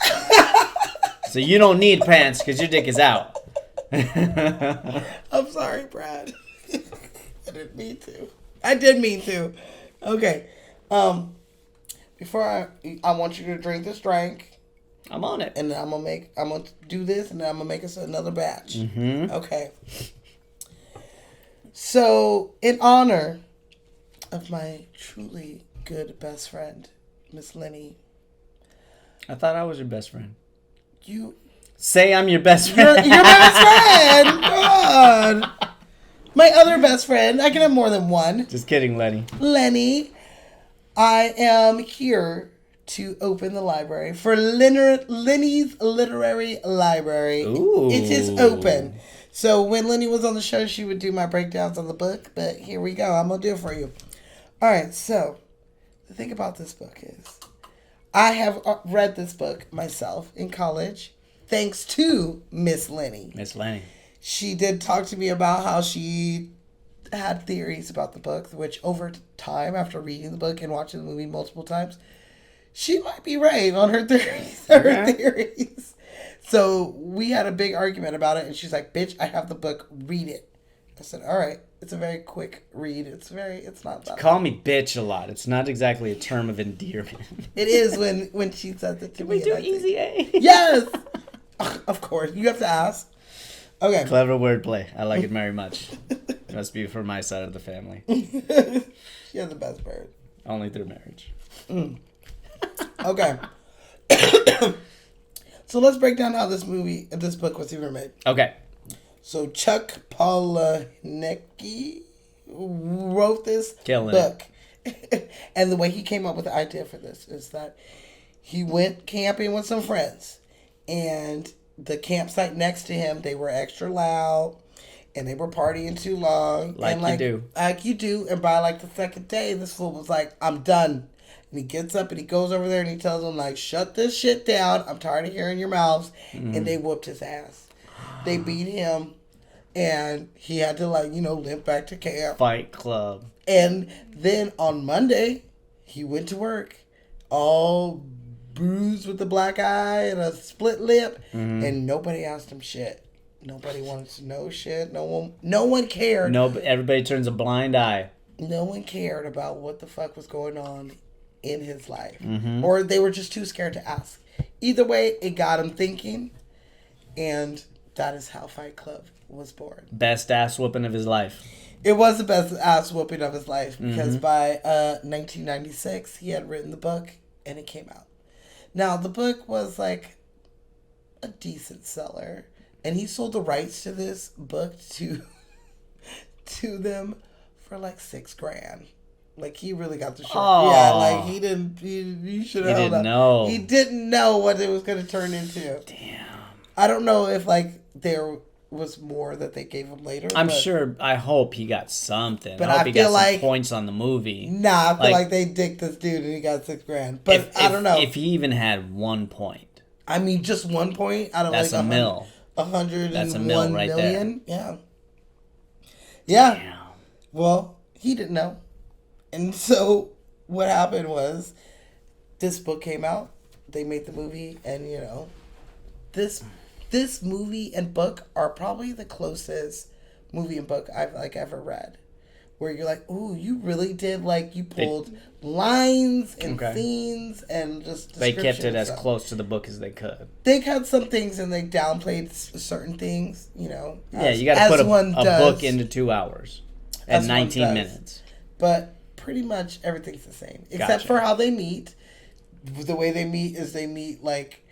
[SPEAKER 1] So you don't need pants because your dick is out.
[SPEAKER 2] I'm sorry, Brad. I didn't mean to. I did mean to. Okay. Before I want you to drink this drink,
[SPEAKER 1] I'm on it.
[SPEAKER 2] and then I'm gonna do this, and then I'm gonna make us another batch.
[SPEAKER 1] Mm-hmm.
[SPEAKER 2] Okay. So, in honor of my truly good best friend, Miss Lenny,
[SPEAKER 1] I thought I was your best friend.
[SPEAKER 2] you
[SPEAKER 1] Say I'm your best
[SPEAKER 2] Your
[SPEAKER 1] friend.
[SPEAKER 2] best friend! God. My other best friend. I can have more than one.
[SPEAKER 1] Just kidding, Lenny.
[SPEAKER 2] Lenny. I am here to open the library for Lenny's Literary Library.
[SPEAKER 1] Ooh.
[SPEAKER 2] It is open. So when Lenny was on the show, she would do my breakdowns on the book. But here we go. I'm going to do it for you. All right. So the thing about this book is I have read this book myself in college. Thanks to Miss Lenny.
[SPEAKER 1] Miss Lenny.
[SPEAKER 2] She did talk to me about how she had theories about the book, which over time, after reading the book and watching the movie multiple times, she might be right on her theories. Theories. So we had a big argument about it, and she's like, "Bitch, I have the book. Read it." I said, "All right." It's a very quick read. It's not that.
[SPEAKER 1] Call me bitch a lot. It's not exactly a term of endearment.
[SPEAKER 2] It is when she says it to
[SPEAKER 1] Can
[SPEAKER 2] me.
[SPEAKER 1] we do
[SPEAKER 2] and I think,
[SPEAKER 1] easy A?
[SPEAKER 2] Yes. Of course. You have to ask. Okay.
[SPEAKER 1] Clever wordplay. I like it very much. Must be from my side of the family.
[SPEAKER 2] She has the best bird.
[SPEAKER 1] Only through marriage.
[SPEAKER 2] Okay. So let's break down how this book was even made.
[SPEAKER 1] Okay.
[SPEAKER 2] So Chuck Palahniuk wrote this
[SPEAKER 1] Killing
[SPEAKER 2] book. And the way he came up with the idea for this is that he went camping with some friends, and the campsite next to him, they were extra loud, and they were partying too long.
[SPEAKER 1] Like
[SPEAKER 2] and
[SPEAKER 1] you do.
[SPEAKER 2] Like you do. And by like the second day, this fool was like, "I'm done." And he gets up and he goes over there and he tells them, like, "Shut this shit down. I'm tired of hearing your mouths." And they whooped his ass. They beat him. And he had to, like, limp back to camp.
[SPEAKER 1] Fight Club.
[SPEAKER 2] And then on Monday, he went to work all bruised with a black eye and a split lip. And nobody asked him shit. Nobody wanted to know shit. No one cared.
[SPEAKER 1] No, but everybody turns a blind eye.
[SPEAKER 2] No one cared about what the fuck was going on in his life. Or they were just too scared to ask. Either way, it got him thinking, and that is how Fight Club was born.
[SPEAKER 1] Best ass whooping of his life.
[SPEAKER 2] It was the best ass whooping of his life because by 1996 he had written the book and it came out. Now the book was like a decent seller, and he sold the rights to this book to them for like $6,000. Like he really got the shit.
[SPEAKER 1] Oh.
[SPEAKER 2] Yeah, like he didn't. He should have.
[SPEAKER 1] He didn't know.
[SPEAKER 2] He didn't know what it was going to turn into.
[SPEAKER 1] Damn.
[SPEAKER 2] I don't know if like there was more that they gave him later.
[SPEAKER 1] I'm sure. I hope he got something.
[SPEAKER 2] But
[SPEAKER 1] I hope
[SPEAKER 2] I
[SPEAKER 1] he
[SPEAKER 2] feel
[SPEAKER 1] got
[SPEAKER 2] like-
[SPEAKER 1] some points on the movie.
[SPEAKER 2] Nah, I feel
[SPEAKER 1] Like-
[SPEAKER 2] like they dicked this dude and he got $6,000. But I don't know.
[SPEAKER 1] If he even had 1 point,
[SPEAKER 2] I mean, just 1 point out of
[SPEAKER 1] that's
[SPEAKER 2] like
[SPEAKER 1] a mil.
[SPEAKER 2] 101
[SPEAKER 1] That's a mil right there.
[SPEAKER 2] million. Yeah. Yeah.
[SPEAKER 1] Damn.
[SPEAKER 2] Well, he didn't know. And so what happened was this book came out. They made the movie, and you know, this movie and book are probably the closest movie and book I've like ever read. Where you're like, ooh, you really did like you pulled lines and
[SPEAKER 1] Okay.
[SPEAKER 2] scenes and just
[SPEAKER 1] They kept
[SPEAKER 2] description
[SPEAKER 1] it
[SPEAKER 2] and
[SPEAKER 1] as
[SPEAKER 2] stuff.
[SPEAKER 1] close to the book as they could.
[SPEAKER 2] They cut some things and they downplayed certain things, you know.
[SPEAKER 1] Yeah, you got to put a book into 2 hours and
[SPEAKER 2] As one
[SPEAKER 1] 19
[SPEAKER 2] does.
[SPEAKER 1] minutes.
[SPEAKER 2] But pretty much everything's the same. Except
[SPEAKER 1] Gotcha.
[SPEAKER 2] for how they meet. The way they meet is they meet like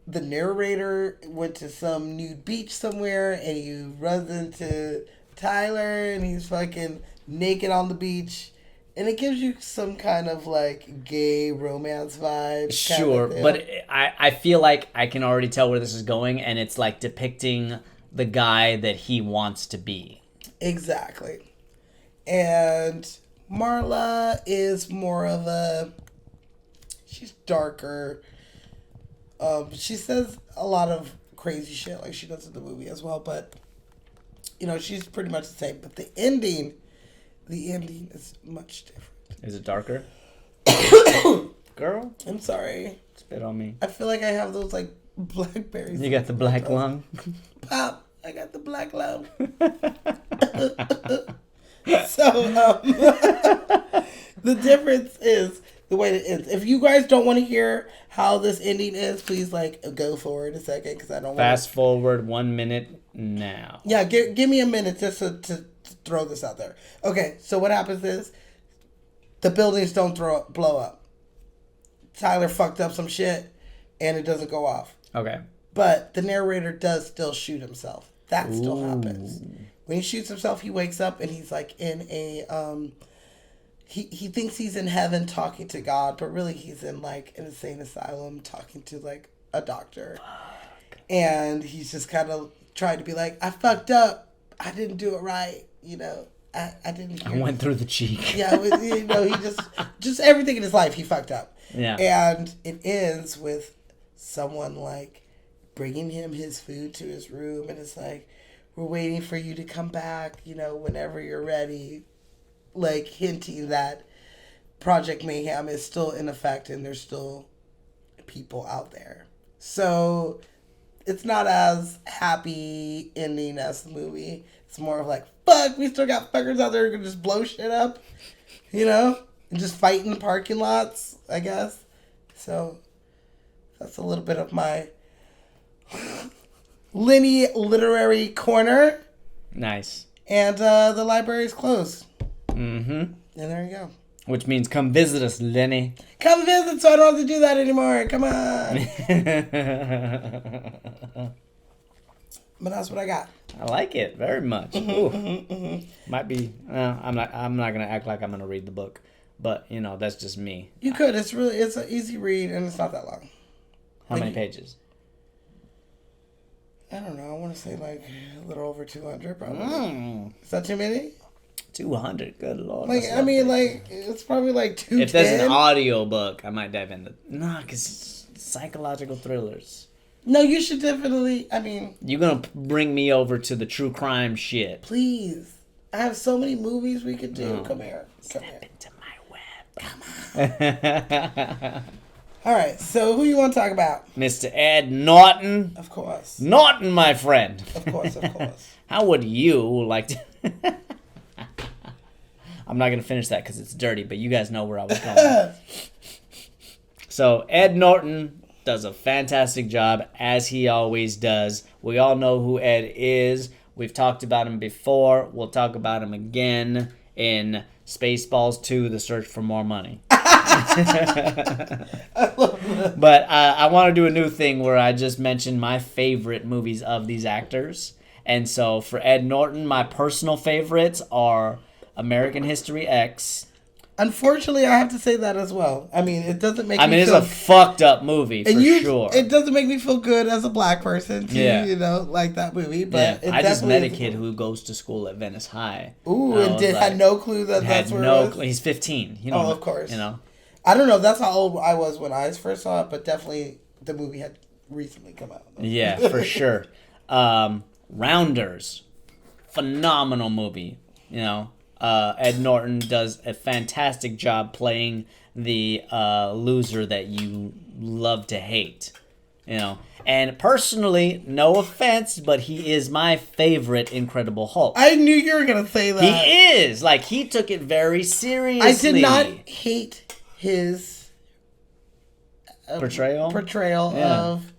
[SPEAKER 2] the narrator went to some nude beach somewhere and he runs into Tyler and he's fucking naked on the beach. And it gives you some kind of like gay romance vibe.
[SPEAKER 1] Sure, but I feel like I can already tell where this is going, and it's like depicting the guy that he wants to be.
[SPEAKER 2] Exactly. And Marla is more of a... She's darker. She says a lot of crazy shit like she does in the movie as well, but you know, she's pretty much the same. But the ending is much different.
[SPEAKER 1] Is it darker? Girl,
[SPEAKER 2] I'm sorry.
[SPEAKER 1] spit on me.
[SPEAKER 2] I feel like I have those like blackberries.
[SPEAKER 1] You got the black lung.
[SPEAKER 2] Pop, I got the black lung. So the difference is the way it ends. If you guys don't want to hear how this ending is, please like go forward a second because I don't want
[SPEAKER 1] Fast forward 1 minute now.
[SPEAKER 2] Yeah, give me a minute just to throw this out there. Okay, so what happens is the buildings don't blow up. Tyler fucked up some shit and it doesn't go off.
[SPEAKER 1] Okay.
[SPEAKER 2] But the narrator does still shoot himself. That still happens. When he shoots himself, he wakes up and he's like in a he thinks he's in heaven talking to God, but really he's in like an insane asylum talking to like a doctor. Fuck. And he's just kind of trying to be like, I fucked up. I didn't do it right. You know, I didn't hear
[SPEAKER 1] I went through the cheek.
[SPEAKER 2] Yeah, you know, he just everything in his life he fucked up.
[SPEAKER 1] Yeah.
[SPEAKER 2] And it ends with someone like bringing him his food to his room, and it's like, we're waiting for you to come back, you know, whenever you're ready. Like hinting that Project Mayhem is still in effect and there's still people out there. So it's not as happy ending as the movie. It's more of like, fuck, we still got fuckers out there who can just blow shit up, you know? And just fight in the parking lots, I guess. So that's a little bit of my Lenny literary corner.
[SPEAKER 1] Nice.
[SPEAKER 2] And the library is closed.
[SPEAKER 1] Mm-hmm.
[SPEAKER 2] And there you go.
[SPEAKER 1] Which means come visit us, Lenny.
[SPEAKER 2] Come visit so I don't have to do that anymore. Come on. But that's what I got.
[SPEAKER 1] I like it very much. Ooh. Might be. I'm not gonna act like I'm gonna read the book, but you know that's just me.
[SPEAKER 2] You could. It's an easy read and it's not that long.
[SPEAKER 1] How many pages?
[SPEAKER 2] I don't know. I want to say like a little over 200 probably. Is that too many?
[SPEAKER 1] 200. Good lord.
[SPEAKER 2] Like
[SPEAKER 1] that's
[SPEAKER 2] I mean,
[SPEAKER 1] lovely.
[SPEAKER 2] like it's probably like 210.
[SPEAKER 1] If there's an audio book, I might dive into. Nah, cause psychological thrillers.
[SPEAKER 2] No, you should definitely. I mean,
[SPEAKER 1] You're gonna bring me over to the true crime shit.
[SPEAKER 2] please. I have so many movies we could do.
[SPEAKER 1] No.
[SPEAKER 2] Come here. Come here.
[SPEAKER 1] Into my web.
[SPEAKER 2] All right. So who you want to talk about?
[SPEAKER 1] Mr. Ed Norton.
[SPEAKER 2] Of course.
[SPEAKER 1] Norton, my friend.
[SPEAKER 2] Of course. Of course.
[SPEAKER 1] How would you like to... I'm not going to finish that because it's dirty, but you guys know where I was going. So, Ed Norton does a fantastic job, as he always does. We all know who Ed is. We've talked about him before. We'll talk about him again in Spaceballs 2, The Search for More Money. But I want to do a new thing where I just mention my favorite movies of these actors. And so for Ed Norton, my personal favorites are American History X.
[SPEAKER 2] Unfortunately, I have to say that as well. I mean, it doesn't make me
[SPEAKER 1] it's
[SPEAKER 2] feel...
[SPEAKER 1] a fucked up movie, for sure.
[SPEAKER 2] It doesn't make me feel good as a black person, too,
[SPEAKER 1] Yeah.
[SPEAKER 2] you know, like that movie. But
[SPEAKER 1] I just met a kid who goes to school at Venice High.
[SPEAKER 2] Ooh, and had no clue that's where it was?
[SPEAKER 1] He's 15. You know,
[SPEAKER 2] of course.
[SPEAKER 1] You know.
[SPEAKER 2] I don't know. That's how old I was when I first saw it, but definitely the movie had recently come out.
[SPEAKER 1] Yeah, for sure. Rounders. Phenomenal movie, you know. Ed Norton does a fantastic job playing the loser that you love to hate, you know. And personally, no offense, but he is my favorite Incredible Hulk.
[SPEAKER 2] I knew you were gonna say that.
[SPEAKER 1] He is. Like, he took it very seriously.
[SPEAKER 2] I did not hate his
[SPEAKER 1] portrayal
[SPEAKER 2] of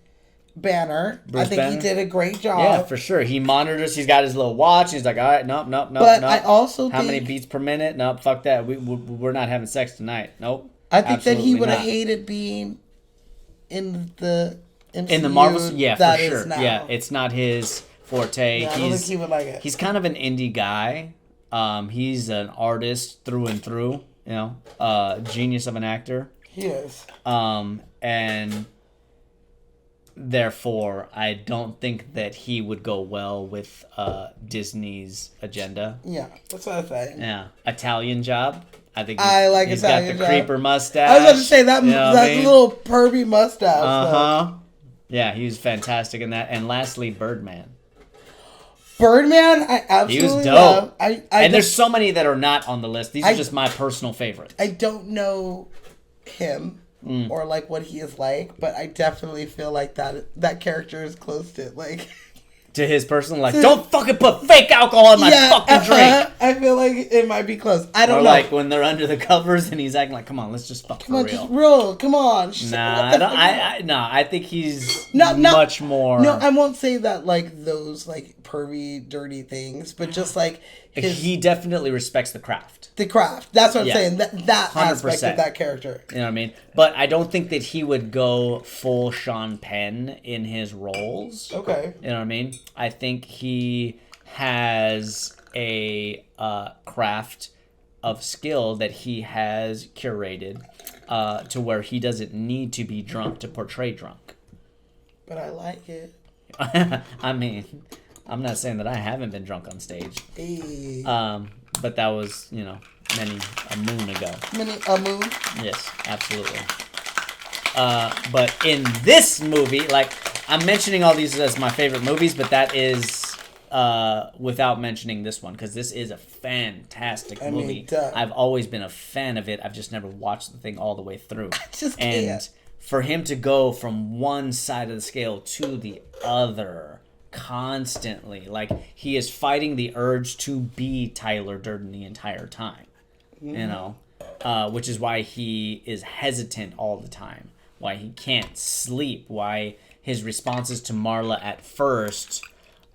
[SPEAKER 2] Banner.
[SPEAKER 1] Bruce
[SPEAKER 2] I think
[SPEAKER 1] Banner?
[SPEAKER 2] he did a great job.
[SPEAKER 1] Yeah, for sure. He monitors. He's got his little watch. He's like, all right, nope.
[SPEAKER 2] But I also
[SPEAKER 1] How
[SPEAKER 2] think...
[SPEAKER 1] many beats per minute? Nope, fuck that. We're not having sex tonight. Nope.
[SPEAKER 2] I think that he would have
[SPEAKER 1] not.
[SPEAKER 2] hated being in the MCU
[SPEAKER 1] In the Marvel... Yeah,
[SPEAKER 2] that
[SPEAKER 1] for
[SPEAKER 2] is
[SPEAKER 1] sure.
[SPEAKER 2] now.
[SPEAKER 1] Yeah, it's not his forte.
[SPEAKER 2] Yeah, I don't think he would like it.
[SPEAKER 1] He's kind of an indie guy. He's an artist through and through. You know, genius of an actor.
[SPEAKER 2] He is.
[SPEAKER 1] And... Therefore, I don't think that he would go well with Disney's agenda.
[SPEAKER 2] Yeah, that's what I say.
[SPEAKER 1] Yeah, Italian Job. I think
[SPEAKER 2] I like
[SPEAKER 1] he's
[SPEAKER 2] Italian
[SPEAKER 1] got the
[SPEAKER 2] Job.
[SPEAKER 1] creeper mustache.
[SPEAKER 2] I was about to say that
[SPEAKER 1] you know
[SPEAKER 2] that
[SPEAKER 1] what I mean?
[SPEAKER 2] little pervy mustache.
[SPEAKER 1] Yeah, he was fantastic in that. And lastly, Birdman.
[SPEAKER 2] Birdman, I absolutely
[SPEAKER 1] He was dope.
[SPEAKER 2] love.
[SPEAKER 1] And there's so many that are not on the list. These are just my personal favorites.
[SPEAKER 2] I don't know him or like what he is like, but I definitely feel like that character is close to like
[SPEAKER 1] To his personal, like, don't fucking put fake alcohol in my fucking drink.
[SPEAKER 2] I feel like it might be close. I don't
[SPEAKER 1] Or
[SPEAKER 2] know.
[SPEAKER 1] like when they're under the covers and he's acting like, come on, let's just fuck
[SPEAKER 2] Come on,
[SPEAKER 1] for real.
[SPEAKER 2] just real. Come on.
[SPEAKER 1] Nah,
[SPEAKER 2] What the fuck?
[SPEAKER 1] I think he's
[SPEAKER 2] No,
[SPEAKER 1] much more.
[SPEAKER 2] No, I won't say that like those like pervy, dirty things, but just like
[SPEAKER 1] he definitely respects the craft.
[SPEAKER 2] the craft. That's what I'm
[SPEAKER 1] Yeah.
[SPEAKER 2] saying. That aspect
[SPEAKER 1] 100%.
[SPEAKER 2] of that character.
[SPEAKER 1] You know what I mean? But I don't think that he would go full Sean Penn in his roles.
[SPEAKER 2] Okay.
[SPEAKER 1] You know what I mean? I think he has a craft of skill that he has curated to where he doesn't need to be drunk to portray drunk.
[SPEAKER 2] But I like it.
[SPEAKER 1] I mean, I'm not saying that I haven't been drunk on stage.
[SPEAKER 2] Hey.
[SPEAKER 1] But that was, you know, a moon ago.
[SPEAKER 2] A moon.
[SPEAKER 1] Yes, absolutely. But in this movie, like, I'm mentioning all these as my favorite movies, but that is without mentioning this one, because this is a fantastic movie. I've always been a fan of it. I've just never watched the thing all the way through. And for him to go from one side of the scale to the other constantly, like, he is fighting the urge to be Tyler Durden the entire time, you know, which is why he is hesitant all the time, why he can't sleep, why his responses to Marla at first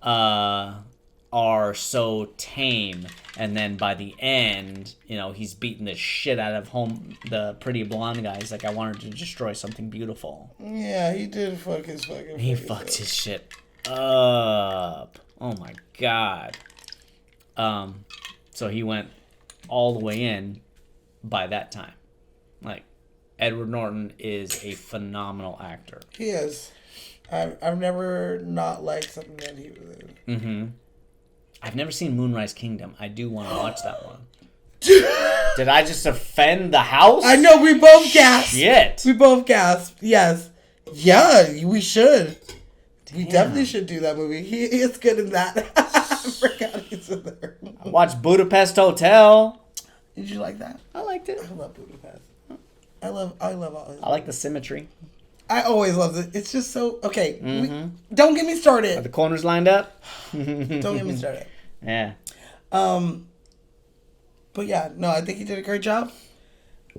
[SPEAKER 1] are so tame, and then by the end, you know, he's beating the shit out of the pretty blonde guy. He's like, I wanted to destroy something beautiful.
[SPEAKER 2] Yeah, he did fuck his fucking.
[SPEAKER 1] He fucked his shit up. Oh my god. So he went all the way in by that time. Like, Edward Norton is a phenomenal actor.
[SPEAKER 2] He is. I've never not liked something that he was in.
[SPEAKER 1] Mm-hmm. I've never seen Moonrise Kingdom. I do want to watch that one. Did I just offend the house?
[SPEAKER 2] I know, we both gasped.
[SPEAKER 1] Shit.
[SPEAKER 2] We both gasped. Yes. Yeah, we should. Damn. We definitely should do that movie. He is good in that. I forgot he's in there.
[SPEAKER 1] I watched Budapest Hotel.
[SPEAKER 2] Did you like that?
[SPEAKER 1] I liked it.
[SPEAKER 2] I love Budapest. I love all his.
[SPEAKER 1] I like the symmetry.
[SPEAKER 2] I always loved it. It's just so okay. Don't get me started.
[SPEAKER 1] Are the corners lined up?
[SPEAKER 2] Don't get me started.
[SPEAKER 1] Yeah.
[SPEAKER 2] But yeah, no, I think he did a great job.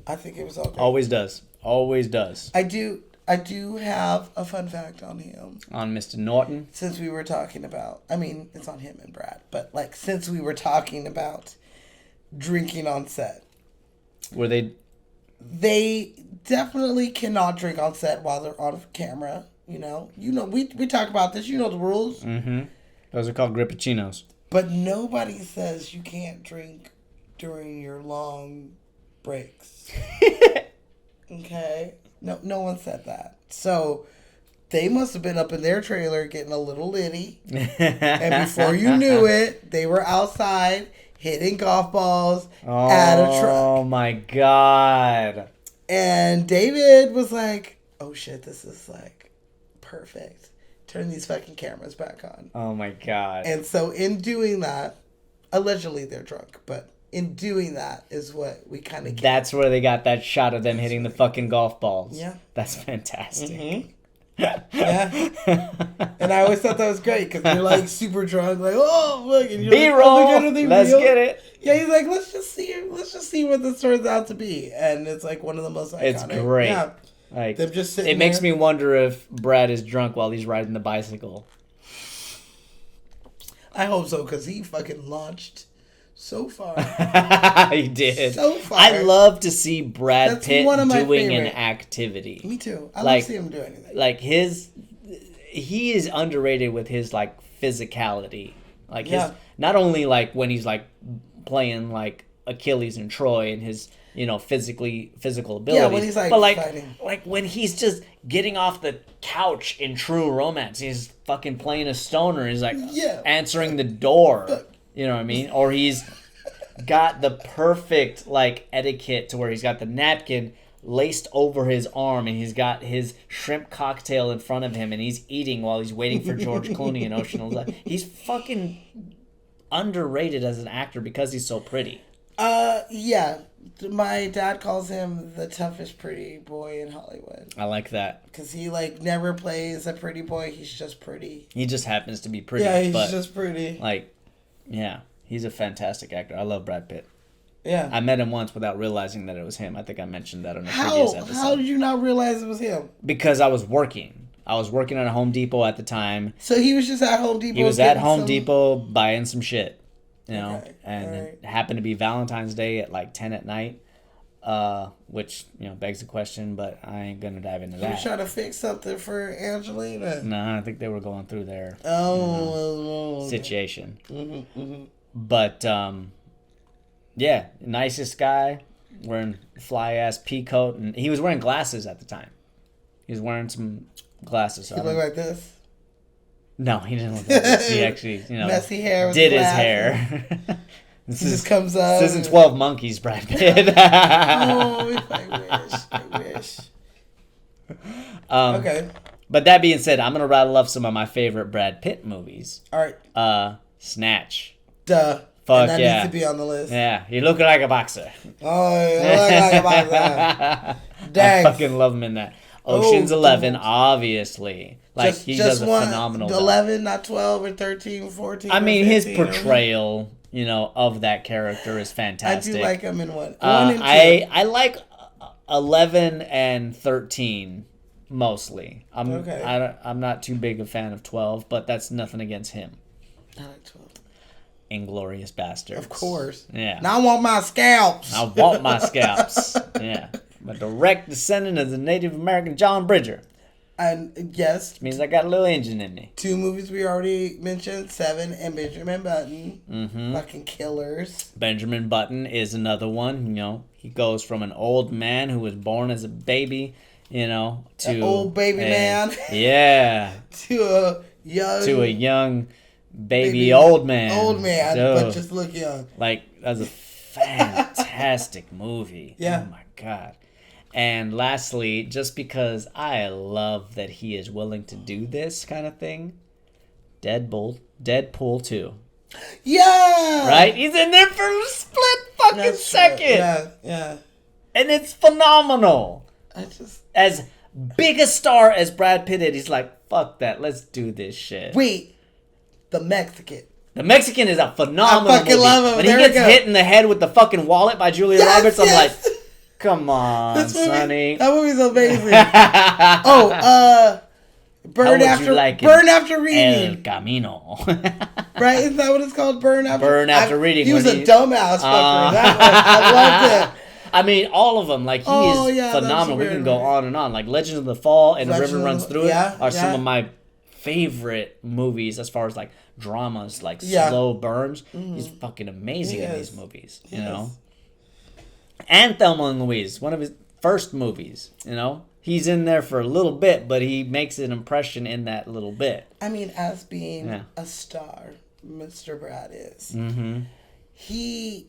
[SPEAKER 2] I think it was all great.
[SPEAKER 1] Always does. Always does.
[SPEAKER 2] I do. I do have a fun fact on him.
[SPEAKER 1] On Mr. Norton.
[SPEAKER 2] Since we were talking about, I mean, it's on him and Brad, but like since we were talking about drinking on set,
[SPEAKER 1] Were they?
[SPEAKER 2] they definitely cannot drink on set while they're on camera. We talk about this. You know the rules.
[SPEAKER 1] Mm-hmm. Those are called grippuccinos.
[SPEAKER 2] But nobody says you can't drink during your long breaks. Okay? No one said that. So they must have been up in their trailer getting a little litty. And before you knew it, they were outside hitting golf balls at a truck.
[SPEAKER 1] Oh my God.
[SPEAKER 2] And David was like, oh shit, this is like perfect. Turn these fucking cameras back on.
[SPEAKER 1] Oh my God.
[SPEAKER 2] And so in doing that, allegedly they're drunk, but in doing that is what we kind of get.
[SPEAKER 1] That's where they got that shot of them hitting the fucking golf balls.
[SPEAKER 2] Yeah.
[SPEAKER 1] That's fantastic.
[SPEAKER 2] Mm-hmm. Yeah. And I always thought that was great because you're like super drunk, like, oh, look. And you're
[SPEAKER 1] B-roll.
[SPEAKER 2] like, oh,
[SPEAKER 1] Let's
[SPEAKER 2] real?
[SPEAKER 1] get it.
[SPEAKER 2] Yeah, he's like, let's just see what this turns out to be. And it's like one of the most iconic.
[SPEAKER 1] It's great.
[SPEAKER 2] Yeah.
[SPEAKER 1] Like,
[SPEAKER 2] Them just sitting
[SPEAKER 1] it makes
[SPEAKER 2] there.
[SPEAKER 1] me wonder if Brad is drunk while he's riding the bicycle.
[SPEAKER 2] I hope so because he fucking launched so far.
[SPEAKER 1] He did.
[SPEAKER 2] So far.
[SPEAKER 1] I love to see Brad
[SPEAKER 2] That's
[SPEAKER 1] Pitt
[SPEAKER 2] one of my
[SPEAKER 1] doing an
[SPEAKER 2] favorite.
[SPEAKER 1] activity.
[SPEAKER 2] Me too. I
[SPEAKER 1] Like-
[SPEAKER 2] love seeing him do anything.
[SPEAKER 1] Like he is underrated with his like physicality. Like his
[SPEAKER 2] Yeah.
[SPEAKER 1] not only like when he's like playing like Achilles and Troy and his physical abilities.
[SPEAKER 2] when he's, like,
[SPEAKER 1] but like
[SPEAKER 2] fighting.
[SPEAKER 1] like when he's just getting off the couch in True Romance, he's fucking playing a stoner. He's like
[SPEAKER 2] Yeah.
[SPEAKER 1] answering the door. You know what I mean? Or he's got the perfect like etiquette to where he's got the napkin laced over his arm and he's got his shrimp cocktail in front of him and he's eating while he's waiting for George Clooney in Ocean Eleven. He's fucking underrated as an actor because he's so pretty.
[SPEAKER 2] Yeah. My dad calls him the toughest pretty boy in Hollywood.
[SPEAKER 1] I like that.
[SPEAKER 2] Because he, like, never plays a pretty boy. He's just pretty.
[SPEAKER 1] He just happens to be pretty.
[SPEAKER 2] Yeah, he's
[SPEAKER 1] but
[SPEAKER 2] just pretty.
[SPEAKER 1] like, yeah, he's a fantastic actor. I love Brad Pitt.
[SPEAKER 2] Yeah.
[SPEAKER 1] I met him once without realizing that it was him. I think I mentioned that on a previous episode.
[SPEAKER 2] How did you not realize it was him?
[SPEAKER 1] Because I was working. I was working at a Home Depot at the time.
[SPEAKER 2] So he was just at Home Depot.
[SPEAKER 1] He was at
[SPEAKER 2] getting
[SPEAKER 1] Home
[SPEAKER 2] some-
[SPEAKER 1] Depot buying some shit, you know,
[SPEAKER 2] Okay,
[SPEAKER 1] and
[SPEAKER 2] alright.
[SPEAKER 1] it happened to be Valentine's Day at like 10 at night, which, you know, begs the question, but I ain't gonna dive into
[SPEAKER 2] He was
[SPEAKER 1] that.
[SPEAKER 2] trying to fix something for Angelina.
[SPEAKER 1] No, I think they were going through their
[SPEAKER 2] Oh.
[SPEAKER 1] situation.
[SPEAKER 2] Mm-hmm.
[SPEAKER 1] But, yeah, nicest guy, wearing fly ass pea coat, and he was wearing glasses at the time. He was wearing some glasses. So
[SPEAKER 2] He
[SPEAKER 1] I don't-
[SPEAKER 2] looked like this.
[SPEAKER 1] No, he didn't look like this. He actually, you know,
[SPEAKER 2] Messy hair with
[SPEAKER 1] did his
[SPEAKER 2] glasses.
[SPEAKER 1] hair. This
[SPEAKER 2] He
[SPEAKER 1] is
[SPEAKER 2] just comes up.
[SPEAKER 1] this isn't 12 Monkeys, Brad Pitt.
[SPEAKER 2] Oh, I wish. Okay.
[SPEAKER 1] But that being said, I'm gonna rattle off some of my favorite Brad Pitt movies.
[SPEAKER 2] All right.
[SPEAKER 1] Snatch.
[SPEAKER 2] Duh.
[SPEAKER 1] Fuck
[SPEAKER 2] and that
[SPEAKER 1] yeah.
[SPEAKER 2] needs to be on the list.
[SPEAKER 1] Yeah, he look like a boxer.
[SPEAKER 2] Oh, I like about that. Dang.
[SPEAKER 1] I fucking love him in that. Ocean's
[SPEAKER 2] Oh,
[SPEAKER 1] 11,
[SPEAKER 2] don't.
[SPEAKER 1] obviously. Like he does a phenomenal job.
[SPEAKER 2] 11, not 12 or 13, 14.
[SPEAKER 1] I mean,
[SPEAKER 2] or
[SPEAKER 1] his
[SPEAKER 2] 15 or-
[SPEAKER 1] portrayal, you know, of that character is
[SPEAKER 2] I
[SPEAKER 1] fantastic.
[SPEAKER 2] do like him in one. One and two.
[SPEAKER 1] I like 11 and 13 mostly.
[SPEAKER 2] Okay.
[SPEAKER 1] I'm not too big a fan of 12, but that's nothing against him.
[SPEAKER 2] I like 12.
[SPEAKER 1] Inglorious Bastards.
[SPEAKER 2] Of course.
[SPEAKER 1] Yeah.
[SPEAKER 2] Now I want my scalps.
[SPEAKER 1] I want my scalps. Yeah. I'm a direct descendant of the Native American John Bridger.
[SPEAKER 2] And yes,
[SPEAKER 1] Means I got a little engine in me.
[SPEAKER 2] 2 movies we already mentioned, Seven and Benjamin Button.
[SPEAKER 1] Mm-hmm.
[SPEAKER 2] Fucking killers.
[SPEAKER 1] Benjamin Button is another one. You know, he goes from an old man who was born as a baby, you know, to
[SPEAKER 2] An old baby man.
[SPEAKER 1] Yeah.
[SPEAKER 2] To a young.
[SPEAKER 1] To a young baby,
[SPEAKER 2] Baby
[SPEAKER 1] old man.
[SPEAKER 2] Old man,
[SPEAKER 1] So,
[SPEAKER 2] but just look young.
[SPEAKER 1] like, that's a fantastic movie.
[SPEAKER 2] Yeah.
[SPEAKER 1] Oh my god. And lastly, just because I love that he is willing to do this kind of thing, Deadpool 2.
[SPEAKER 2] Yeah.
[SPEAKER 1] Right? He's in there for a split fucking
[SPEAKER 2] That's true.
[SPEAKER 1] second.
[SPEAKER 2] Yeah.
[SPEAKER 1] And it's phenomenal.
[SPEAKER 2] I just
[SPEAKER 1] As big a star as Brad Pitt is, he's like, fuck that, let's do this shit.
[SPEAKER 2] wait. The Mexican.
[SPEAKER 1] The Mexican is a phenomenal
[SPEAKER 2] I fucking
[SPEAKER 1] movie.
[SPEAKER 2] love him.
[SPEAKER 1] When
[SPEAKER 2] There
[SPEAKER 1] he
[SPEAKER 2] we
[SPEAKER 1] gets
[SPEAKER 2] go.
[SPEAKER 1] hit in the head with the fucking wallet by Julia
[SPEAKER 2] Yes,
[SPEAKER 1] Roberts, I'm
[SPEAKER 2] yes.
[SPEAKER 1] like, Come on,
[SPEAKER 2] This movie,
[SPEAKER 1] Sonny.
[SPEAKER 2] that movie's amazing. Burn
[SPEAKER 1] How would you
[SPEAKER 2] after
[SPEAKER 1] like it?
[SPEAKER 2] burn after
[SPEAKER 1] El
[SPEAKER 2] reading.
[SPEAKER 1] Camino.
[SPEAKER 2] Right? Isn't that what it's called? Burn after
[SPEAKER 1] Reading.
[SPEAKER 2] He was
[SPEAKER 1] when
[SPEAKER 2] a dumbass fucker. That one, I loved it.
[SPEAKER 1] I mean, all of them. Like, he
[SPEAKER 2] Oh,
[SPEAKER 1] is
[SPEAKER 2] yeah, that's
[SPEAKER 1] phenomenal. We
[SPEAKER 2] weird,
[SPEAKER 1] can go
[SPEAKER 2] man.
[SPEAKER 1] on and on. Like, Legends of the Fall and The
[SPEAKER 2] Legends
[SPEAKER 1] River
[SPEAKER 2] of
[SPEAKER 1] Runs
[SPEAKER 2] the-
[SPEAKER 1] Through It
[SPEAKER 2] yeah,
[SPEAKER 1] are some
[SPEAKER 2] yeah.
[SPEAKER 1] of my favorite movies as far as, like, dramas, like
[SPEAKER 2] Yeah.
[SPEAKER 1] slow burns. He's fucking amazing
[SPEAKER 2] He
[SPEAKER 1] in
[SPEAKER 2] is.
[SPEAKER 1] these movies,
[SPEAKER 2] He
[SPEAKER 1] you know?
[SPEAKER 2] is.
[SPEAKER 1] And Thelma and Louise, one of his first movies, you know? He's in there for a little bit, but he makes an impression in that little bit.
[SPEAKER 2] I mean, as being
[SPEAKER 1] Yeah.
[SPEAKER 2] a star, Mr. Brad is.
[SPEAKER 1] Mm-hmm.
[SPEAKER 2] He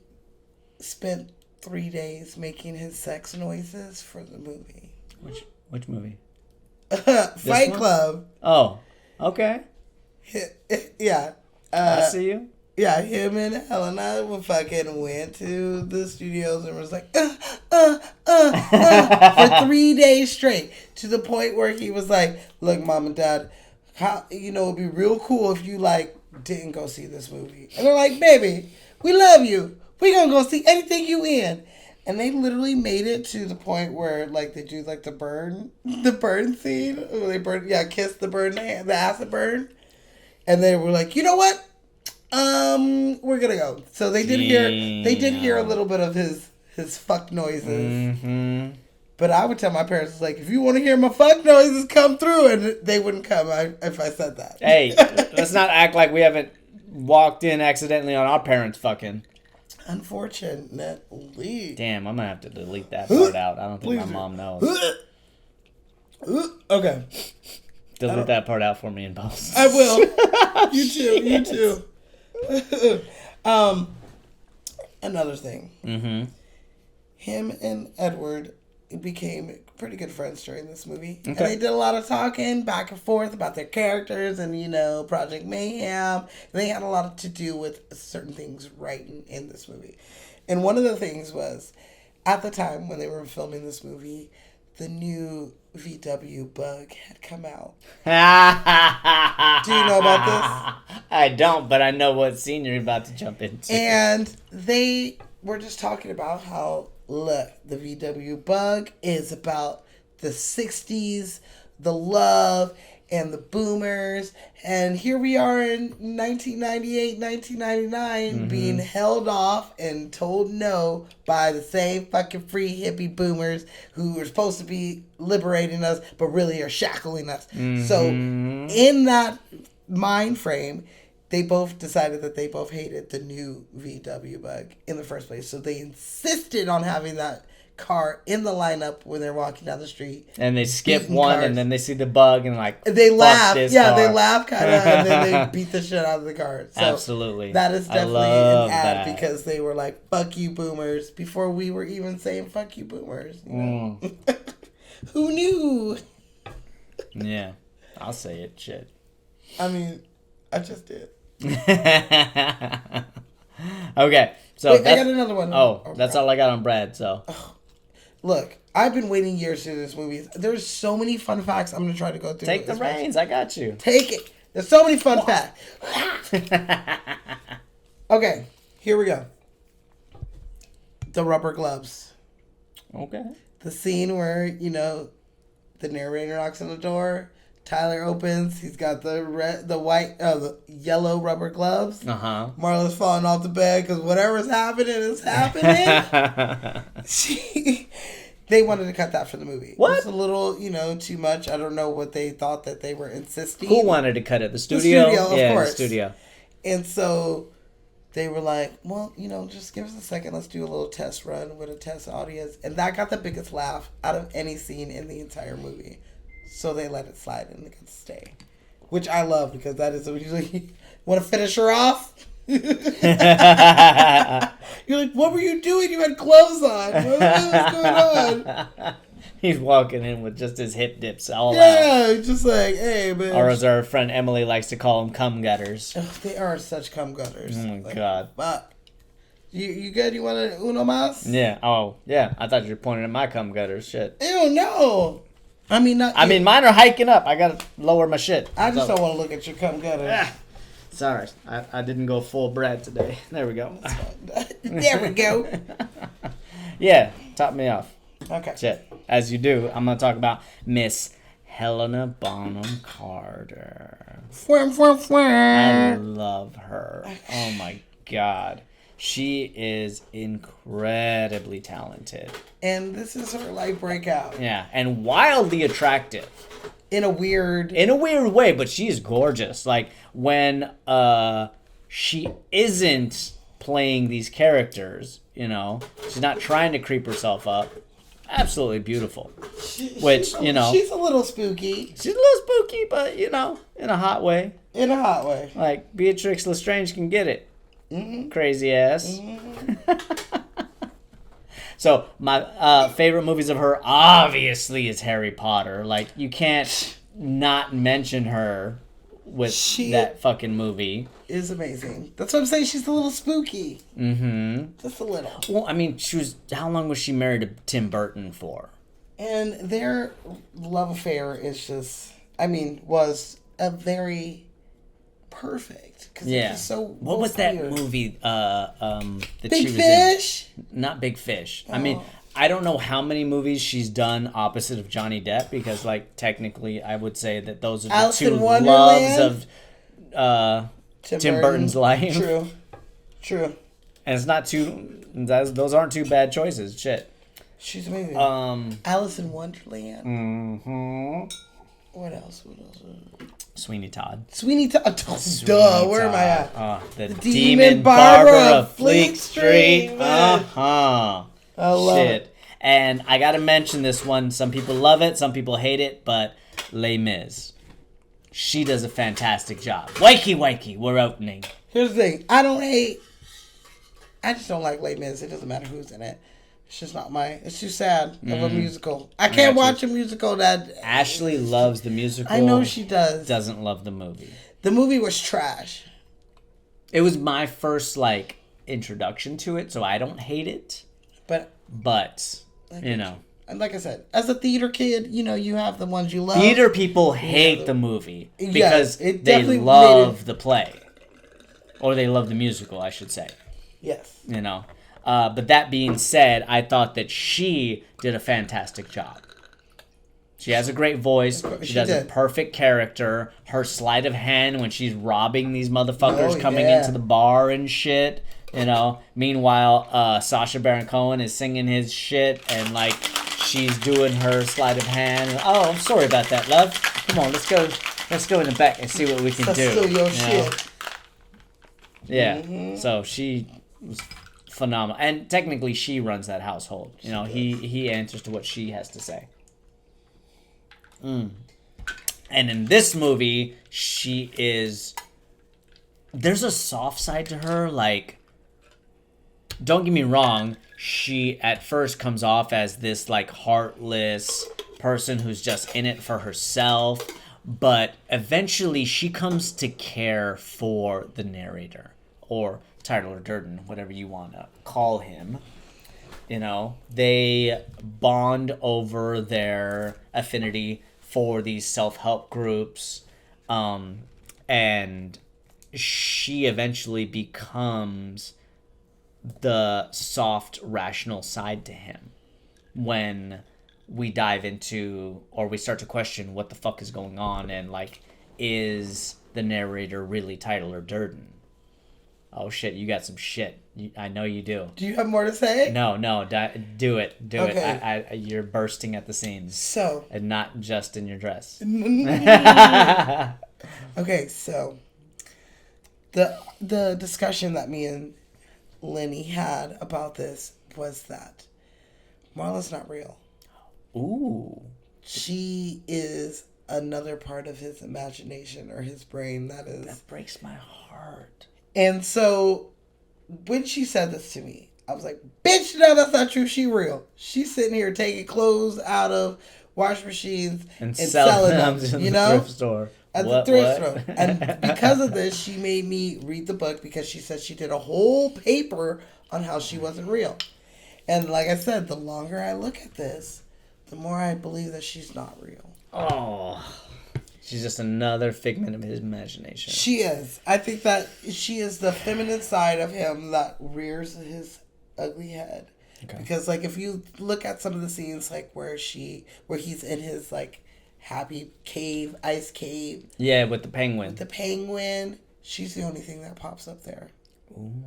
[SPEAKER 2] spent 3 days making his sex noises for the movie.
[SPEAKER 1] Which movie?
[SPEAKER 2] Fight
[SPEAKER 1] one?
[SPEAKER 2] Club.
[SPEAKER 1] Oh, okay.
[SPEAKER 2] Yeah.
[SPEAKER 1] I see you.
[SPEAKER 2] Yeah, him and Helena fucking went to the studios and was like, for 3 days straight. To the point where he was like, look, Mom and Dad, how, it'd be real cool if you, like, didn't go see this movie. And they're like, baby, we love you. We gonna go see anything you in. And they literally made it to the point where, like, they do, like, the burn scene. Where they kiss the burn, the acid burn. And they were like, you know what? We're gonna go. So they did hear a little bit of his fuck noises.
[SPEAKER 1] Mm-hmm.
[SPEAKER 2] But I would tell my parents, like, if you want to hear my fuck noises, come through, and they wouldn't come if I said that.
[SPEAKER 1] Hey, let's not act like we haven't walked in accidentally on our parents fucking.
[SPEAKER 2] Unfortunately.
[SPEAKER 1] Damn, I'm gonna have to delete that part out. I don't think my
[SPEAKER 2] Please.
[SPEAKER 1] mom knows.
[SPEAKER 2] Okay.
[SPEAKER 1] Delete that part out for me in post.
[SPEAKER 2] I will. You too. You too. Another thing.
[SPEAKER 1] Mm-hmm.
[SPEAKER 2] Him and Edward became pretty good friends during this movie. And
[SPEAKER 1] Okay.
[SPEAKER 2] they did a lot of talking back and forth about their characters and, Project Mayhem. They had a lot to do with certain things right in this movie. And one of the things was, at the time when they were filming this movie, the new VW Bug had come out. Do you know about this?
[SPEAKER 1] I don't, but I know what scene you're about to jump into.
[SPEAKER 2] And they were just talking about how, look, the VW Bug is about the 60s, the love, and the boomers. And here we are in 1998, 1999, being held off and told no by the same fucking free hippie boomers who are supposed to be liberating us, but really are shackling us. So in that mind frame, they both decided that they both hated the new VW Bug in the first place. So they insisted on having that car in the lineup when they're walking down the street.
[SPEAKER 1] And they skip
[SPEAKER 2] beating
[SPEAKER 1] one,
[SPEAKER 2] cars.
[SPEAKER 1] and then they see the bug, and like,
[SPEAKER 2] They
[SPEAKER 1] fuck
[SPEAKER 2] laugh.
[SPEAKER 1] this
[SPEAKER 2] Yeah,
[SPEAKER 1] car.
[SPEAKER 2] they laugh kind of, and then they beat the shit out of the car. So
[SPEAKER 1] Absolutely.
[SPEAKER 2] that is
[SPEAKER 1] I
[SPEAKER 2] definitely
[SPEAKER 1] love
[SPEAKER 2] an ad
[SPEAKER 1] that.
[SPEAKER 2] because they were like, fuck you boomers, before we were even saying fuck you boomers. You know? Who knew?
[SPEAKER 1] Yeah, I'll say it. Shit.
[SPEAKER 2] I mean, I just did.
[SPEAKER 1] Okay, so
[SPEAKER 2] Wait, I
[SPEAKER 1] that's,
[SPEAKER 2] got another one.
[SPEAKER 1] that's all I got on Brad. So
[SPEAKER 2] Look, I've been waiting years to do this movie. There's so many fun facts I'm going to try to go through.
[SPEAKER 1] take the
[SPEAKER 2] as much-
[SPEAKER 1] reins. I got you.
[SPEAKER 2] Take it. There's so many fun facts. Okay, here we go. The rubber gloves.
[SPEAKER 1] Okay.
[SPEAKER 2] The scene where, the narrator knocks on the door. Tyler opens. He's got the yellow rubber gloves.
[SPEAKER 1] Uh
[SPEAKER 2] Marla's falling off the bed because whatever's happening is happening.
[SPEAKER 1] huh.
[SPEAKER 2] They wanted to cut that for the movie.
[SPEAKER 1] What?
[SPEAKER 2] It was a little, too much. I don't know what they thought that they were insisting.
[SPEAKER 1] Who wanted to cut it? The studio.
[SPEAKER 2] studio, of
[SPEAKER 1] yeah,
[SPEAKER 2] course.
[SPEAKER 1] the studio.
[SPEAKER 2] And so they were like, well, just give us a second. Let's do a little test run with a test audience. And that got the biggest laugh out of any scene in the entire movie. So they let it slide and they got to stay. Which I love because that is usually, want to finish her off? You're like, what were you doing? You had clothes on. What's going on?
[SPEAKER 1] He's walking in with just his hip dips all out.
[SPEAKER 2] Yeah, just like, hey, man.
[SPEAKER 1] Or as our friend Emily likes to call them, cum gutters.
[SPEAKER 2] Oh, they are such cum gutters.
[SPEAKER 1] Oh my
[SPEAKER 2] Like,
[SPEAKER 1] God.
[SPEAKER 2] Fuck. You good? You want an uno mas?
[SPEAKER 1] Yeah. Oh, yeah. I thought you were pointing at my cum gutters. Shit.
[SPEAKER 2] Ew, no. I mean, not.
[SPEAKER 1] I mean, mine are hiking up. I gotta lower my shit.
[SPEAKER 2] I just
[SPEAKER 1] So-
[SPEAKER 2] don't want to look at your cum gutters.
[SPEAKER 1] Ah, sorry, I didn't go full Brad today. There we go.
[SPEAKER 2] There we go.
[SPEAKER 1] Yeah, top me off.
[SPEAKER 2] Okay.
[SPEAKER 1] Shit. As you do, I'm gonna talk about Miss Helena Bonham Carter. I love her. Oh my god. She is incredibly talented.
[SPEAKER 2] And this is her like breakout
[SPEAKER 1] Yeah, and wildly attractive.
[SPEAKER 2] in a weird.
[SPEAKER 1] In a weird way, but she is gorgeous. Like when she isn't playing these characters, you know, she's not trying to creep herself up. Absolutely beautiful. Which, you know,
[SPEAKER 2] she's a little spooky
[SPEAKER 1] she's a little spooky, but you know, in a hot way.
[SPEAKER 2] in a hot way.
[SPEAKER 1] Like Beatrix Lestrange can get it. Crazy ass. So my favorite movies of her obviously is Harry Potter. Like you can't not mention her with that fucking movie.
[SPEAKER 2] Is amazing. That's what I'm saying. She's a little spooky.
[SPEAKER 1] Mm-hmm.
[SPEAKER 2] Just a little.
[SPEAKER 1] Well, I mean, how long was she married to Tim Burton for?
[SPEAKER 2] And their love affair is just, was a very perfect. Cause
[SPEAKER 1] Yeah.
[SPEAKER 2] It was so
[SPEAKER 1] what was that
[SPEAKER 2] weird.
[SPEAKER 1] movie? That
[SPEAKER 2] Big
[SPEAKER 1] she was
[SPEAKER 2] Fish?
[SPEAKER 1] in? Not Big Fish. I mean, I don't know how many movies she's done opposite of Johnny Depp because, like, technically, I would say that those are the
[SPEAKER 2] Alice
[SPEAKER 1] two
[SPEAKER 2] in Wonderland?
[SPEAKER 1] loves of Tim Burton's life.
[SPEAKER 2] True.
[SPEAKER 1] And it's not too. Those aren't two bad choices. Shit.
[SPEAKER 2] She's amazing.
[SPEAKER 1] Um.
[SPEAKER 2] Alice in Wonderland.
[SPEAKER 1] Mm-hmm.
[SPEAKER 2] What else?
[SPEAKER 1] Sweeney Todd.
[SPEAKER 2] Sweeney Todd.
[SPEAKER 1] Sweeney
[SPEAKER 2] Duh, where am I
[SPEAKER 1] Todd.
[SPEAKER 2] at?
[SPEAKER 1] The
[SPEAKER 2] Demon
[SPEAKER 1] Demon
[SPEAKER 2] Barber
[SPEAKER 1] Barber
[SPEAKER 2] of
[SPEAKER 1] of Fleet Street.
[SPEAKER 2] Street, man.
[SPEAKER 1] Uh-huh.
[SPEAKER 2] I love
[SPEAKER 1] Shit.
[SPEAKER 2] it.
[SPEAKER 1] And I gotta mention this one. Some people love it, some people hate it, but Les Mis. She does a fantastic job. Wakey, we're opening.
[SPEAKER 2] Here's the thing. I just don't like Les Mis. It doesn't matter who's in it. It's just not it's too sad of a musical. I can't
[SPEAKER 1] got you.
[SPEAKER 2] watch a musical that...
[SPEAKER 1] Ashley loves the musical.
[SPEAKER 2] I know she does.
[SPEAKER 1] Doesn't love the movie.
[SPEAKER 2] The movie was trash.
[SPEAKER 1] It was my first, like, introduction to it, so I don't hate it.
[SPEAKER 2] But
[SPEAKER 1] you know.
[SPEAKER 2] and like I said, as a theater kid, you have the ones you love.
[SPEAKER 1] Theater people hate the movie because
[SPEAKER 2] it
[SPEAKER 1] they
[SPEAKER 2] definitely
[SPEAKER 1] love the play. Or they love the musical, I should say.
[SPEAKER 2] Yes.
[SPEAKER 1] You know. But that being said, I thought that she did a fantastic job. She has a great voice. She does a perfect character. Her sleight of hand when she's robbing these motherfuckers coming into the bar and shit. You know. Meanwhile, Sacha Baron Cohen is singing his shit and like she's doing her sleight of hand. Oh, I'm sorry about that, love. Come on, let's go in the back and see what we can do.
[SPEAKER 2] Still your
[SPEAKER 1] you know?
[SPEAKER 2] shit.
[SPEAKER 1] Yeah. So she was phenomenal, and technically she runs that household. You know, he answers to what she has to say. And in this movie, there's a soft side to her. Like, don't get me wrong, she at first comes off as this like heartless person who's just in it for herself, but eventually she comes to care for the narrator, or Tyler Durden, whatever you want to call him. You know, they bond over their affinity for these self-help groups, and she eventually becomes the soft, rational side to him when we dive into, or we start to question what the fuck is going on, and like, is the narrator really Tyler Durden? Oh shit, you got some shit. I know you do.
[SPEAKER 2] Do you have more to say?
[SPEAKER 1] No, do it.
[SPEAKER 2] Okay.
[SPEAKER 1] You're bursting at the seams.
[SPEAKER 2] So.
[SPEAKER 1] And not just in your dress.
[SPEAKER 2] Okay, so. The discussion that me and Lenny had about this was that Marla's not real.
[SPEAKER 1] Ooh.
[SPEAKER 2] She is another part of his imagination or his brain that
[SPEAKER 1] breaks my heart.
[SPEAKER 2] And so when she said this to me, I was like, bitch, no, that's not true. She real. She's sitting here taking clothes out of wash machines and selling them,
[SPEAKER 1] in the thrift store.
[SPEAKER 2] At the thrift store. And because of this, she made me read the book because she said she did a whole paper on how she wasn't real. And like I said, the longer I look at this, the more I believe that she's not real.
[SPEAKER 1] Oh. She's just another figment of his imagination.
[SPEAKER 2] She is. I think that she is the feminine side of him that rears his ugly head.
[SPEAKER 1] Okay.
[SPEAKER 2] Because like if you look at some of the scenes like where he's in his like happy cave, ice cave,
[SPEAKER 1] Yeah, with the penguin.
[SPEAKER 2] the penguin, she's the only thing that pops up there. Ooh.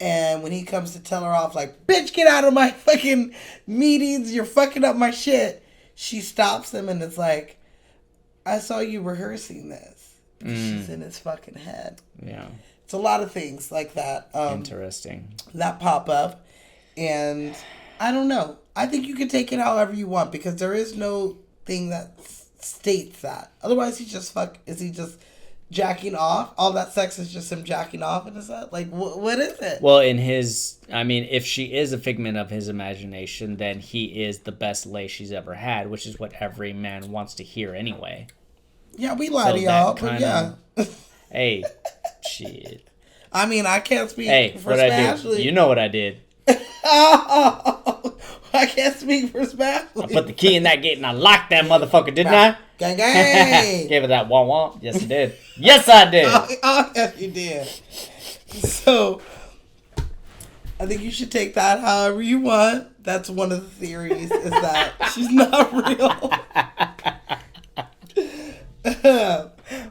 [SPEAKER 2] And when he comes to tell her off, like, bitch, get out of my fucking meetings, you're fucking up my shit, she stops him and it's like, I saw you rehearsing this. Because she's in his fucking head.
[SPEAKER 1] Yeah.
[SPEAKER 2] It's a lot of things like that.
[SPEAKER 1] Interesting.
[SPEAKER 2] That pop up. And I don't know. I think you can take it however you want because there is no thing that states that. Otherwise, is he just jacking off? All that sex is just him jacking off, and is that like what is it?
[SPEAKER 1] Well, if she is a figment of his imagination, then he is the best lay she's ever had, which is what every man wants to hear anyway.
[SPEAKER 2] Yeah, we lie to y'all, but yeah.
[SPEAKER 1] Hey, shit.
[SPEAKER 2] I mean, I can't speak for
[SPEAKER 1] what
[SPEAKER 2] Smash.
[SPEAKER 1] I did? You know what I did.
[SPEAKER 2] Oh, I can't speak for Smash.
[SPEAKER 1] I put the key in that gate and I locked that motherfucker, didn't I?
[SPEAKER 2] Gang, gang.
[SPEAKER 1] Gave it that wah wah. Yes, I did. Yes, I did.
[SPEAKER 2] Oh, yes, you did. So, I think you should take that however you want. That's one of the theories, is that she's not real.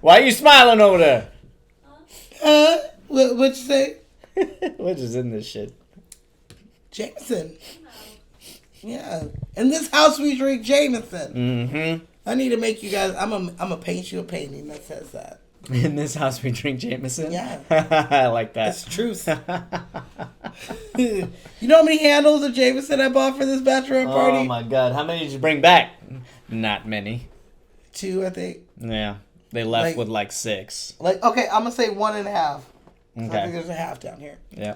[SPEAKER 1] Why are you smiling over there?
[SPEAKER 2] What'd you say?
[SPEAKER 1] What is in this shit?
[SPEAKER 2] Jameson. Yeah. In this house we drink Jameson.
[SPEAKER 1] Mm-hmm.
[SPEAKER 2] I need to make you guys, I'm a paint you a painting that says that.
[SPEAKER 1] In this house we drink Jameson?
[SPEAKER 2] Yeah.
[SPEAKER 1] I like that.
[SPEAKER 2] That's truth. You know how many handles of Jameson I bought for this bachelorette party?
[SPEAKER 1] Oh my god. How many did you bring back? Not many.
[SPEAKER 2] 2, I think.
[SPEAKER 1] Yeah. They left with like 6.
[SPEAKER 2] Like, okay, I'm going to say 1.5.
[SPEAKER 1] Okay.
[SPEAKER 2] So I think there's a half down here.
[SPEAKER 1] Yeah.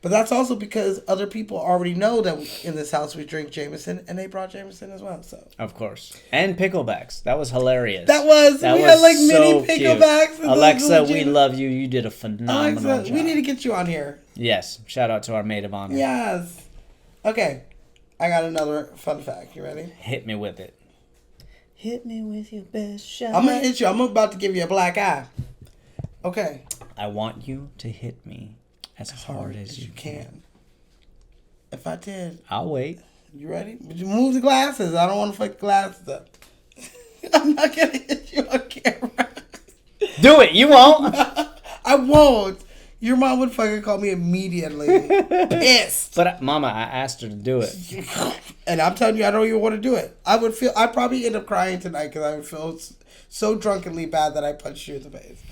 [SPEAKER 2] But that's also because other people already know that in this house we drink Jameson, and they brought Jameson as well. So
[SPEAKER 1] Of course. And picklebacks. That was hilarious.
[SPEAKER 2] we had like mini picklebacks.
[SPEAKER 1] Cute. Alexa, we love you. You did a phenomenal
[SPEAKER 2] Alexa,
[SPEAKER 1] job.
[SPEAKER 2] we need to get you on here.
[SPEAKER 1] Yes. Shout out to our maid of honor.
[SPEAKER 2] Yes. Okay. I got another fun fact. You ready?
[SPEAKER 1] Hit me with it. Hit me with your best shot.
[SPEAKER 2] I'm going to hit you. I'm about to give you a black eye. Okay.
[SPEAKER 1] I want you to hit me as hard as you can.
[SPEAKER 2] If I did.
[SPEAKER 1] I'll wait.
[SPEAKER 2] You ready? But you move the glasses. I don't want to fuck the glasses up. I'm not going to hit you on camera.
[SPEAKER 1] Do it. You won't.
[SPEAKER 2] I won't. Your mom would fucking call me immediately. Pissed.
[SPEAKER 1] But Mama, I asked her to do it.
[SPEAKER 2] And I'm telling you, I don't even want to do it. I'd probably end up crying tonight because I would feel so drunkenly bad that I punched you in the face.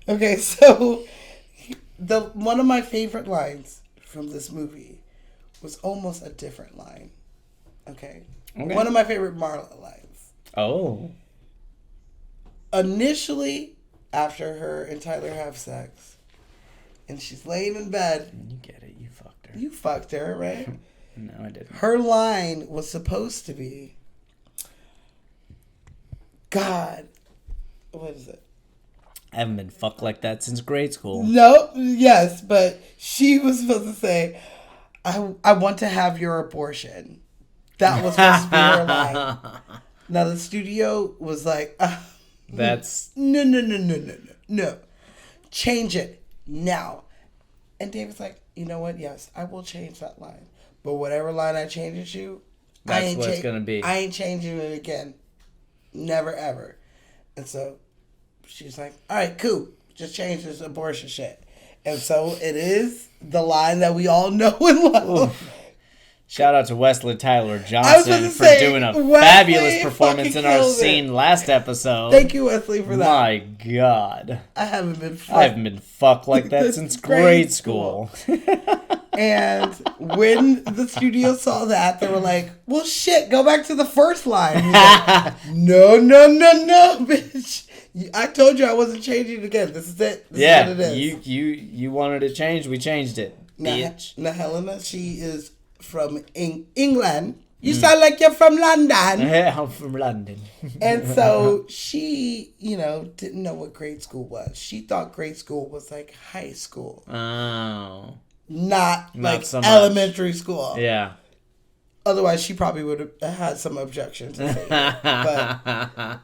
[SPEAKER 2] Okay, so one of my favorite lines from this movie was almost a different line. Okay. One of my favorite Marla lines.
[SPEAKER 1] Oh.
[SPEAKER 2] Initially, after her and Tyler have sex, and she's laying in bed.
[SPEAKER 1] You get it. You fucked her.
[SPEAKER 2] You fucked her, right?
[SPEAKER 1] No, I didn't.
[SPEAKER 2] Her line was supposed to be, God, what is it?
[SPEAKER 1] I haven't been fucked like that since grade school.
[SPEAKER 2] No, yes, but she was supposed to say, I want to have your abortion. That was supposed to be her line. Now the studio was like,
[SPEAKER 1] That's...
[SPEAKER 2] No. Change it now. And David's like, you know what? Yes, I will change that line. But whatever line I change it to,
[SPEAKER 1] That's what it's going to be.
[SPEAKER 2] I ain't changing it again. Never, ever. And so she's like, all right, cool. Just change this abortion shit. And so it is the line that we all know and love.
[SPEAKER 1] Ooh. Shout out to Wesley Tyler Johnson for doing a fabulous performance in our scene last episode.
[SPEAKER 2] Thank you, Wesley, for that.
[SPEAKER 1] My God.
[SPEAKER 2] I haven't been
[SPEAKER 1] fucked like that since grade school.
[SPEAKER 2] And when the studio saw that, they were like, well, shit, go back to the first line. Like, no, bitch. I told you I wasn't changing it again. This is it. This is what it is.
[SPEAKER 1] You wanted it changed. We changed it, bitch.
[SPEAKER 2] Now Helena, she is from England. You sound like you're from London.
[SPEAKER 1] I'm from London.
[SPEAKER 2] And so she, didn't know what grade school was. She thought grade school was like high school.
[SPEAKER 1] Oh.
[SPEAKER 2] Not like
[SPEAKER 1] so
[SPEAKER 2] elementary school.
[SPEAKER 1] Yeah.
[SPEAKER 2] Otherwise, she probably would have had some objections. To say that.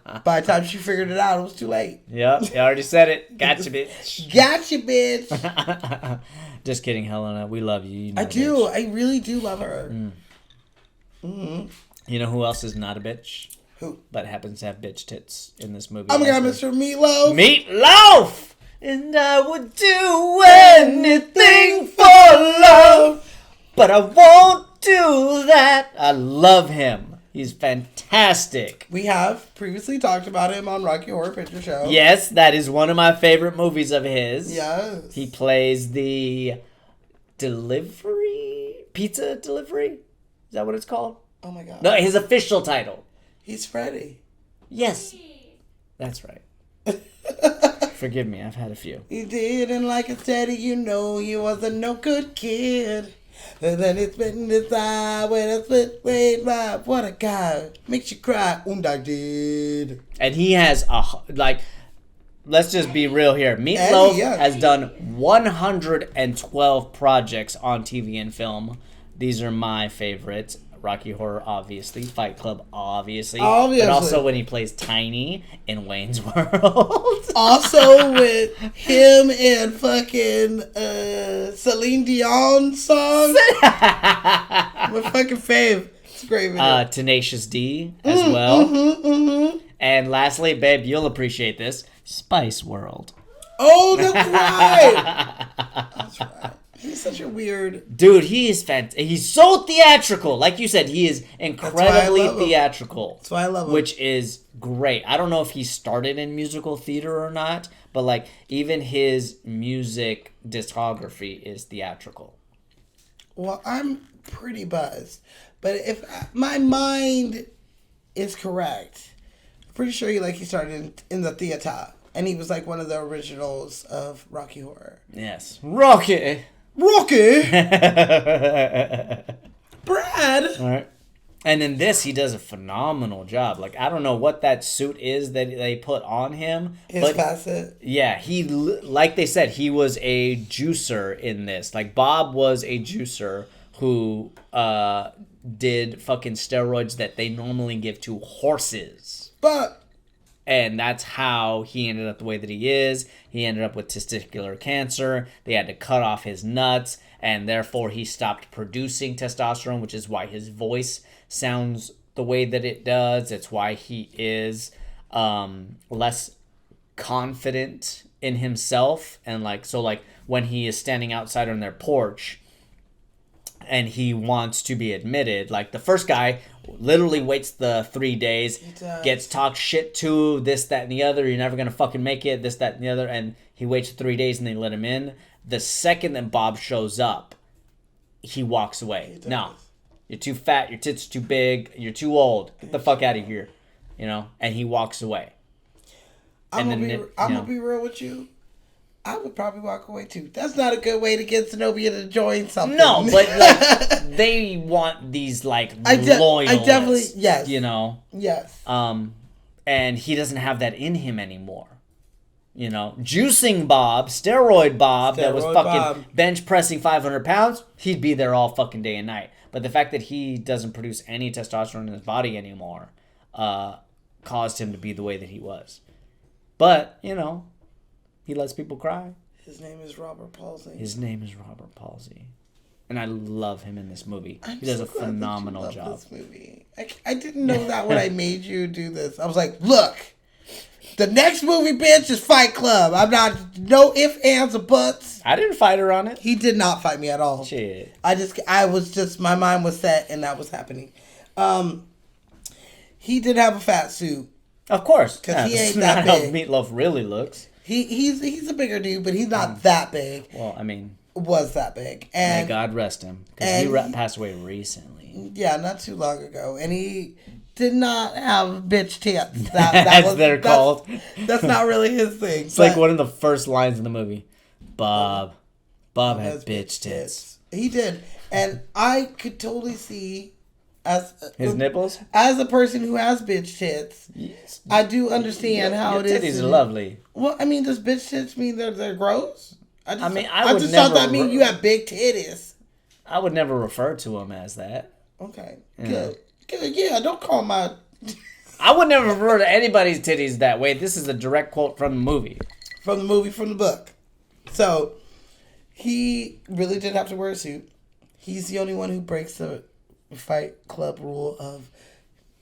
[SPEAKER 2] But by the time she figured it out, it was too late.
[SPEAKER 1] Yep, you already said it. Gotcha, bitch.
[SPEAKER 2] Gotcha, bitch.
[SPEAKER 1] Just kidding, Helena. We love you. You're not
[SPEAKER 2] I
[SPEAKER 1] a
[SPEAKER 2] do.
[SPEAKER 1] bitch.
[SPEAKER 2] I really do love her.
[SPEAKER 1] You know who else is not a bitch?
[SPEAKER 2] Who?
[SPEAKER 1] But happens to have bitch tits in this movie.
[SPEAKER 2] Oh my God,
[SPEAKER 1] also.
[SPEAKER 2] Mr. Meatloaf.
[SPEAKER 1] Meatloaf! And I would do anything for love, but I won't do that. I love him. He's fantastic.
[SPEAKER 2] We have previously talked about him on Rocky Horror Picture Show.
[SPEAKER 1] Yes, that is one of my favorite movies of his.
[SPEAKER 2] Yes.
[SPEAKER 1] He plays the pizza delivery? Is that what it's called?
[SPEAKER 2] Oh my God.
[SPEAKER 1] No, his official title.
[SPEAKER 2] He's Freddy.
[SPEAKER 1] Yes. That's right. Forgive me, I've had a few.
[SPEAKER 2] He didn't like it steady, you know he was a no good kid. And then it's been his eye when a split way life. What a guy. Makes you cry. I did.
[SPEAKER 1] And he has let's just be real here. Meatloaf
[SPEAKER 2] Eddie, yeah.
[SPEAKER 1] has done 112 projects on TV and film. These are my favorites. Rocky Horror, obviously. Fight Club, obviously.
[SPEAKER 2] Obviously.
[SPEAKER 1] But also when he plays Tiny in Wayne's World.
[SPEAKER 2] Also with him and fucking Celine Dion song. My fucking fave. It's a great video.
[SPEAKER 1] Tenacious D as well. And lastly, babe, you'll appreciate this. Spice World.
[SPEAKER 2] Oh, that's right. That's right. He's such a weird.
[SPEAKER 1] Dude, he is he's so theatrical. Like you said, he is incredibly
[SPEAKER 2] love him.
[SPEAKER 1] theatrical.
[SPEAKER 2] That's why I love him.
[SPEAKER 1] Which is great. I don't know if he started in musical theater or not, but like even his music discography is theatrical.
[SPEAKER 2] Well, I'm pretty buzzed, but if my mind is correct, I'm pretty sure he started in the theater, and he was like one of the originals of Rocky Horror.
[SPEAKER 1] Yes. Rocky!
[SPEAKER 2] Brad.
[SPEAKER 1] All right. And in this, he does a phenomenal job. Like, I don't know what that suit is that they put on him.
[SPEAKER 2] His facet.
[SPEAKER 1] Yeah, like they said, he was a juicer in this. Like, Bob was a juicer who did fucking steroids that they normally give to horses.
[SPEAKER 2] But
[SPEAKER 1] And that's how he ended up the way that he is. He ended up with testicular cancer. They had to cut off his nuts, and therefore he stopped producing testosterone, which is why his voice sounds the way that it does. It's why he is less confident in himself. And so when he is standing outside on their porch and he wants to be admitted, like the first guy literally waits the 3 days, gets talked shit to, this, that, and the other. You're never going to fucking make it, this, that, and the other. And he waits 3 days and they let him in. The second that Bob shows up, he walks away. No, you're too fat, your tits are too big, you're too old. Get the fuck out of here. And he walks away.
[SPEAKER 2] I'm gonna be real with you. I would probably walk away too. That's not a good way to get Zenobia to join something.
[SPEAKER 1] No, but they want these loyalists.
[SPEAKER 2] I definitely yes. Yes.
[SPEAKER 1] And he doesn't have that in him anymore. Juicing Bob, steroid Bob, that was fucking bench pressing 500 pounds, he'd be there all fucking day and night. But the fact that he doesn't produce any testosterone in his body anymore caused him to be the way that he was. But, he lets people cry.
[SPEAKER 2] His name is Robert Palsy.
[SPEAKER 1] And I love him in this movie. He does a phenomenal job.
[SPEAKER 2] This movie. I didn't know that when I made you do this. I was like, look, the next movie, bitch, is Fight Club. I'm not, no ifs, ands, or buts.
[SPEAKER 1] I didn't fight her on it.
[SPEAKER 2] He did not fight me at all.
[SPEAKER 1] Shit.
[SPEAKER 2] My mind was set and that was happening. He did have a fat suit.
[SPEAKER 1] Of course.
[SPEAKER 2] Because he ain't
[SPEAKER 1] that
[SPEAKER 2] that
[SPEAKER 1] big. How Meatloaf really looks.
[SPEAKER 2] He's a bigger dude, but he's not that big.
[SPEAKER 1] Well, I mean.
[SPEAKER 2] Was that big.
[SPEAKER 1] May
[SPEAKER 2] And
[SPEAKER 1] God rest him. Because he passed away recently.
[SPEAKER 2] yeah, not too long ago. And he did not have bitch tits.
[SPEAKER 1] They're called.
[SPEAKER 2] That's not really his thing.
[SPEAKER 1] It's like one of the first lines in the movie. Bob had bitch tits.
[SPEAKER 2] He did. And I could totally see
[SPEAKER 1] his nipples?
[SPEAKER 2] As a person who has bitch tits, yes. I do understand how it is.
[SPEAKER 1] Titties are lovely.
[SPEAKER 2] Well, I mean, does bitch tits mean they're gross? I
[SPEAKER 1] would
[SPEAKER 2] just thought that mean you have big titties.
[SPEAKER 1] I would never refer to them as that.
[SPEAKER 2] Okay. Good. Good. Yeah. Don't call my.
[SPEAKER 1] I would never refer to anybody's titties that way. This is a direct quote from the movie.
[SPEAKER 2] From the movie, from the book. So, he really did have to wear a suit. He's the only one who breaks the Fight Club rule of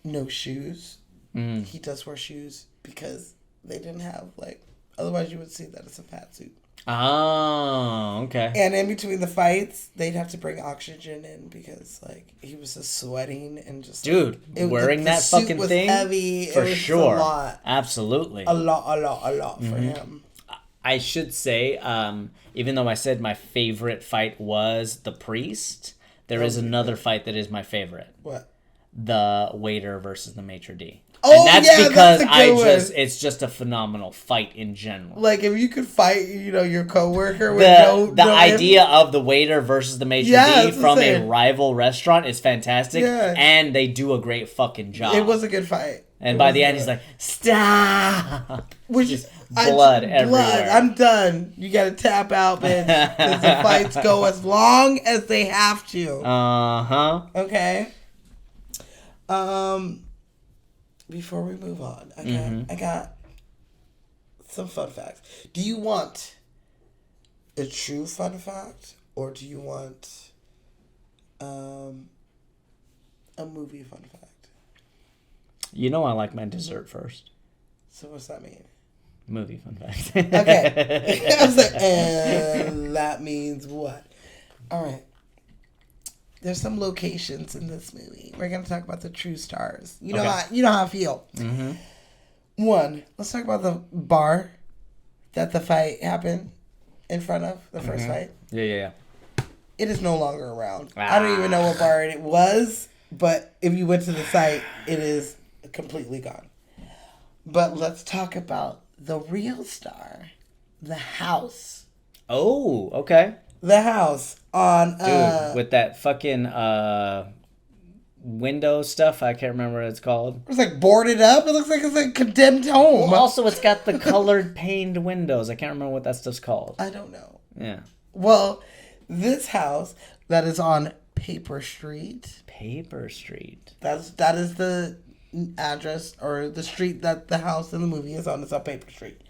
[SPEAKER 2] no shoes. He does wear shoes because they didn't have, like, otherwise you would see that it's a fat suit.
[SPEAKER 1] Oh, okay.
[SPEAKER 2] And in between the fights, they'd have to bring oxygen in because, like, he was just sweating and just...
[SPEAKER 1] Dude, wearing that
[SPEAKER 2] suit
[SPEAKER 1] fucking
[SPEAKER 2] was
[SPEAKER 1] thing?
[SPEAKER 2] heavy.
[SPEAKER 1] For
[SPEAKER 2] it was
[SPEAKER 1] sure.
[SPEAKER 2] A lot.
[SPEAKER 1] Absolutely.
[SPEAKER 2] A lot for him.
[SPEAKER 1] I should say, even though I said my favorite fight was the priest, there is another fight that is my favorite.
[SPEAKER 2] What?
[SPEAKER 1] The waiter versus the maitre d'.
[SPEAKER 2] Oh,
[SPEAKER 1] and that's
[SPEAKER 2] yeah,
[SPEAKER 1] because
[SPEAKER 2] that's a good one.
[SPEAKER 1] it's just a phenomenal fight in general.
[SPEAKER 2] Like, if you could fight, your coworker with
[SPEAKER 1] The idea of the waiter versus the maitre d' from a rival restaurant is fantastic, and they do a great fucking job.
[SPEAKER 2] It was a good fight.
[SPEAKER 1] And by the end, he's like, "Stop!"
[SPEAKER 2] Which
[SPEAKER 1] just blood everywhere.
[SPEAKER 2] I'm done. You gotta tap out, bitch. Because the fights go as long as they have to. Okay. Before we move on, I got some fun facts. Do you want a true fun fact, or do you want a movie fun fact?
[SPEAKER 1] You know I like my dessert first.
[SPEAKER 2] So what's that mean?
[SPEAKER 1] Movie fun fact.
[SPEAKER 2] Okay. I was like, and that means what? All right. There's some locations in this movie. We're gonna talk about the true stars. You know how I feel. Mm-hmm. One, let's talk about the bar that the fight happened in front of, the first fight.
[SPEAKER 1] Yeah.
[SPEAKER 2] It is no longer around. I don't even know what bar it was, but if you went to the site, it is completely gone. But let's talk about the real star, the house.
[SPEAKER 1] Oh, okay.
[SPEAKER 2] The house on
[SPEAKER 1] Dude, with that fucking window stuff, I can't remember what it's called.
[SPEAKER 2] It's like boarded up. It looks like it's a condemned home.
[SPEAKER 1] Well, also, it's got the colored paned windows. I can't remember what that stuff's called.
[SPEAKER 2] I don't know.
[SPEAKER 1] Yeah.
[SPEAKER 2] Well, this house that is on Paper Street.
[SPEAKER 1] Paper Street.
[SPEAKER 2] That is the address or the street that the house in the movie is on. It's on Paper Street.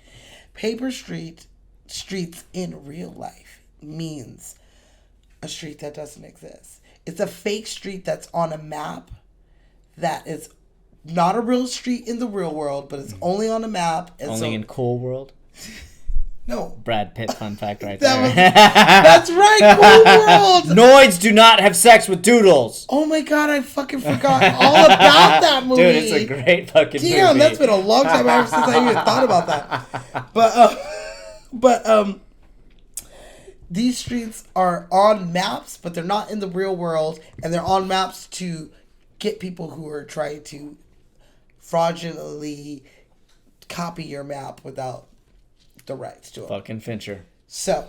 [SPEAKER 2] Paper Street, streets in real life, means a street that doesn't exist. It's a fake street that's on a map that is not a real street in the real world, but it's only on a map. And
[SPEAKER 1] only in Cool World?
[SPEAKER 2] No.
[SPEAKER 1] Brad Pitt fun fact right there.
[SPEAKER 2] That's right, Cool World!
[SPEAKER 1] Noids do not have sex with doodles.
[SPEAKER 2] Oh my god, I fucking forgot all about that movie.
[SPEAKER 1] Dude, it's a great fucking movie.
[SPEAKER 2] Damn, that's been a long time ever since I even thought about that. But these streets are on maps, but they're not in the real world, and they're on maps to get people who are trying to fraudulently copy your map without the rights to it.
[SPEAKER 1] Fucking Fincher.
[SPEAKER 2] So,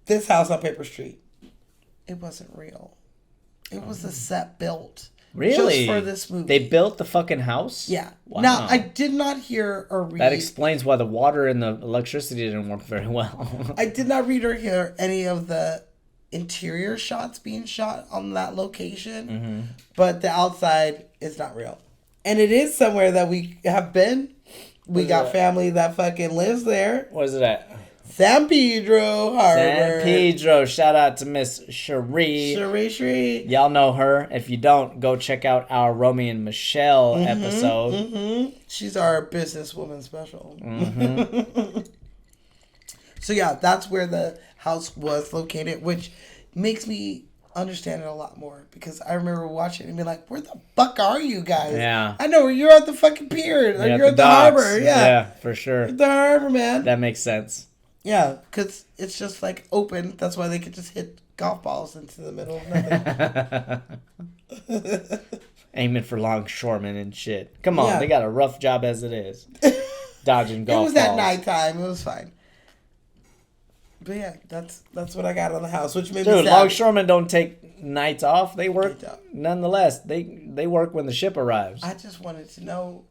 [SPEAKER 2] this house on Paper Street, it wasn't real. It was a set built.
[SPEAKER 1] Really?
[SPEAKER 2] Just for this movie.
[SPEAKER 1] They built the fucking house?
[SPEAKER 2] Yeah.
[SPEAKER 1] Wow.
[SPEAKER 2] Now, I did not hear or read...
[SPEAKER 1] That explains why the water and the electricity didn't work very well.
[SPEAKER 2] I did not read or hear any of the interior shots being shot on that location, but the outside is not real. And it is somewhere that we have been. We got family that fucking lives there.
[SPEAKER 1] What is it at?
[SPEAKER 2] San Pedro Harbor.
[SPEAKER 1] San Pedro. Shout out to Miss Cherie.
[SPEAKER 2] Cherie.
[SPEAKER 1] Y'all know her. If you don't, go check out our Romy and Michelle episode.
[SPEAKER 2] She's our businesswoman special. So yeah, that's where the house was located, which makes me understand it a lot more, because I remember watching it and being like, where the fuck are you guys?
[SPEAKER 1] Yeah.
[SPEAKER 2] I know, you're at the fucking pier. You're at the
[SPEAKER 1] docks.
[SPEAKER 2] harbor. Yeah,
[SPEAKER 1] for sure.
[SPEAKER 2] The harbor, man.
[SPEAKER 1] That makes sense.
[SPEAKER 2] Yeah, because it's just like open. That's why they could just hit golf balls into the middle of nothing.
[SPEAKER 1] Aiming for longshoremen and shit. Come on,
[SPEAKER 2] Yeah.
[SPEAKER 1] they got a rough job as it is. Dodging golf
[SPEAKER 2] It was
[SPEAKER 1] balls.
[SPEAKER 2] at nighttime. It was fine. But yeah, that's what I got on the house, which made me
[SPEAKER 1] Dude,
[SPEAKER 2] sad.
[SPEAKER 1] longshoremen don't take nights off. They work
[SPEAKER 2] They don't.
[SPEAKER 1] nonetheless. They work when the ship arrives.
[SPEAKER 2] I just wanted to know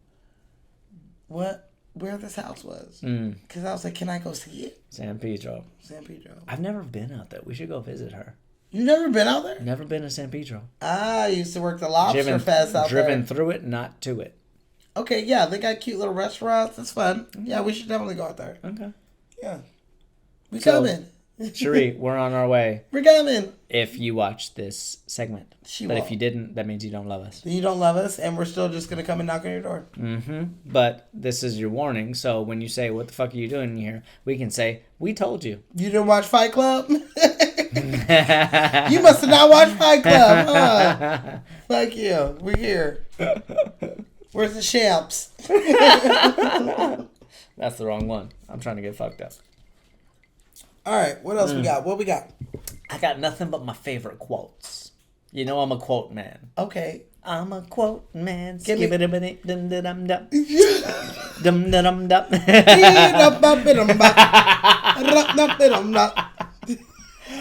[SPEAKER 2] where this house was,
[SPEAKER 1] Mm.
[SPEAKER 2] because I was like, can I go see it?
[SPEAKER 1] San Pedro.
[SPEAKER 2] San Pedro.
[SPEAKER 1] I've never been out there. We should go visit her.
[SPEAKER 2] You've never been out there?
[SPEAKER 1] Never been to San Pedro.
[SPEAKER 2] I used to work the Lobster Fest out
[SPEAKER 1] driven
[SPEAKER 2] there.
[SPEAKER 1] through it, not to it.
[SPEAKER 2] Okay, yeah, they got cute little restaurants. It's fun. Yeah, we should definitely go out there.
[SPEAKER 1] Okay.
[SPEAKER 2] Yeah. We
[SPEAKER 1] So-
[SPEAKER 2] coming.
[SPEAKER 1] Cherie, we're on our way.
[SPEAKER 2] We're coming.
[SPEAKER 1] If you watch this segment, but
[SPEAKER 2] won't.
[SPEAKER 1] if you didn't, that means you don't love us.
[SPEAKER 2] You don't love us, and we're still just going to come and knock on your door.
[SPEAKER 1] But this is your warning. So when you say, "What the fuck are you doing here?" we can say, "We told you."
[SPEAKER 2] You didn't watch Fight Club? You must have not watched Fight Club, huh? Fuck you. We're here. Where's the champs?
[SPEAKER 1] That's the wrong one. I'm trying to get fucked up.
[SPEAKER 2] All right, what else we got? What we got?
[SPEAKER 1] I got nothing but my favorite quotes. You know I'm a quote man.
[SPEAKER 2] Okay.
[SPEAKER 1] I'm a quote man.
[SPEAKER 2] Give me-
[SPEAKER 1] Dum dum dum dum. Dum dum dum.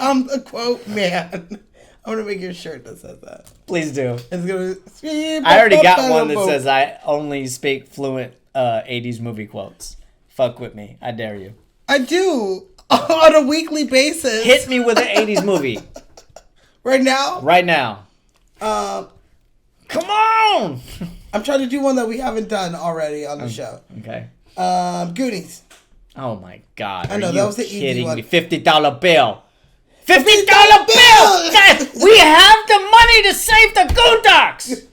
[SPEAKER 2] I'm the quote man. I'm gonna make you a shirt that says that.
[SPEAKER 1] Please do.
[SPEAKER 2] It's gonna.
[SPEAKER 1] I already got one that says I only speak fluent 80s movie quotes. Fuck with me. I dare you.
[SPEAKER 2] I do on a weekly basis.
[SPEAKER 1] Hit me with an 80s movie.
[SPEAKER 2] Right now.
[SPEAKER 1] Right now.
[SPEAKER 2] Um,
[SPEAKER 1] Come on!
[SPEAKER 2] I'm trying to do one that we haven't done already on the show.
[SPEAKER 1] Okay.
[SPEAKER 2] Goonies.
[SPEAKER 1] Oh my god.
[SPEAKER 2] I know,
[SPEAKER 1] Are
[SPEAKER 2] that
[SPEAKER 1] you
[SPEAKER 2] was the easy
[SPEAKER 1] kidding
[SPEAKER 2] one.
[SPEAKER 1] me? $50 bill. $50 bill! God, we have the money to save the Goondocks!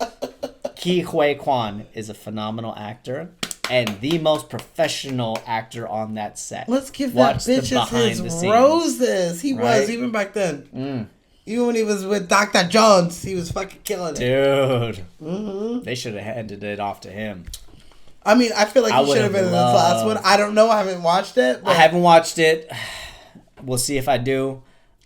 [SPEAKER 1] Ke Huy Quan is a phenomenal actor and the most professional actor on that set.
[SPEAKER 2] Let's give
[SPEAKER 1] Watch
[SPEAKER 2] that
[SPEAKER 1] the
[SPEAKER 2] bitch
[SPEAKER 1] behind
[SPEAKER 2] his
[SPEAKER 1] the scenes.
[SPEAKER 2] roses. He
[SPEAKER 1] Right?
[SPEAKER 2] was even back then. Even when he was with Dr. Jones, he was fucking killing it.
[SPEAKER 1] Dude. They should have handed it off to him.
[SPEAKER 2] I mean, I feel like
[SPEAKER 1] I
[SPEAKER 2] he should have
[SPEAKER 1] would've
[SPEAKER 2] been in this last one.
[SPEAKER 1] loved-
[SPEAKER 2] I don't know. I haven't watched it.
[SPEAKER 1] I
[SPEAKER 2] But
[SPEAKER 1] haven't watched it. We'll see if I do.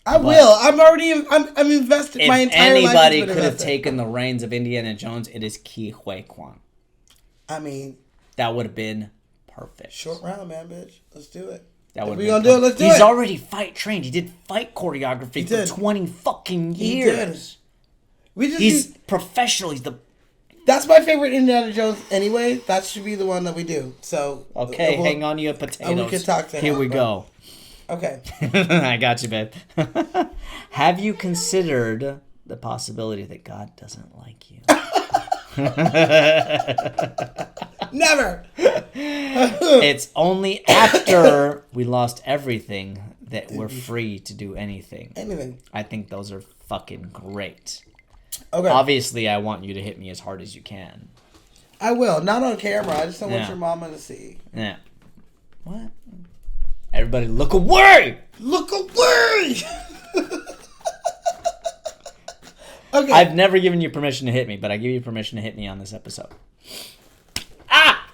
[SPEAKER 2] I will. I'm already. I'm invested.
[SPEAKER 1] If
[SPEAKER 2] My entire life has
[SPEAKER 1] anybody
[SPEAKER 2] been
[SPEAKER 1] could have
[SPEAKER 2] invested.
[SPEAKER 1] taken the reins of Indiana Jones, it is Ke Huy Quan.
[SPEAKER 2] I mean,
[SPEAKER 1] That would have been perfect.
[SPEAKER 2] short round, man, bitch. Let's do it.
[SPEAKER 1] That
[SPEAKER 2] If
[SPEAKER 1] would
[SPEAKER 2] we gonna do it, let's do
[SPEAKER 1] He's
[SPEAKER 2] it.
[SPEAKER 1] already fight trained. He did fight choreography for
[SPEAKER 2] did.
[SPEAKER 1] 20 fucking
[SPEAKER 2] He
[SPEAKER 1] years.
[SPEAKER 2] We just.
[SPEAKER 1] He's professional. He's the
[SPEAKER 2] That's my favorite Indiana Jones. Anyway, that should be the one that we do. So
[SPEAKER 1] okay.
[SPEAKER 2] we'll-
[SPEAKER 1] Hang on to your potatoes.
[SPEAKER 2] we can talk to
[SPEAKER 1] Here
[SPEAKER 2] him,
[SPEAKER 1] we
[SPEAKER 2] but-
[SPEAKER 1] go.
[SPEAKER 2] Okay.
[SPEAKER 1] I got you, babe. Have you considered the possibility that God doesn't like you?
[SPEAKER 2] Never.
[SPEAKER 1] It's only after we lost everything that we're free to do anything.
[SPEAKER 2] Anything.
[SPEAKER 1] I think those are fucking great.
[SPEAKER 2] Okay.
[SPEAKER 1] Obviously, I want you to hit me as hard as you can.
[SPEAKER 2] I will. Not on camera. I just don't want
[SPEAKER 1] Yeah.
[SPEAKER 2] your mama to see.
[SPEAKER 1] Yeah. What? Everybody look away!
[SPEAKER 2] Look away. Okay.
[SPEAKER 1] I've never given you permission to hit me, but I give you permission to hit me on this episode. Ah!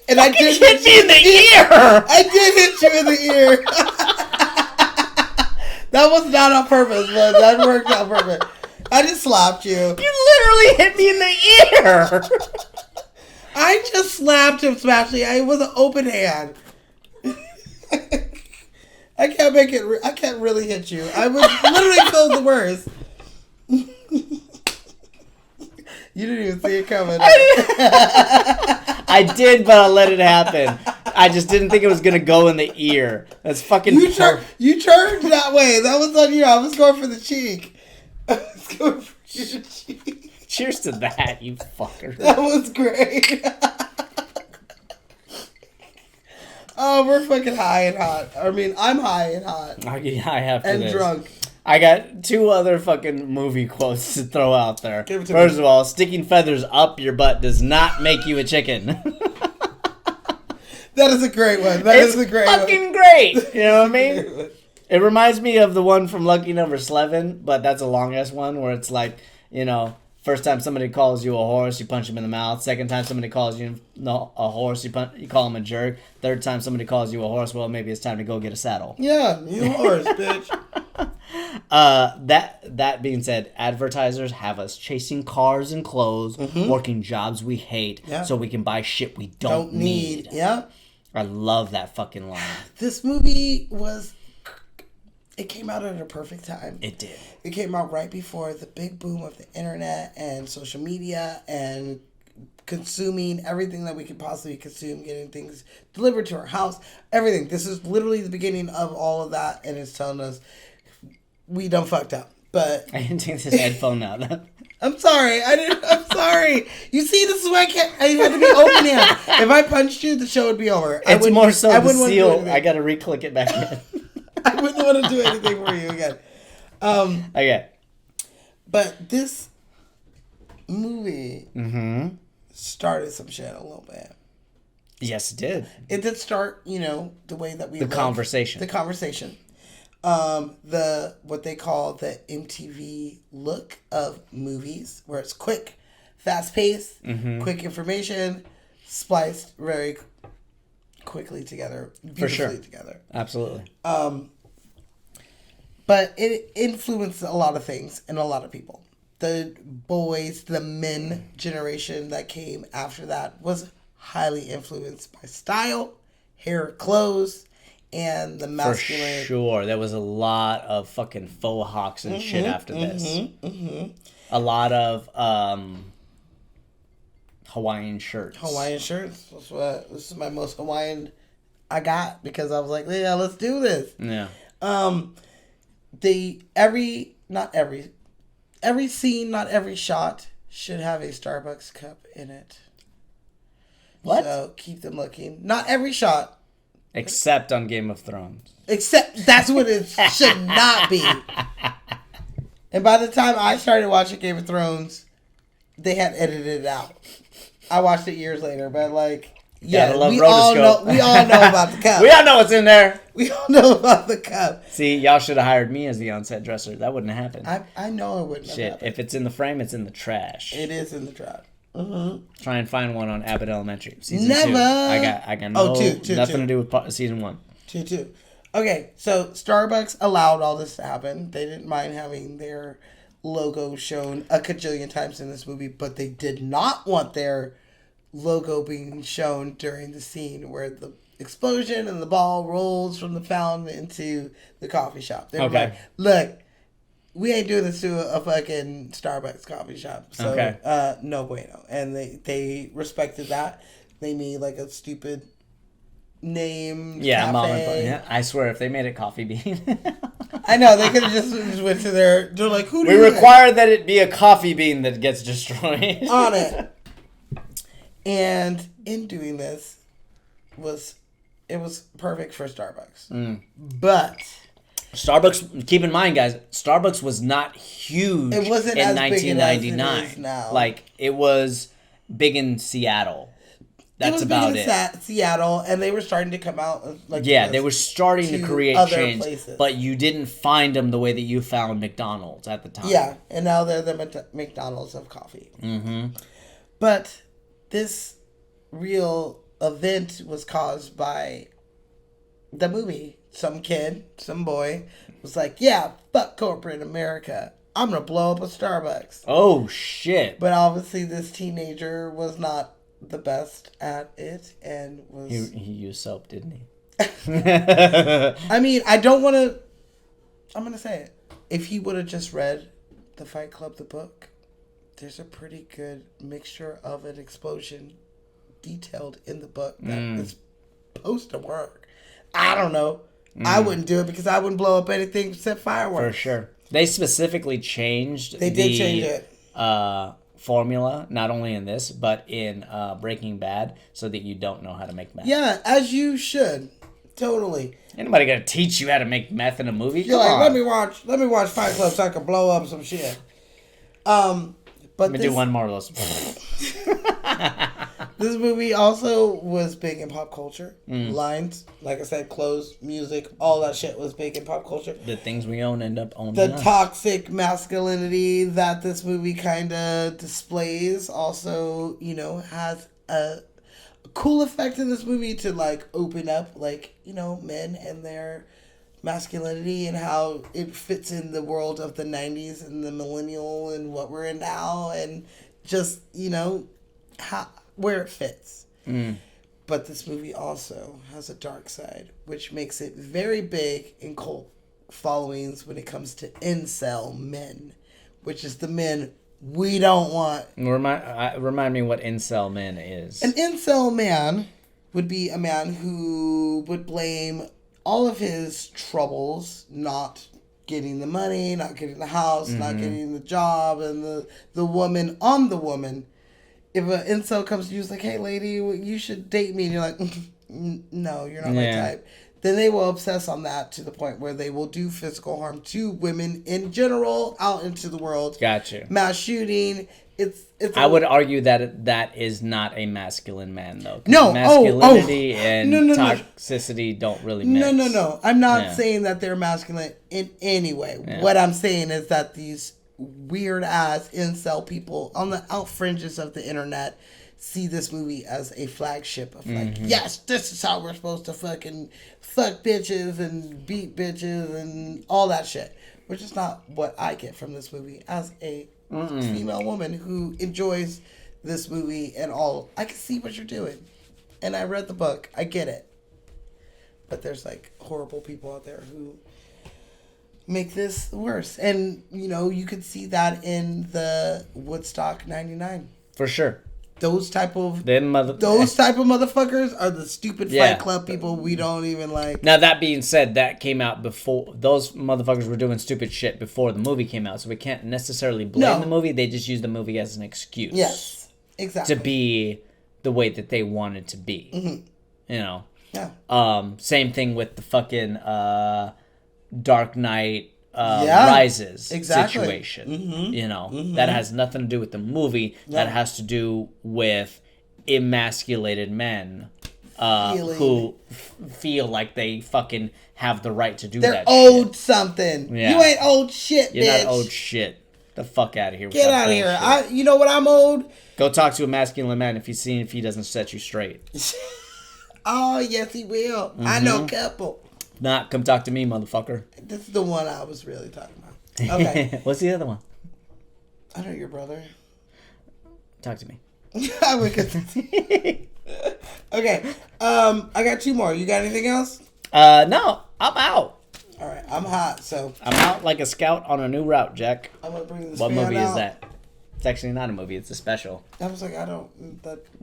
[SPEAKER 2] and I did
[SPEAKER 1] Hit me in the ear!
[SPEAKER 2] I did hit you in the ear. That was not on purpose, but that worked out perfect. I just slapped you.
[SPEAKER 1] You literally hit me in the ear!
[SPEAKER 2] I just slapped him, Smashy. It was an open hand. I can't make it. I can't really hit you. I would literally feel the worst. You didn't even see it coming.
[SPEAKER 1] I did, but I let it happen. I just didn't think it was gonna go in the ear. That's fucking
[SPEAKER 2] You turned that way. That was on you. I was going for the cheek. I was going for your cheek.
[SPEAKER 1] Cheers to that, you fucker.
[SPEAKER 2] That was great. Oh, we're fucking high and hot. I mean, I'm high and hot
[SPEAKER 1] I have to
[SPEAKER 2] and
[SPEAKER 1] this.
[SPEAKER 2] drunk.
[SPEAKER 1] I got two other fucking movie quotes to throw out there.
[SPEAKER 2] Give it to
[SPEAKER 1] First
[SPEAKER 2] me.
[SPEAKER 1] of all, sticking feathers up your butt does not make you a chicken.
[SPEAKER 2] That is a great one. That is a great
[SPEAKER 1] fucking great. You know what I mean?
[SPEAKER 2] one.
[SPEAKER 1] It reminds me of the one from Lucky Number 11, but that's a long ass one where it's like, you know, first time somebody calls you a horse, you punch him in the mouth. Second time somebody calls you a horse, you call him a jerk. Third time somebody calls you a horse, well, maybe it's time to go get a saddle.
[SPEAKER 2] Yeah, you horse, bitch.
[SPEAKER 1] That being said, advertisers have us chasing cars and clothes, working jobs we hate,
[SPEAKER 2] Yeah.
[SPEAKER 1] so we can buy shit we don't need.
[SPEAKER 2] Yeah.
[SPEAKER 1] I love that fucking line.
[SPEAKER 2] This movie it came out at a perfect time.
[SPEAKER 1] It did.
[SPEAKER 2] It came out right before the big boom of the internet and social media and consuming everything that we could possibly consume, getting things delivered to our house, everything. This is literally the beginning of all of that, and it's telling us we done fucked up. But
[SPEAKER 1] I didn't take this headphone out.
[SPEAKER 2] I'm sorry. I'm sorry. You see, this is why I had to be open hand. If I punched you, the show would be over.
[SPEAKER 1] It's more so the
[SPEAKER 2] wanna do
[SPEAKER 1] seal.
[SPEAKER 2] anything.
[SPEAKER 1] I got to re-click it back in.
[SPEAKER 2] I wouldn't want to do anything for you again.
[SPEAKER 1] Okay.
[SPEAKER 2] But this movie started some shit a little bit.
[SPEAKER 1] Yes, it did.
[SPEAKER 2] It did start, the way that we
[SPEAKER 1] The
[SPEAKER 2] look.
[SPEAKER 1] conversation.
[SPEAKER 2] The conversation. The what they call the MTV look of movies, where it's quick, fast paced, quick information, spliced very quickly together, beautifully together.
[SPEAKER 1] Absolutely.
[SPEAKER 2] But it influenced a lot of things and a lot of people. The boys, the men generation that came after that was highly influenced by style, hair, clothes, and the masculine.
[SPEAKER 1] For sure. There was a lot of fucking faux hawks and shit after this. A lot of Hawaiian shirts.
[SPEAKER 2] Hawaiian shirts. This is my most Hawaiian I got, because I was like, yeah, let's do this.
[SPEAKER 1] Yeah.
[SPEAKER 2] Every scene, not every shot should have a Starbucks cup in it.
[SPEAKER 1] What?
[SPEAKER 2] So keep them looking. Not every shot.
[SPEAKER 1] Except on Game of Thrones.
[SPEAKER 2] Except that's what it should not be. And by the time I started watching Game of Thrones, they had edited it out. I watched it years later, but yeah, we all know about the cup.
[SPEAKER 1] We all know what's in there.
[SPEAKER 2] We all know about the cup.
[SPEAKER 1] See, y'all should have hired me as the on-set dresser. That wouldn't have happened.
[SPEAKER 2] I know it wouldn't have
[SPEAKER 1] Shit,
[SPEAKER 2] happened.
[SPEAKER 1] if it's in the frame, it's in the trash.
[SPEAKER 2] It is in the trap.
[SPEAKER 1] Try and find one on Abbott Elementary. Season
[SPEAKER 2] Never.
[SPEAKER 1] 2. I got no,
[SPEAKER 2] two.
[SPEAKER 1] nothing to do with season 1.
[SPEAKER 2] 2-2. Okay, so Starbucks allowed all this to happen. They didn't mind having their logo shown a cajillion times in this movie, but they did not want their logo being shown during the scene where the explosion and the ball rolls from the fountain into the coffee shop. They were
[SPEAKER 1] Okay.
[SPEAKER 2] like, look, we ain't doing this to a fucking Starbucks coffee shop. So,
[SPEAKER 1] Okay.
[SPEAKER 2] no bueno. And they respected that. They made a stupid name.
[SPEAKER 1] Yeah, mom and
[SPEAKER 2] cafe.
[SPEAKER 1] pop. Yeah, I swear, if they made it Coffee Bean.
[SPEAKER 2] I know, they could have just went to they're like, who do
[SPEAKER 1] We
[SPEAKER 2] you
[SPEAKER 1] require that it be a coffee bean that gets destroyed.
[SPEAKER 2] on it? And in doing this, it was perfect for Starbucks. But
[SPEAKER 1] Starbucks, keep in mind, guys, Starbucks was not huge
[SPEAKER 2] It wasn't
[SPEAKER 1] in
[SPEAKER 2] as big as it
[SPEAKER 1] 1999.
[SPEAKER 2] is now.
[SPEAKER 1] It was big in Seattle. That's about it.
[SPEAKER 2] Seattle, and they were starting to come out
[SPEAKER 1] Yeah, they were starting to
[SPEAKER 2] to
[SPEAKER 1] create
[SPEAKER 2] other
[SPEAKER 1] chains,
[SPEAKER 2] places.
[SPEAKER 1] but you didn't find them the way that you found McDonald's at the time.
[SPEAKER 2] Yeah, and now they're the McDonald's of coffee.
[SPEAKER 1] Mm-hmm.
[SPEAKER 2] But this real event was caused by the movie. Some kid, some boy, was like, yeah, fuck corporate America. I'm going to blow up a Starbucks.
[SPEAKER 1] Oh, shit.
[SPEAKER 2] But obviously this teenager was not the best at it and was...
[SPEAKER 1] He used soap, didn't he?
[SPEAKER 2] I mean, I don't want to... I'm going to say it. If he would have just read The Fight Club, the book, there's a pretty good mixture of an explosion detailed in the book that is supposed to work. I don't know. I wouldn't do it because I wouldn't blow up anything except fireworks.
[SPEAKER 1] For sure. They specifically changed
[SPEAKER 2] They did change it.
[SPEAKER 1] Formula, not only in this, but in Breaking Bad, so that you don't know how to make meth.
[SPEAKER 2] Yeah, as you should. Totally.
[SPEAKER 1] Anybody gonna teach you how to make meth in a movie?
[SPEAKER 2] You're
[SPEAKER 1] Come
[SPEAKER 2] like,
[SPEAKER 1] on.
[SPEAKER 2] let me watch Fight Club so I can blow up some shit. But
[SPEAKER 1] Let me do one more of those.
[SPEAKER 2] This movie also was big in pop culture. Lines, like I said, clothes, music, all that shit was big in pop culture.
[SPEAKER 1] The things we own end up owning
[SPEAKER 2] The
[SPEAKER 1] us.
[SPEAKER 2] toxic masculinity that this movie kind of displays also, has a cool effect in this movie to open up men and their masculinity and how it fits in the world of the 90s and the millennial and what we're in now and just where it fits. But this movie also has a dark side, which makes it very big in cult followings when it comes to incel men, which is the men we don't want.
[SPEAKER 1] Remind me what incel man is.
[SPEAKER 2] An incel man would be a man who would blame all of his troubles not getting the money, not getting the house, not getting the job, and the woman on the woman. If an incel comes to you, it's like, hey, lady, you should date me. And you're like, no, you're not my type. Then they will obsess on that to the point where they will do physical harm to women in general out into the world.
[SPEAKER 1] Gotcha.
[SPEAKER 2] Mass shooting.
[SPEAKER 1] I would argue that that is not a masculine man, though.
[SPEAKER 2] No.
[SPEAKER 1] Masculinity and
[SPEAKER 2] No.
[SPEAKER 1] toxicity don't really mix.
[SPEAKER 2] No. I'm not saying that they're masculine in any way.
[SPEAKER 1] Yeah.
[SPEAKER 2] What I'm saying is that these weird ass incel people on the out fringes of the internet see this movie as a flagship of like, yes, this is how we're supposed to fucking fuck bitches and beat bitches and all that shit. Which is not what I get from this movie as a female woman who enjoys this movie and all. I can see what you're doing. And I read the book. I get it. But there's like horrible people out there who make this worse. And, you know, you could see that in the Woodstock 99.
[SPEAKER 1] For sure.
[SPEAKER 2] Those type of motherfuckers are the stupid Fight Club people we don't even like.
[SPEAKER 1] Now, that being said, that came out before. Those motherfuckers were doing stupid shit before the movie came out, so we can't necessarily blame the movie. They just use the movie as an excuse.
[SPEAKER 2] Yes, exactly.
[SPEAKER 1] To be the way that they wanted to be. You know?
[SPEAKER 2] Yeah.
[SPEAKER 1] Same thing with the fucking Dark Knight Rises situation. You know? That has nothing to do with the movie. That has to do with emasculated men who feel like they fucking have the right to do that shit.
[SPEAKER 2] They're owed something.
[SPEAKER 1] Yeah.
[SPEAKER 2] You ain't owed shit,
[SPEAKER 1] You're
[SPEAKER 2] bitch.
[SPEAKER 1] not owed shit. The fuck out of here.
[SPEAKER 2] Get out of here. You know what I'm owed?
[SPEAKER 1] Go talk to a masculine man if he doesn't set you straight.
[SPEAKER 2] Oh, yes, he will. I know a couple.
[SPEAKER 1] Not come talk to me, motherfucker.
[SPEAKER 2] This is the one I was really talking about. Okay.
[SPEAKER 1] What's the other one?
[SPEAKER 2] I know your brother.
[SPEAKER 1] Talk to me.
[SPEAKER 2] Okay. I got two more. You got anything else?
[SPEAKER 1] No, I'm out.
[SPEAKER 2] All right. I'm hot, so
[SPEAKER 1] I'm out like a scout on a new route, Jack.
[SPEAKER 2] I'm gonna bring this.
[SPEAKER 1] What
[SPEAKER 2] fan
[SPEAKER 1] movie
[SPEAKER 2] out.
[SPEAKER 1] is that? It's actually not a movie. It's a special.
[SPEAKER 2] I was like, I don't.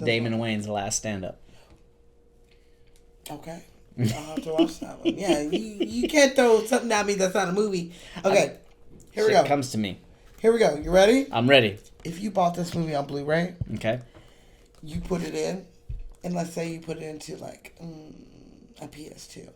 [SPEAKER 1] Damon Wayans' last stand-up.
[SPEAKER 2] Okay. I'll have to watch that one. Yeah, you can't throw something at me that's not a movie. Okay. Here we go.
[SPEAKER 1] Shit comes to me.
[SPEAKER 2] Here we go. You ready?
[SPEAKER 1] I'm ready.
[SPEAKER 2] If you bought this movie on Blu-ray,
[SPEAKER 1] Okay.
[SPEAKER 2] you put it in, and let's say you put it into like a PS2.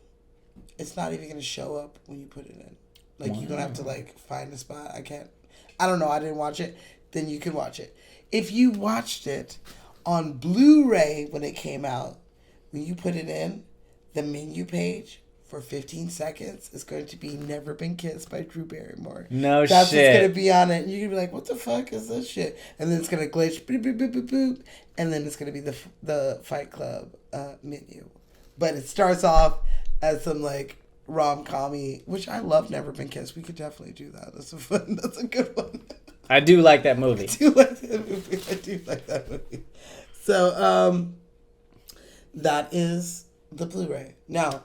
[SPEAKER 2] It's not even gonna show up when you put it in. Like you're gonna have to like find a spot. I don't know. I didn't watch it. Then you can watch it. If you watched it on Blu-ray when it came out, when you put it in, the menu page for 15 seconds is going to be Never Been Kissed by Drew Barrymore.
[SPEAKER 1] No
[SPEAKER 2] That's
[SPEAKER 1] shit.
[SPEAKER 2] what's going to be on it. And you're going to be like, what the fuck is this shit? And then it's going to glitch, boop, boop, boop, boop, boop, and then it's going to be the Fight Club menu. But it starts off as some like rom-com-y, which I love Never Been Kissed. We could definitely do that. That's a good one.
[SPEAKER 1] I do like that movie.
[SPEAKER 2] I do like that movie. So, that is the Blu-ray. Now,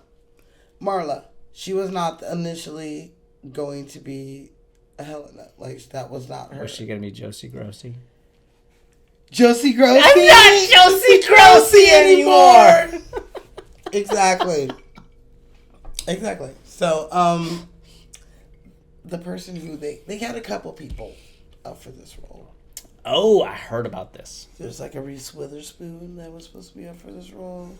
[SPEAKER 2] Marla, she was not initially going to be a Helena. Like, that was not her.
[SPEAKER 1] Was she gonna be Josie Grossi?
[SPEAKER 2] Josie Grossi?
[SPEAKER 1] I'm not Josie Grossi anymore!
[SPEAKER 2] Exactly. So, the person who they had a couple people up for this role.
[SPEAKER 1] Oh, I heard about this.
[SPEAKER 2] There's like a Reese Witherspoon that was supposed to be up for this role.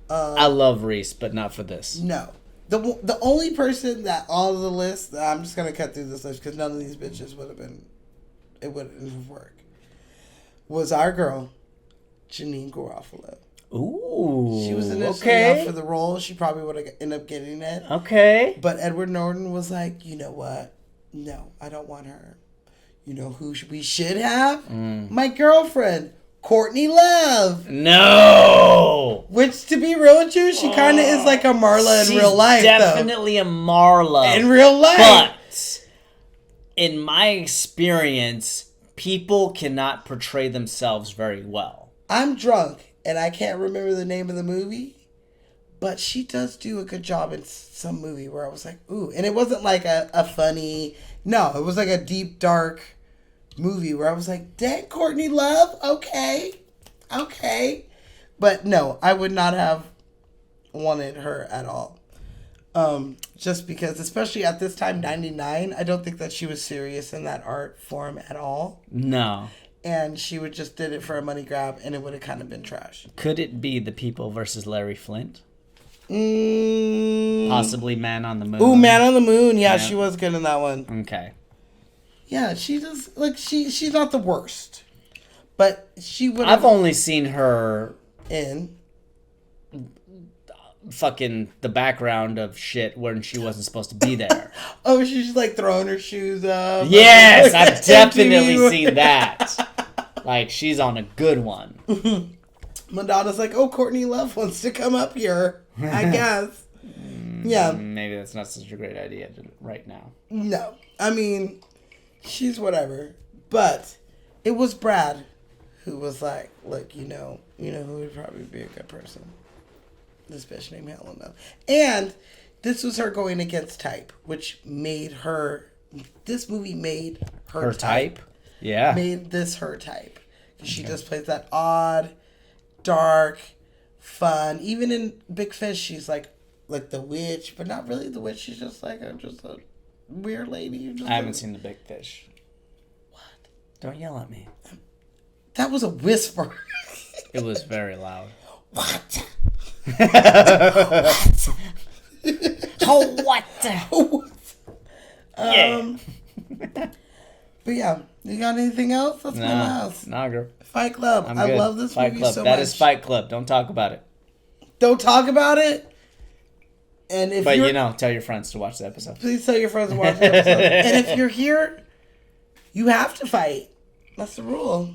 [SPEAKER 1] I love Reese, but not for this.
[SPEAKER 2] No. The only person that all of the list, I'm just going to cut through this list because none of these bitches it wouldn't have worked, was our girl, Janine Garofalo.
[SPEAKER 1] Ooh.
[SPEAKER 2] She was initially up for the role. She probably would have ended up getting it.
[SPEAKER 1] Okay.
[SPEAKER 2] But Edward Norton was like, you know what? No, I don't want her. You know who we should have? My girlfriend, Courtney Love.
[SPEAKER 1] No.
[SPEAKER 2] Which, to be real with you, she kind of is like a Marla in real life.
[SPEAKER 1] Definitely a Marla
[SPEAKER 2] in real life.
[SPEAKER 1] But in my experience, people cannot portray themselves very well.
[SPEAKER 2] I'm drunk and I can't remember the name of the movie, but she does do a good job in some movie where I was like, ooh. And it wasn't like a funny, no, it was like a deep, dark movie where I was like, dang, Courtney Love, okay. But no, I would not have wanted her at all. Just because, especially at this time, 99, I don't think that she was serious in that art form at all.
[SPEAKER 1] No.
[SPEAKER 2] And she would just did it for a money grab, and it would have kind of been trash.
[SPEAKER 1] Could it be The People versus Larry Flint?
[SPEAKER 2] Mm.
[SPEAKER 1] Possibly Man on the Moon.
[SPEAKER 2] Ooh, Man on the Moon. Yeah,
[SPEAKER 1] Yeah.
[SPEAKER 2] she was good in that one.
[SPEAKER 1] Okay.
[SPEAKER 2] Yeah, she does, like, she's not the worst. But she would
[SPEAKER 1] I've
[SPEAKER 2] have
[SPEAKER 1] only seen her
[SPEAKER 2] in.
[SPEAKER 1] fucking the background of shit when she wasn't supposed to be there.
[SPEAKER 2] Oh, she's like throwing her shoes up.
[SPEAKER 1] Yes, I've definitely
[SPEAKER 2] MTV.
[SPEAKER 1] seen that. Like, she's on a good one.
[SPEAKER 2] Madonna's like, oh, Courtney Love wants to come up here, I guess. Yeah.
[SPEAKER 1] Maybe that's not such a great idea right now.
[SPEAKER 2] No. I mean, she's whatever. But it was Brad who was like, look, you know who would probably be a good person? This bitch named Helena. And this was her going against type, which made her, this movie made
[SPEAKER 1] Her type? Yeah.
[SPEAKER 2] Made this her type. She just plays that odd, dark, fun. Even in Big Fish, she's like the witch, but not really the witch. She's just like a weird lady. Who just
[SPEAKER 1] I haven't seen The Big Fish.
[SPEAKER 2] What?
[SPEAKER 1] Don't yell at me.
[SPEAKER 2] That was a whisper.
[SPEAKER 1] It was very loud.
[SPEAKER 2] What?
[SPEAKER 1] Oh, what?
[SPEAKER 2] Um, but yeah, you got anything else? That's my last.
[SPEAKER 1] Nah, girl.
[SPEAKER 2] Fight Club.
[SPEAKER 1] I'm
[SPEAKER 2] I
[SPEAKER 1] good.
[SPEAKER 2] love this
[SPEAKER 1] Fight
[SPEAKER 2] movie
[SPEAKER 1] Club.
[SPEAKER 2] so
[SPEAKER 1] That
[SPEAKER 2] much.
[SPEAKER 1] is Fight Club. Don't talk about it.
[SPEAKER 2] Don't talk about it. And if
[SPEAKER 1] But
[SPEAKER 2] you're,
[SPEAKER 1] tell your friends to watch the episode.
[SPEAKER 2] please tell your friends to watch the episode. And if you're here, you have to fight. That's the rule.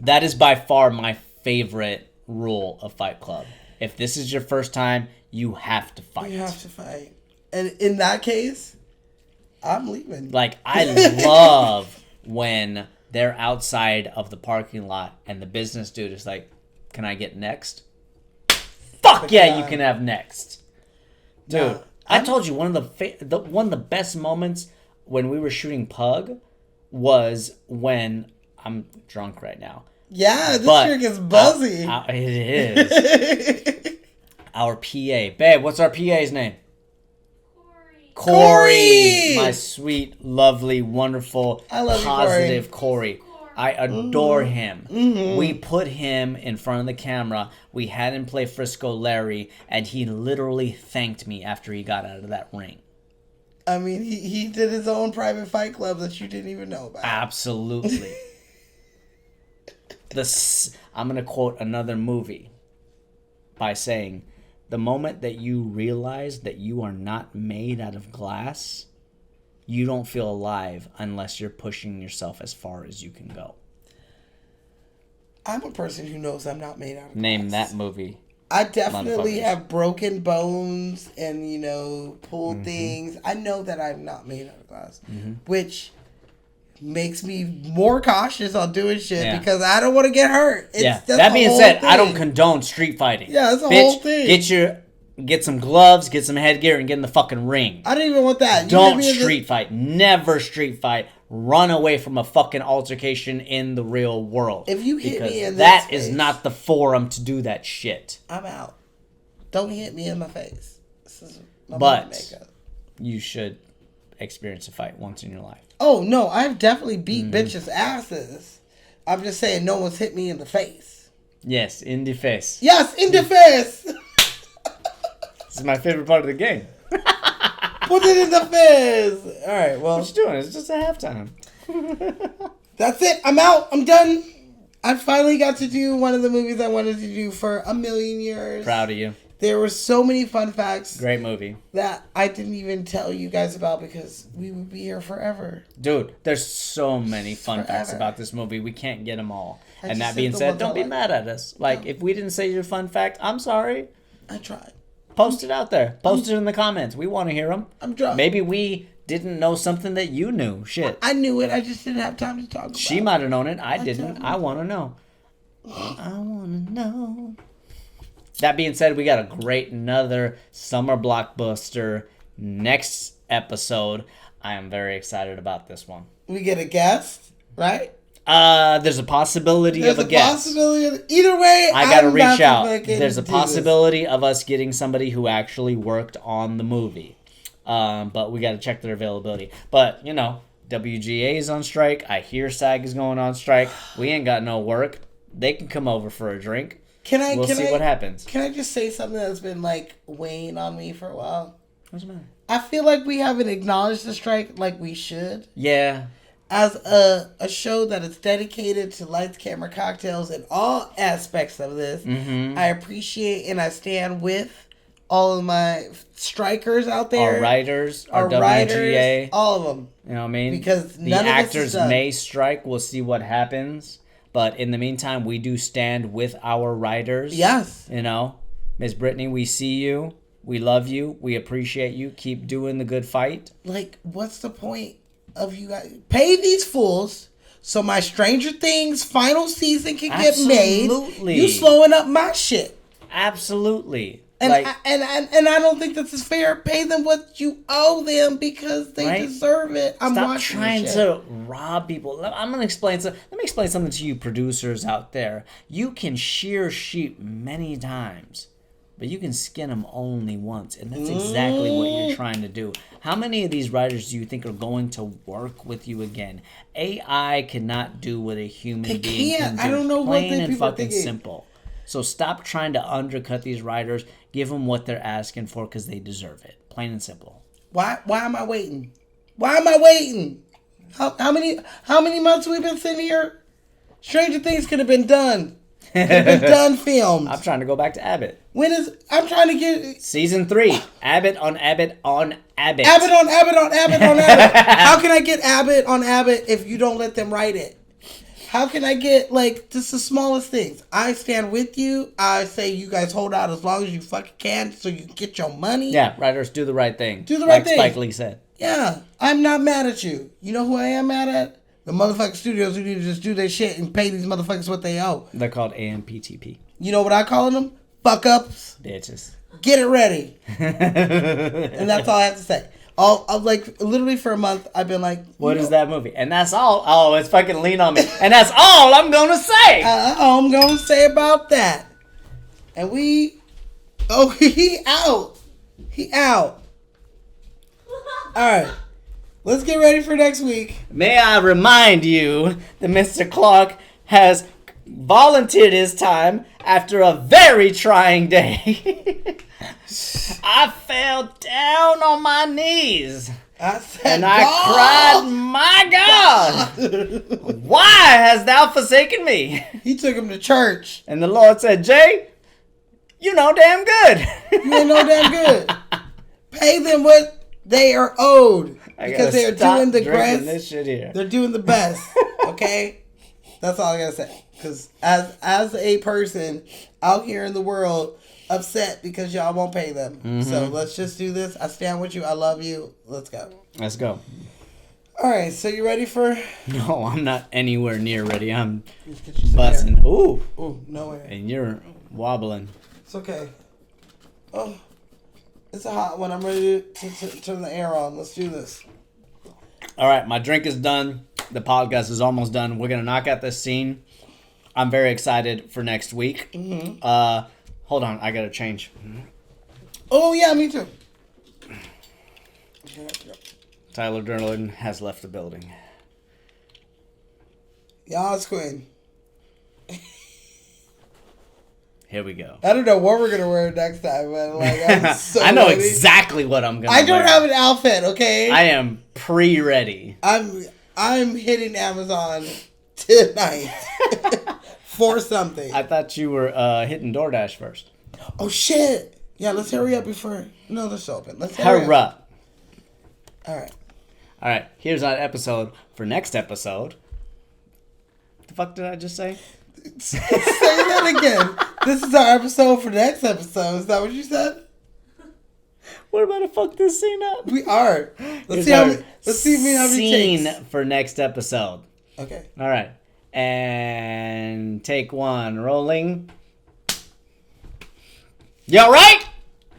[SPEAKER 1] That is by far my favorite rule of Fight Club. If this is your first time, you have to fight.
[SPEAKER 2] You have to fight. And in that case, I'm leaving.
[SPEAKER 1] Like, I love when they're outside of the parking lot and the business dude is like, can I get next? Fuck yeah, you can have next. Dude,
[SPEAKER 2] Yeah.
[SPEAKER 1] I told you one of one of the best moments when we were shooting Pug was when I'm drunk right now.
[SPEAKER 2] Yeah, this
[SPEAKER 1] But
[SPEAKER 2] drink is buzzy.
[SPEAKER 1] It is. Our PA. Babe, what's our PA's name? Corey. My sweet, lovely, wonderful,
[SPEAKER 2] I love you,
[SPEAKER 1] positive Corey. I adore him. We put him in front of the camera. We had him play Frisco Larry, and he literally thanked me after he got out of that ring.
[SPEAKER 2] I mean, he did his own private fight club that you didn't even know about.
[SPEAKER 1] Absolutely. I'm going to quote another movie by saying, the moment that you realize that you are not made out of glass, you don't feel alive unless you're pushing yourself as far as you can go.
[SPEAKER 2] I'm a person who knows I'm not made out of
[SPEAKER 1] Name
[SPEAKER 2] glass.
[SPEAKER 1] that movie.
[SPEAKER 2] I definitely
[SPEAKER 1] Motherfuckers.
[SPEAKER 2] have broken bones and, pulled things. I know that I'm not made out of glass, which makes me more cautious on doing shit
[SPEAKER 1] Yeah.
[SPEAKER 2] because I don't want to get hurt.
[SPEAKER 1] Yeah.
[SPEAKER 2] That's
[SPEAKER 1] That
[SPEAKER 2] the
[SPEAKER 1] being
[SPEAKER 2] whole
[SPEAKER 1] said, I don't
[SPEAKER 2] thing.
[SPEAKER 1] condone street fighting.
[SPEAKER 2] Yeah, that's the
[SPEAKER 1] Bitch,
[SPEAKER 2] whole thing.
[SPEAKER 1] Get some gloves, get some headgear, and get in the fucking ring.
[SPEAKER 2] I don't even want that. You
[SPEAKER 1] Don't
[SPEAKER 2] hit me in the-
[SPEAKER 1] street fight. Never street fight. Run away from a fucking altercation in the real world.
[SPEAKER 2] If you hit
[SPEAKER 1] because
[SPEAKER 2] me in
[SPEAKER 1] that
[SPEAKER 2] this
[SPEAKER 1] is
[SPEAKER 2] face-
[SPEAKER 1] not the forum to do that shit.
[SPEAKER 2] I'm out. Don't hit me in my face. This is my
[SPEAKER 1] But-
[SPEAKER 2] makeup.
[SPEAKER 1] You should experience a fight once in your life.
[SPEAKER 2] Oh no, I've definitely beat
[SPEAKER 1] Mm-hmm.
[SPEAKER 2] bitches' asses. I'm just saying, no one's hit me in the face.
[SPEAKER 1] Yes, in the face.
[SPEAKER 2] Yes, in the face.
[SPEAKER 1] This is my favorite part of the game.
[SPEAKER 2] Put it in the face. All right, well,
[SPEAKER 1] What you doing? It's just a halftime.
[SPEAKER 2] that's it. I'm out. I'm done. I finally got to do one of the movies I wanted to do for a million years.
[SPEAKER 1] Proud of you.
[SPEAKER 2] There were so many fun facts
[SPEAKER 1] Great movie.
[SPEAKER 2] that I didn't even tell you guys about because we would be here forever.
[SPEAKER 1] Dude, there's so many fun facts
[SPEAKER 2] Forever.
[SPEAKER 1] about this movie. We can't get them all.
[SPEAKER 2] I
[SPEAKER 1] And
[SPEAKER 2] just
[SPEAKER 1] that
[SPEAKER 2] said
[SPEAKER 1] being
[SPEAKER 2] the
[SPEAKER 1] said,
[SPEAKER 2] ones I
[SPEAKER 1] don't be
[SPEAKER 2] like.
[SPEAKER 1] mad at us. Like, if we didn't say your fun fact, I'm sorry.
[SPEAKER 2] I tried.
[SPEAKER 1] Post it out there. Post it in the comments. We want to hear them.
[SPEAKER 2] I'm drunk.
[SPEAKER 1] Maybe we didn't know something that you knew. Shit.
[SPEAKER 2] I knew it. I just didn't have time to talk about
[SPEAKER 1] She
[SPEAKER 2] it.
[SPEAKER 1] might have known it. I didn't.
[SPEAKER 2] don't
[SPEAKER 1] I want to know. I want to know. That being said, we got a great another summer blockbuster next episode. I am very excited about this one.
[SPEAKER 2] We get a guest, right?
[SPEAKER 1] There's a possibility
[SPEAKER 2] There's
[SPEAKER 1] of a
[SPEAKER 2] a
[SPEAKER 1] guest.
[SPEAKER 2] possibility of, either way,
[SPEAKER 1] I gotta
[SPEAKER 2] I'm
[SPEAKER 1] reach
[SPEAKER 2] about to
[SPEAKER 1] out.
[SPEAKER 2] fucking
[SPEAKER 1] There's a
[SPEAKER 2] do this.
[SPEAKER 1] possibility of us getting somebody who actually worked on the movie. But we gotta check their availability. But, you know, WGA is on strike. I hear SAG is going on strike. We ain't got no work. They can come over for a drink. We'll see what happens.
[SPEAKER 2] Can I just say something that's been like weighing on me for a while?
[SPEAKER 1] What's the matter?
[SPEAKER 2] I feel like we haven't acknowledged the strike like we should.
[SPEAKER 1] Yeah.
[SPEAKER 2] As a show that is dedicated to lights, camera, cocktails, and all aspects of this, I appreciate and I stand with all of my strikers out there.
[SPEAKER 1] Our writers, our WGA.
[SPEAKER 2] writers, all of them.
[SPEAKER 1] You know what I mean?
[SPEAKER 2] Because
[SPEAKER 1] the
[SPEAKER 2] none of this is
[SPEAKER 1] actors
[SPEAKER 2] done.
[SPEAKER 1] may strike. We'll see what happens. But in the meantime, we do stand with our writers.
[SPEAKER 2] Yes.
[SPEAKER 1] You know, Miss Brittany, we see you. We love you. We appreciate you. Keep doing the good fight.
[SPEAKER 2] Like, what's the point of you guys? Pay these fools so my Stranger Things final season can get made.
[SPEAKER 1] Absolutely.
[SPEAKER 2] You slowing up my shit.
[SPEAKER 1] Absolutely.
[SPEAKER 2] And
[SPEAKER 1] like,
[SPEAKER 2] and I don't think this is fair. Pay them what you owe them because they
[SPEAKER 1] Right?
[SPEAKER 2] deserve it. I'm
[SPEAKER 1] stop
[SPEAKER 2] watching
[SPEAKER 1] trying
[SPEAKER 2] this shit.
[SPEAKER 1] to rob people. Let me explain something to you producers out there. You can shear sheep many times, but you can skin them only once, and that's exactly what you're trying to do. How many of these writers do you think are going to work with you again? AI cannot do what a human
[SPEAKER 2] They
[SPEAKER 1] being
[SPEAKER 2] can't.
[SPEAKER 1] can do.
[SPEAKER 2] I don't know what
[SPEAKER 1] Plain
[SPEAKER 2] they
[SPEAKER 1] and
[SPEAKER 2] people are
[SPEAKER 1] fucking
[SPEAKER 2] thinking.
[SPEAKER 1] simple. So stop trying to undercut these writers. Give them what they're asking for because they deserve it. Plain and simple.
[SPEAKER 2] Why am I waiting? Why am I waiting? How many months we've been sitting here? Stranger Things could have been done. Could have been done filmed.
[SPEAKER 1] I'm trying to go back to Abbott.
[SPEAKER 2] I'm trying to get
[SPEAKER 1] Season 3. Abbott on Abbott on Abbott.
[SPEAKER 2] Abbott on Abbott on Abbott on Abbott. How can I get Abbott on Abbott if you don't let them write it? How can I get, like, just the smallest things? I stand with you. I say you guys hold out as long as you fucking can so you can get your money.
[SPEAKER 1] Yeah, writers, do the right thing.
[SPEAKER 2] Do the right thing.
[SPEAKER 1] Like Spike Lee said.
[SPEAKER 2] Yeah, I'm not mad at you. You know who I am mad at? The motherfucking studios who need to just do their shit and pay these motherfuckers what they owe.
[SPEAKER 1] They're called AMPTP.
[SPEAKER 2] You know what I call them? Fuck ups.
[SPEAKER 1] Bitches.
[SPEAKER 2] Get it ready. And that's all I have to say. I'll like literally for a month I've been like,
[SPEAKER 1] What is that movie? And that's all. Oh, it's fucking Lean on Me. And that's all I'm gonna say.
[SPEAKER 2] all I'm gonna say about that. And he out. He out. All right, let's get ready for next week.
[SPEAKER 1] May I remind you that Mr. Clark has volunteered his time after a very trying day. I fell down on my knees
[SPEAKER 2] I said,
[SPEAKER 1] and I cried, my God, why hast thou forsaken me?
[SPEAKER 2] He took him to church.
[SPEAKER 1] And the Lord said, Jay, you know damn good.
[SPEAKER 2] You ain't no damn good. Pay them what they are owed because they are doing the
[SPEAKER 1] drinking
[SPEAKER 2] best.
[SPEAKER 1] this shit here.
[SPEAKER 2] They're doing the best. Okay, that's all I gotta say. Because as a person out here in the world, upset because y'all won't pay them. So let's just do this. I stand with you. I love you. Let's go.
[SPEAKER 1] Let's go.
[SPEAKER 2] All right. So you ready for?
[SPEAKER 1] No, I'm not anywhere near ready. I'm
[SPEAKER 2] Let's get you some
[SPEAKER 1] buzzing.
[SPEAKER 2] air.
[SPEAKER 1] Ooh,
[SPEAKER 2] Ooh, no way.
[SPEAKER 1] and you're wobbling.
[SPEAKER 2] It's okay. Oh, it's a hot one. I'm ready to turn the air on. Let's do this.
[SPEAKER 1] All right, my drink is done. The podcast is almost done. We're gonna knock out this scene. I'm very excited for next week. Hold on, I gotta change.
[SPEAKER 2] Oh yeah, me too.
[SPEAKER 1] Tyler Durden has left the building.
[SPEAKER 2] Y'all's queen.
[SPEAKER 1] Here we go.
[SPEAKER 2] I don't know what we're gonna wear next time, but like I'm so
[SPEAKER 1] I know
[SPEAKER 2] ready.
[SPEAKER 1] exactly what I'm gonna.
[SPEAKER 2] I don't
[SPEAKER 1] wear.
[SPEAKER 2] have an outfit, okay?
[SPEAKER 1] I am pre-ready.
[SPEAKER 2] I'm hitting Amazon tonight for something.
[SPEAKER 1] I thought you were hitting DoorDash first.
[SPEAKER 2] Oh shit! Yeah, let's hurry up before. No, let's open. Let's hurry
[SPEAKER 1] Hurry up.
[SPEAKER 2] All right.
[SPEAKER 1] All right, here's our episode for next episode. The fuck did I just say?
[SPEAKER 2] Say that again. This is our episode for the next episode. Is that what you said?
[SPEAKER 1] We're about to fuck this scene up.
[SPEAKER 2] We are.
[SPEAKER 1] Here's
[SPEAKER 2] Let's see how.
[SPEAKER 1] our
[SPEAKER 2] Let's see how many
[SPEAKER 1] scene
[SPEAKER 2] takes.
[SPEAKER 1] for next episode.
[SPEAKER 2] Okay.
[SPEAKER 1] All right, and take one. Rolling. You all right?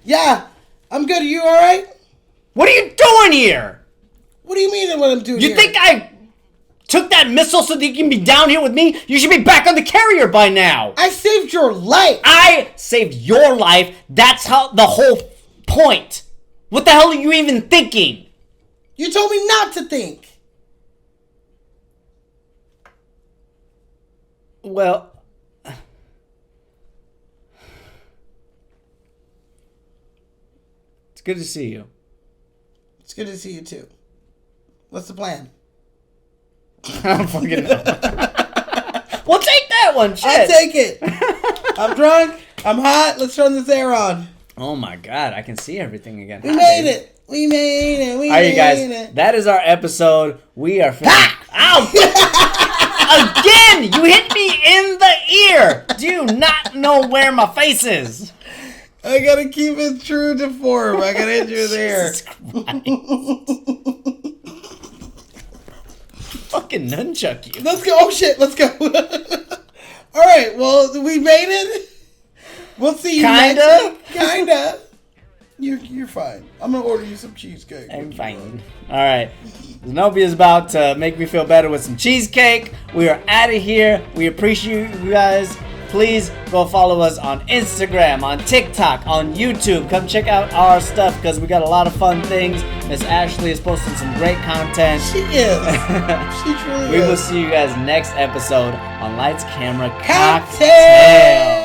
[SPEAKER 2] Yeah, I'm good. Are you all right?
[SPEAKER 1] What are you doing here?
[SPEAKER 2] What do you mean? What I'm doing?
[SPEAKER 1] You
[SPEAKER 2] here?
[SPEAKER 1] think I took that missile so that you can be down here with me? You should be back on the carrier by now.
[SPEAKER 2] I saved your life.
[SPEAKER 1] I saved your life. That's how the whole point. What the hell are you even thinking?
[SPEAKER 2] You told me not to think.
[SPEAKER 1] Well, it's good to see you.
[SPEAKER 2] It's good to see you too. What's the plan?
[SPEAKER 1] I don't fucking know. Well, take that one, shit.
[SPEAKER 2] I'll take it. I'm drunk. I'm hot. Let's turn this air on.
[SPEAKER 1] Oh my god, I can see everything again.
[SPEAKER 2] We made it. We made it. We
[SPEAKER 1] All right,
[SPEAKER 2] made
[SPEAKER 1] you guys,
[SPEAKER 2] it.
[SPEAKER 1] that is our episode. We are finished. Ow! Again, you hit me in the ear. Do you not know where my face is?
[SPEAKER 2] I gotta keep it true to form. I gotta hit you there.
[SPEAKER 1] Jesus Christ. Fucking nunchuck you.
[SPEAKER 2] Let's go. Oh shit, let's go. All right, well, we made it. We'll see you next
[SPEAKER 1] Kinda.
[SPEAKER 2] week. Kinda. You're fine. I'm gonna order you some cheesecake.
[SPEAKER 1] I'm fine. All right. Zenobia is about to make me feel better with some cheesecake. We are out of here. We appreciate you guys. Please go follow us on Instagram, on TikTok, on YouTube. Come check out our stuff because we got a lot of fun things. Miss Ashley is posting some great content.
[SPEAKER 2] She is. She truly
[SPEAKER 1] We
[SPEAKER 2] is.
[SPEAKER 1] will see you guys next episode on Lights, Camera,
[SPEAKER 2] Cocktail.
[SPEAKER 1] Cocktail.